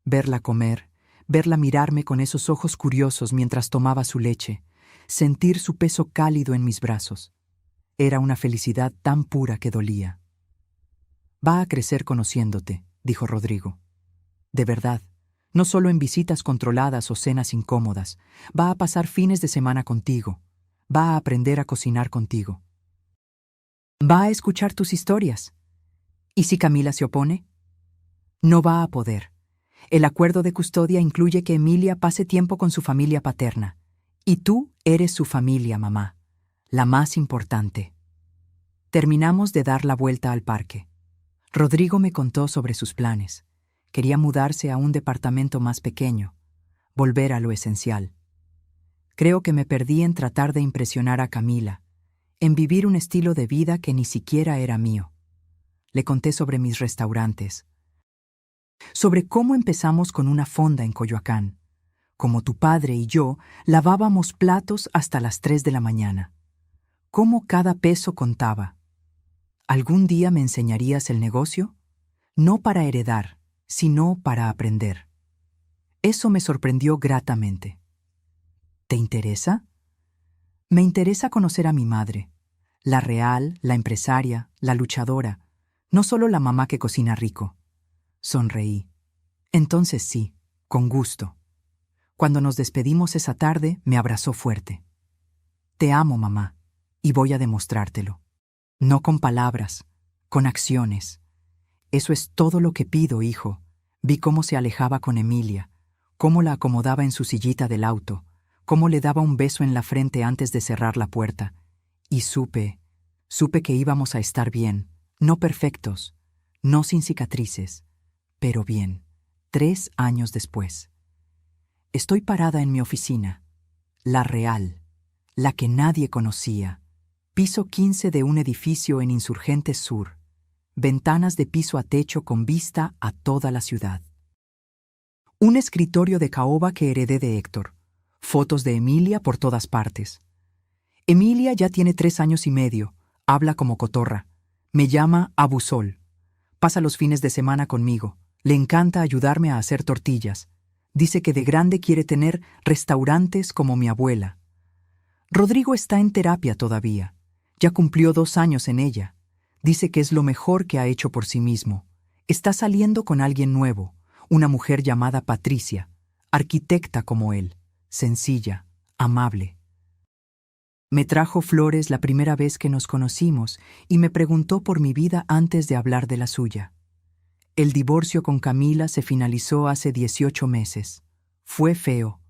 Verla comer, verla mirarme con esos ojos curiosos mientras tomaba su leche, sentir su peso cálido en mis brazos. Era una felicidad tan pura que dolía. Va a crecer conociéndote, dijo Rodrigo. De verdad, no solo en visitas controladas o cenas incómodas, va a pasar fines de semana contigo, va a aprender a cocinar contigo. Va a escuchar tus historias. ¿Y si Camila se opone? No va a poder. El acuerdo de custodia incluye que Emilia pase tiempo con su familia paterna. Y tú eres su familia, mamá, la más importante. Terminamos de dar la vuelta al parque. Rodrigo me contó sobre sus planes. Quería mudarse a un departamento más pequeño, volver a lo esencial. Creo que me perdí en tratar de impresionar a Camila, en vivir un estilo de vida que ni siquiera era mío. Le conté sobre mis restaurantes, sobre cómo empezamos con una fonda en Coyoacán, cómo tu padre y yo lavábamos platos hasta las 3 de la mañana, cómo cada peso contaba. ¿Algún día me enseñarías el negocio? No para heredar, sino para aprender. Eso me sorprendió gratamente. ¿Te interesa? Me interesa conocer a mi madre, la real, la empresaria, la luchadora, no solo la mamá que cocina rico. Sonreí. Entonces sí, con gusto. Cuando nos despedimos esa tarde, me abrazó fuerte. Te amo, mamá, y voy a demostrártelo. No con palabras, con acciones. Eso es todo lo que pido, hijo. Vi cómo se alejaba con Emilia, cómo la acomodaba en su sillita del auto, cómo le daba un beso en la frente antes de cerrar la puerta. Y supe que íbamos a estar bien, no perfectos, no sin cicatrices, pero bien, 3 años después. Estoy parada en mi oficina, la real, la que nadie conocía, piso 15 de un edificio en Insurgentes Sur, ventanas de piso a techo con vista a toda la ciudad. Un escritorio de caoba que heredé de Héctor, fotos de Emilia por todas partes. Emilia ya tiene 3 años y medio, habla como cotorra, me llama Abusol, pasa los fines de semana conmigo, le encanta ayudarme a hacer tortillas, dice que de grande quiere tener restaurantes como mi abuela. Rodrigo está en terapia todavía, ya cumplió 2 años en ella, dice que es lo mejor que ha hecho por sí mismo, está saliendo con alguien nuevo, una mujer llamada Patricia, arquitecta como él, sencilla, amable. Me trajo flores la primera vez que nos conocimos y me preguntó por mi vida antes de hablar de la suya. El divorcio con Camila se finalizó hace 18 meses. Fue feo.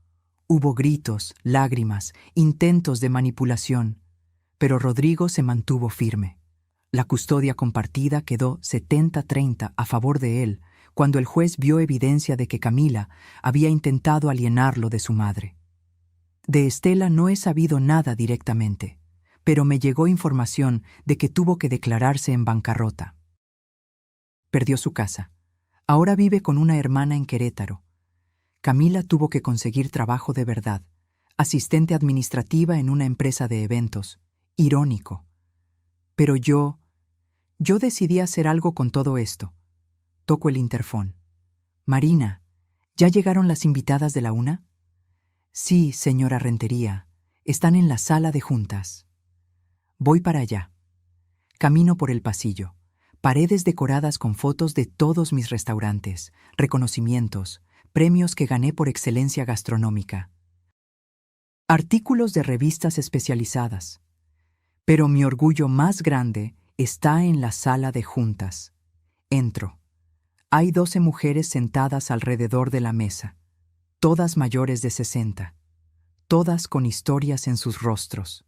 Hubo gritos, lágrimas, intentos de manipulación, pero Rodrigo se mantuvo firme. La custodia compartida quedó 70-30 a favor de él cuando el juez vio evidencia de que Camila había intentado alienarlo de su madre. De Estela no he sabido nada directamente, pero me llegó información de que tuvo que declararse en bancarrota. Perdió su casa. Ahora vive con una hermana en Querétaro. Camila tuvo que conseguir trabajo de verdad, asistente administrativa en una empresa de eventos. Irónico. Pero yo decidí hacer algo con todo esto. Toco el interfón. Marina, ¿ya llegaron las invitadas de la una? Sí, señora Rentería. Están en la sala de juntas. Voy para allá. Camino por el pasillo. Paredes decoradas con fotos de todos mis restaurantes, reconocimientos, premios que gané por excelencia gastronómica. Artículos de revistas especializadas. Pero mi orgullo más grande está en la sala de juntas. Entro. Hay 12 mujeres sentadas alrededor de la mesa, todas mayores de 60, todas con historias en sus rostros.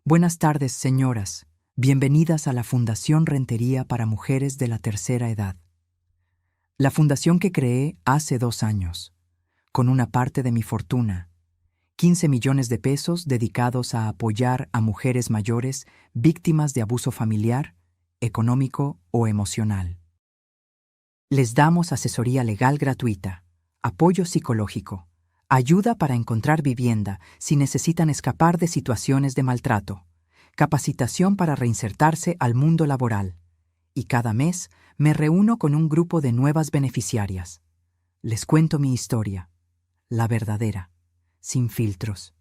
Buenas tardes, señoras. Bienvenidas a la Fundación Rentería para Mujeres de la Tercera Edad. La fundación que creé hace 2 años, con una parte de mi fortuna, 15 millones de pesos dedicados a apoyar a mujeres mayores víctimas de abuso familiar, económico o emocional. Les damos asesoría legal gratuita, apoyo psicológico, ayuda para encontrar vivienda si necesitan escapar de situaciones de maltrato, capacitación para reinsertarse al mundo laboral. Y cada mes me reúno con un grupo de nuevas beneficiarias. Les cuento mi historia, la verdadera, sin filtros.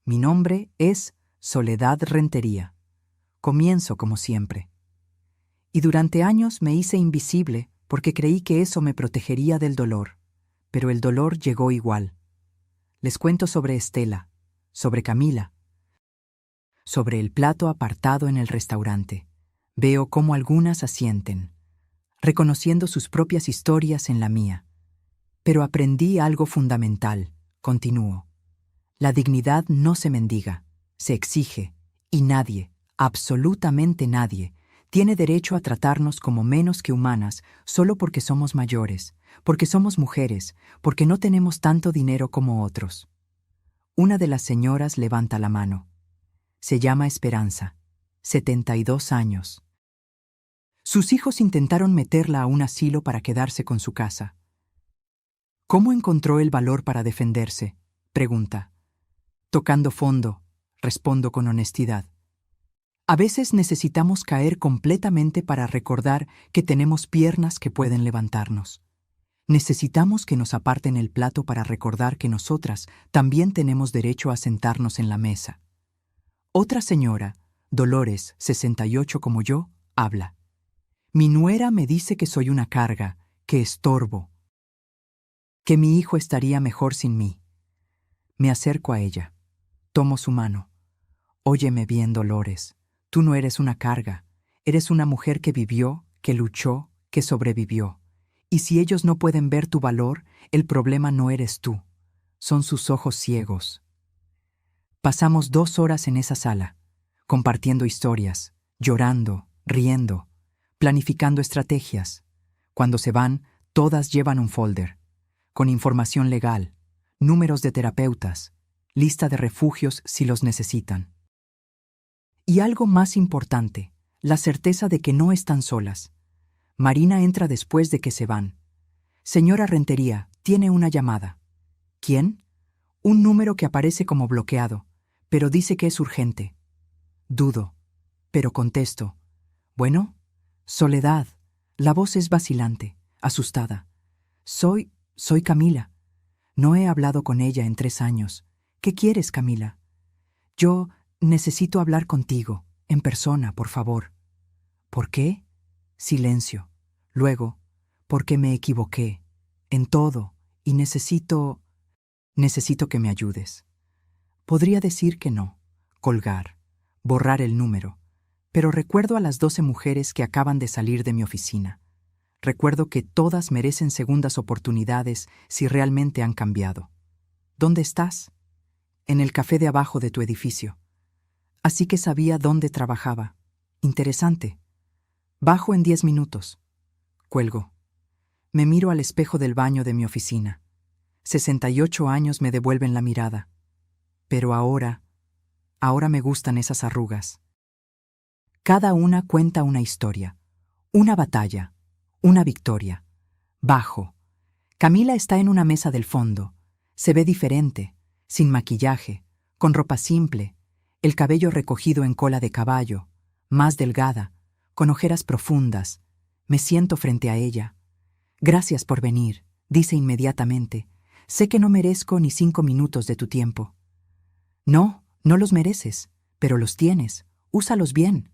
Mi nombre es Soledad Rentería. Comienzo como siempre. Y durante años me hice invisible porque creí que eso me protegería del dolor, pero el dolor llegó igual. Les cuento sobre Estela, sobre Camila, sobre el plato apartado en el restaurante. Veo cómo algunas asienten, reconociendo sus propias historias en la mía. Pero aprendí algo fundamental, continúo. La dignidad no se mendiga, se exige, y nadie, absolutamente nadie, tiene derecho a tratarnos como menos que humanas solo porque somos mayores, porque somos mujeres, porque no tenemos tanto dinero como otros. Una de las señoras levanta la mano. Se llama Esperanza, 72 años. Sus hijos intentaron meterla a un asilo para quedarse con su casa. ¿Cómo encontró el valor para defenderse?, pregunta. Tocando fondo, respondo con honestidad. A veces necesitamos caer completamente para recordar que tenemos piernas que pueden levantarnos. Necesitamos que nos aparten el plato para recordar que nosotras también tenemos derecho a sentarnos en la mesa. Otra señora, Dolores, 68 como yo, habla. Mi nuera me dice que soy una carga, que estorbo, que mi hijo estaría mejor sin mí. Me acerco a ella. Tomo su mano. Óyeme bien, Dolores. Tú no eres una carga. Eres una mujer que vivió, que luchó, que sobrevivió. Y si ellos no pueden ver tu valor, el problema no eres tú. Son sus ojos ciegos. Pasamos 2 horas en esa sala, compartiendo historias, llorando, riendo, planificando estrategias. Cuando se van, todas llevan un folder, con información legal, números de terapeutas, lista de refugios si los necesitan. Y algo más importante, la certeza de que no están solas. Marina entra después de que se van. Señora Rentería, tiene una llamada. ¿Quién? Un número que aparece como bloqueado, pero dice que es urgente. Dudo, pero contesto. Bueno, Soledad. La voz es vacilante, asustada. Soy Camila. No he hablado con ella en 3 años. ¿Qué quieres, Camila? Yo necesito hablar contigo, en persona, por favor. ¿Por qué? Silencio. Luego, porque me equivoqué, en todo, y necesito que me ayudes. Podría decir que no, colgar, borrar el número, pero recuerdo a las 12 mujeres que acaban de salir de mi oficina. Recuerdo que todas merecen segundas oportunidades si realmente han cambiado. ¿Dónde estás? En el café de abajo de tu edificio. Así que sabía dónde trabajaba. Interesante. Bajo en 10 minutos. Cuelgo. Me miro al espejo del baño de mi oficina. 68 años me devuelven la mirada. Pero ahora me gustan esas arrugas. Cada una cuenta una historia, una batalla, una victoria. Bajo. Camila está en una mesa del fondo. Se ve diferente, sin maquillaje, con ropa simple, el cabello recogido en cola de caballo, más delgada, con ojeras profundas. Me siento frente a ella. Gracias por venir, dice inmediatamente. Sé que no merezco ni 5 minutos de tu tiempo. No, no los mereces, pero los tienes. Úsalos bien.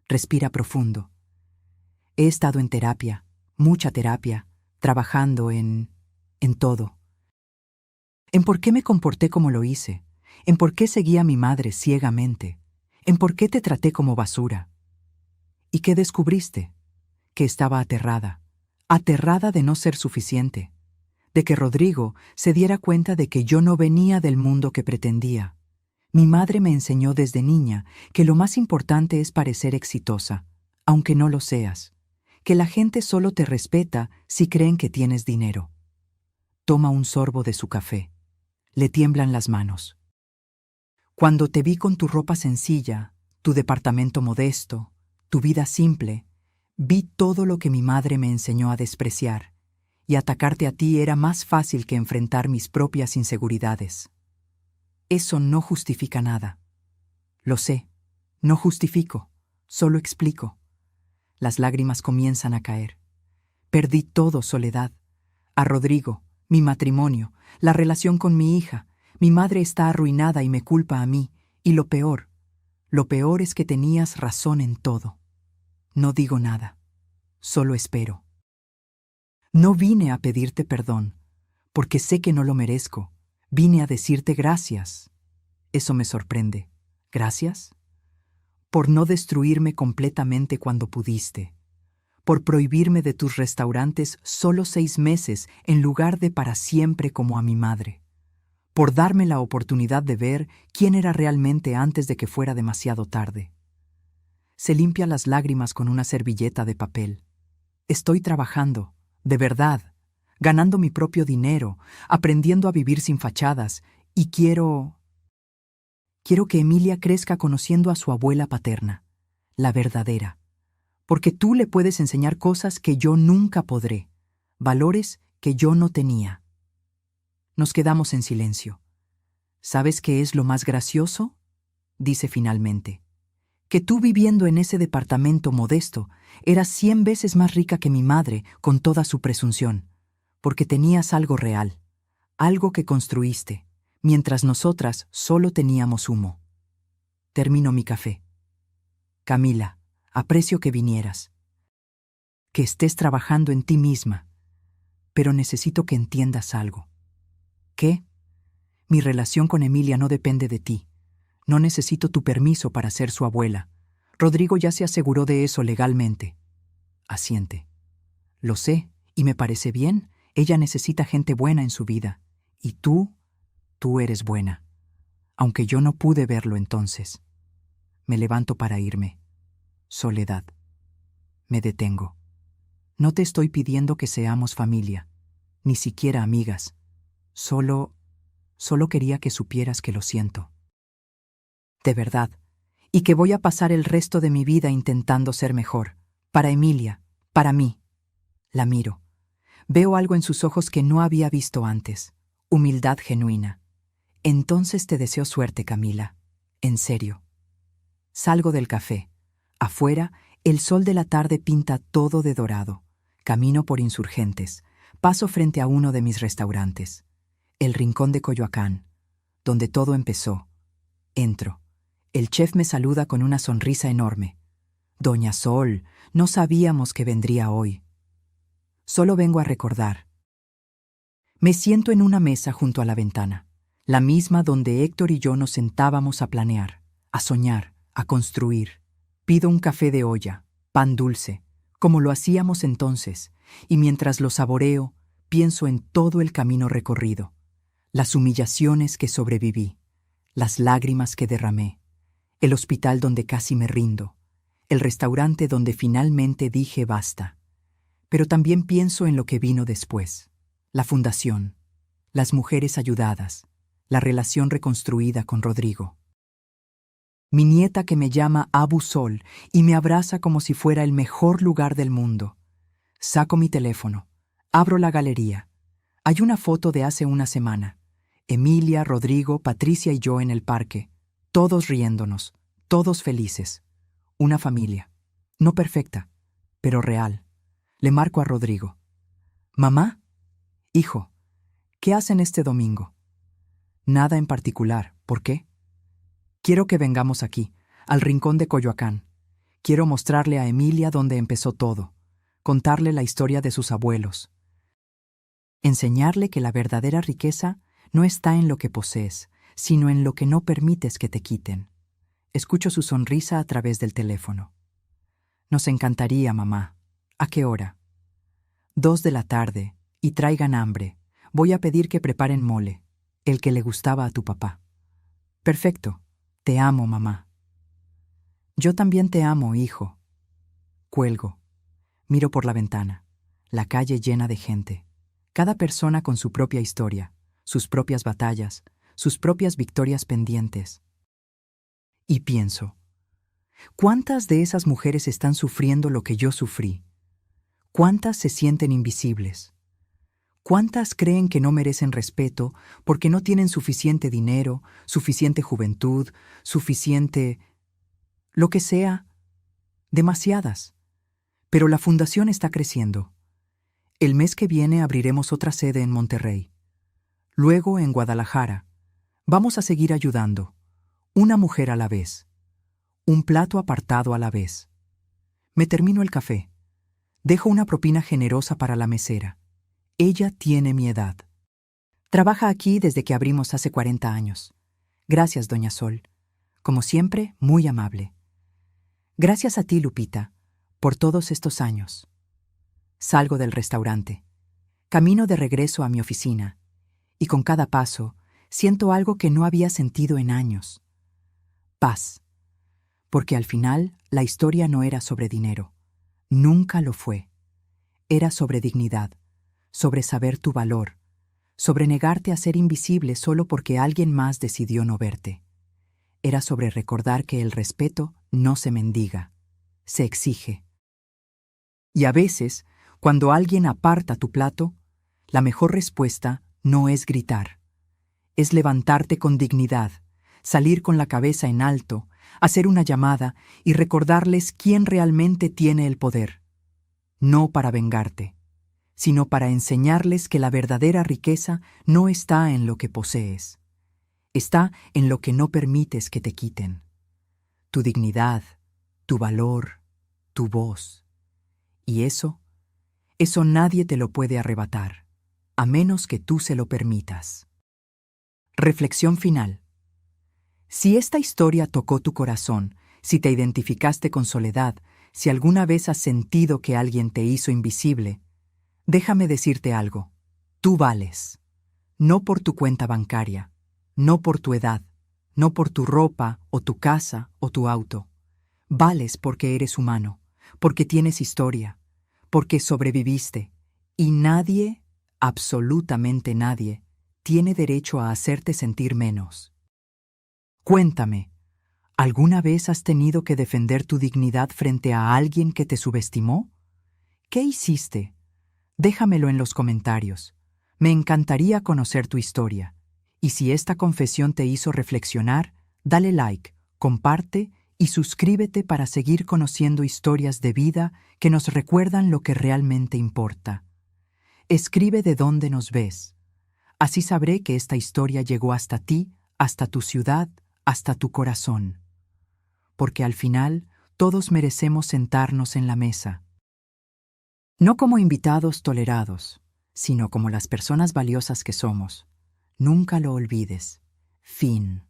Respira profundo. He estado en terapia, mucha terapia, trabajando en todo. En por qué me comporté como lo hice, en por qué seguí a mi madre ciegamente, en por qué te traté como basura. ¿Y qué descubriste? Que estaba aterrada de no ser suficiente, de que Rodrigo se diera cuenta de que yo no venía del mundo que pretendía. Mi madre me enseñó desde niña que lo más importante es parecer exitosa, aunque no lo seas, que la gente solo te respeta si creen que tienes dinero. Toma un sorbo de su café. Le tiemblan las manos. Cuando te vi con tu ropa sencilla, tu departamento modesto, tu vida simple, vi todo lo que mi madre me enseñó a despreciar, y atacarte a ti era más fácil que enfrentar mis propias inseguridades. Eso no justifica nada. Lo sé, no justifico, solo explico. Las lágrimas comienzan a caer. Perdí todo, Soledad. A Rodrigo, mi matrimonio, la relación con mi hija. Mi madre está arruinada y me culpa a mí. Y lo peor es que tenías razón en todo. No digo nada, solo espero. No vine a pedirte perdón, porque sé que no lo merezco. Vine a decirte gracias. Eso me sorprende. ¿Gracias? Por no destruirme completamente cuando pudiste. Por prohibirme de tus restaurantes solo 6 meses en lugar de para siempre como a mi madre. Por darme la oportunidad de ver quién era realmente antes de que fuera demasiado tarde. Se limpia las lágrimas con una servilleta de papel. Estoy trabajando, de verdad, ganando mi propio dinero, aprendiendo a vivir sin fachadas, y quiero que Emilia crezca conociendo a su abuela paterna, la verdadera, porque tú le puedes enseñar cosas que yo nunca podré, valores que yo no tenía. Nos quedamos en silencio. ¿Sabes qué es lo más gracioso? Dice finalmente. Que tú viviendo en ese departamento modesto eras 100 veces más rica que mi madre con toda su presunción, porque tenías algo real, algo que construiste, mientras nosotras solo teníamos humo. Termino mi café. Camila, aprecio que vinieras, que estés trabajando en ti misma, pero necesito que entiendas algo. ¿Qué? Mi relación con Emilia no depende de ti. No necesito tu permiso para ser su abuela. Rodrigo ya se aseguró de eso legalmente. Asiente. Lo sé, y me parece bien. Ella necesita gente buena en su vida. Y tú eres buena. Aunque yo no pude verlo entonces. Me levanto para irme. Soledad. Me detengo. No te estoy pidiendo que seamos familia, ni siquiera amigas. Solo quería que supieras que lo siento. De verdad. Y que voy a pasar el resto de mi vida intentando ser mejor. Para Emilia, para mí. La miro. Veo algo en sus ojos que no había visto antes. Humildad genuina. Entonces te deseo suerte, Camila. En serio. Salgo del café. Afuera, el sol de la tarde pinta todo de dorado. Camino por Insurgentes. Paso frente a uno de mis restaurantes. El Rincón de Coyoacán, donde todo empezó. Entro. El chef me saluda con una sonrisa enorme. Doña Sol, no sabíamos que vendría hoy. Solo vengo a recordar. Me siento en una mesa junto a la ventana, la misma donde Héctor y yo nos sentábamos a planear, a soñar, a construir. Pido un café de olla, pan dulce, como lo hacíamos entonces, y mientras lo saboreo, pienso en todo el camino recorrido, las humillaciones que sobreviví, las lágrimas que derramé, el hospital donde casi me rindo, el restaurante donde finalmente dije basta. Pero también pienso en lo que vino después, la fundación, las mujeres ayudadas, la relación reconstruida con Rodrigo. Mi nieta que me llama Abu Sol y me abraza como si fuera el mejor lugar del mundo. Saco mi teléfono, abro la galería. Hay una foto de hace una semana. Emilia, Rodrigo, Patricia y yo en el parque, todos riéndonos, todos felices. Una familia, no perfecta, pero real. Le marco a Rodrigo. ¿Mamá? Hijo, ¿qué hacen este domingo? Nada en particular. ¿Por qué? Quiero que vengamos aquí, al Rincón de Coyoacán. Quiero mostrarle a Emilia dónde empezó todo, contarle la historia de sus abuelos. Enseñarle que la verdadera riqueza no está en lo que posees, sino en lo que no permites que te quiten. Escucho su sonrisa a través del teléfono. Nos encantaría, mamá. ¿A qué hora? 2 de la tarde, y traigan hambre. Voy a pedir que preparen mole, el que le gustaba a tu papá. Perfecto. Te amo, mamá. Yo también te amo, hijo. Cuelgo. Miro por la ventana, la calle llena de gente, cada persona con su propia historia, sus propias batallas, sus propias victorias pendientes. Y pienso, ¿cuántas de esas mujeres están sufriendo lo que yo sufrí? ¿Cuántas se sienten invisibles? ¿Cuántas creen que no merecen respeto porque no tienen suficiente dinero, suficiente juventud, suficiente... lo que sea? Demasiadas. Pero la fundación está creciendo. El mes que viene abriremos otra sede en Monterrey. Luego en Guadalajara. Vamos a seguir ayudando. Una mujer a la vez. Un plato apartado a la vez. Me termino el café. Dejo una propina generosa para la mesera. Ella tiene mi edad. Trabaja aquí desde que abrimos hace 40 años. Gracias, doña Sol. Como siempre, muy amable. Gracias a ti, Lupita, por todos estos años. Salgo del restaurante. Camino de regreso a mi oficina. Y con cada paso, siento algo que no había sentido en años. Paz. Porque al final, la historia no era sobre dinero. Nunca lo fue. Era sobre dignidad, sobre saber tu valor, sobre negarte a ser invisible solo porque alguien más decidió no verte. Era sobre recordar que el respeto no se mendiga, se exige. Y a veces, cuando alguien aparta tu plato, la mejor respuesta no es gritar. Es levantarte con dignidad, salir con la cabeza en alto, hacer una llamada y recordarles quién realmente tiene el poder. No para vengarte, sino para enseñarles que la verdadera riqueza no está en lo que posees. Está en lo que no permites que te quiten. Tu dignidad, tu valor, tu voz. Y eso nadie te lo puede arrebatar, a menos que tú se lo permitas. Reflexión final. Si esta historia tocó tu corazón, si te identificaste con Soledad, si alguna vez has sentido que alguien te hizo invisible, déjame decirte algo. Tú vales. No por tu cuenta bancaria, no por tu edad, no por tu ropa o tu casa o tu auto. Vales porque eres humano, porque tienes historia, porque sobreviviste, y nadie, absolutamente nadie, tiene derecho a hacerte sentir menos. Cuéntame, ¿alguna vez has tenido que defender tu dignidad frente a alguien que te subestimó? ¿Qué hiciste? Déjamelo en los comentarios. Me encantaría conocer tu historia. Y si esta confesión te hizo reflexionar, dale like, comparte y suscríbete para seguir conociendo historias de vida que nos recuerdan lo que realmente importa. Escribe de dónde nos ves. Así sabré que esta historia llegó hasta ti, hasta tu ciudad, hasta tu corazón. Porque al final, todos merecemos sentarnos en la mesa. No como invitados tolerados, sino como las personas valiosas que somos. Nunca lo olvides. Fin.